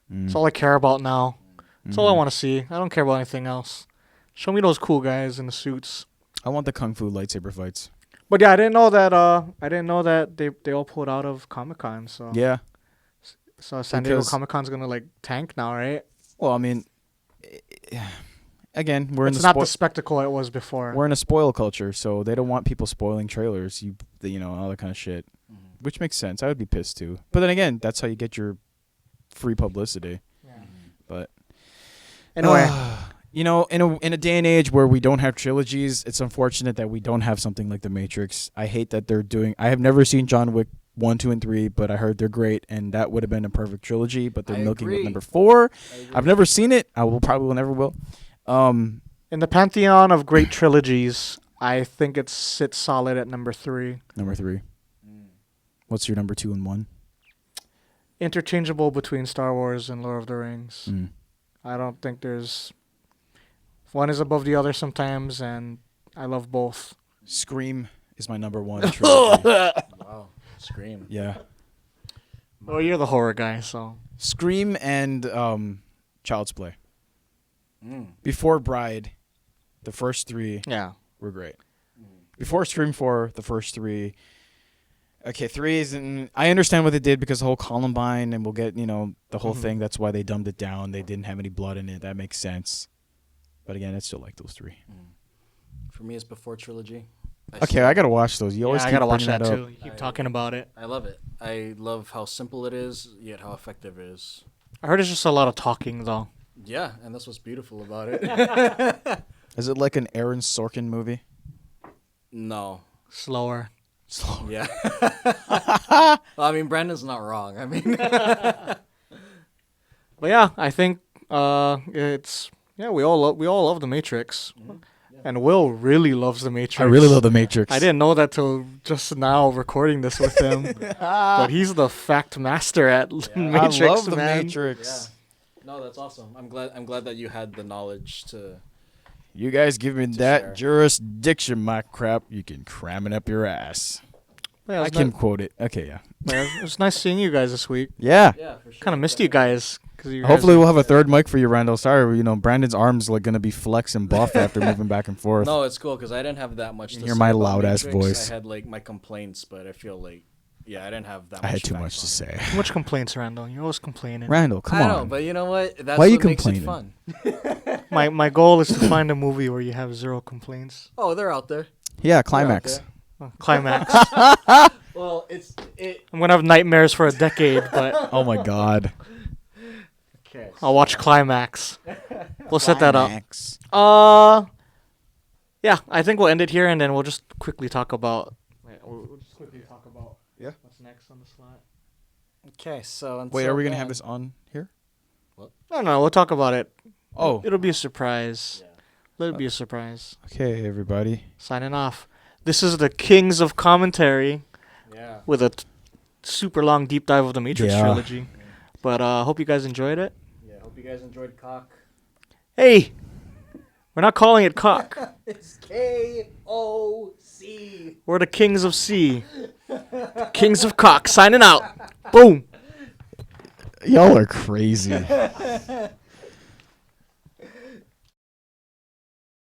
That's all I care about now. That's all I want to see. I don't care about anything else. Show me those cool guys in the suits. I want the Kung Fu lightsaber fights. But yeah, I didn't know that they all pulled out of Comic-Con. So Yeah. So San Diego Because- Comic-Con's gonna like tank now, right? Well, I mean, again, It's not the spectacle it was before. we're in a spoil culture, so they don't want people spoiling trailers, all that kind of shit, which makes sense. I would be pissed too. But then again, that's how you get your free publicity. But Anyway, in a day and age where we don't have trilogies, it's unfortunate that we don't have something like The Matrix. I hate that they're doing. I have never seen John Wick 1, 2, and 3, but I heard they're great, and that would have been a perfect trilogy. But they're I milking agree. with number 4. I've never seen it. I will probably never will. in the pantheon of great trilogies, I think it sits solid at number 3. Number 3. What's your number 2 and 1? Interchangeable between Star Wars and Lord of the Rings. I don't think there's one is above the other sometimes, and I love both. Scream is my number 1 trilogy. Wow. Scream. Yeah. Well, you're the horror guy, so Scream and Child's Play. Before Bride, the first 3 yeah. were great. Before Scream 4, the first 3. Okay, 3 isn't. I understand what they did because the whole Columbine, and we'll get the whole thing. That's why they dumbed it down. They didn't have any blood in it. That makes sense. But again, I still like those 3. For me, it's before Trilogy. Okay, I gotta watch those. You always I keep gotta watch bringing that up. too. You keep talking about it. I love it. I love how simple it is, yet how effective it is. I heard it's just a lot of talking though. Yeah, and that's what's beautiful about it. Is it like an Aaron Sorkin movie? No. Slower. Yeah. Well, I mean, Brandon's not wrong. I mean, But yeah, I think it's we all love the Matrix, and Will really loves the Matrix. I really love The Matrix. I didn't know that till just now recording this with him, but he's the fact master at Matrix. I love The man. Matrix. no, that's awesome. I'm glad that you had the knowledge to. You guys give me that share. jurisdiction, my crap. You can cram it up your ass. Yeah, I can quote it. Okay, yeah. it was nice seeing you guys this week. Yeah. Yeah, for sure. Kind of missed you guys because Hopefully we'll have a third mic for you, Randall. Sorry, Brandon's arms like gonna be flex and buff after moving back and forth. No, it's cool because I didn't have that much. You to hear say my about loud-ass Matrix. voice. I had like my complaints, but I feel like I didn't have that. I much had too facts much to on it. say. Too much complaints, Randall. You're always complaining. Randall, come I on. know, but you know what? That's Why are you what makes it complaining? fun. My goal is to find a movie where you have 0 complaints. Oh, they're out there. Yeah, climax. They're out Climax. there. Well, I'm gonna have nightmares for a decade, but Oh my God. Okay. I'll watch Climax. We'll set that up. Climax. Yeah, I think we'll end it here, and then we'll just quickly talk about. We'll just quickly talk about. Yeah. What's next on the slot? Okay, so Wait, are we gonna then- have this on here? No, we'll talk about it. Oh. It'll be a surprise. It'll be a surprise. Okay, everybody. Signing off. This is the Kings of Commentary Yeah. with a super long deep dive of the Matrix Yeah. trilogy. But hope you guys enjoyed it. Yeah. Hope you guys enjoyed Cock. Hey, we're not calling it cock. It's KOC. We're the Kings of C. Kings of Cock. Signing out. Boom. Y'all are crazy.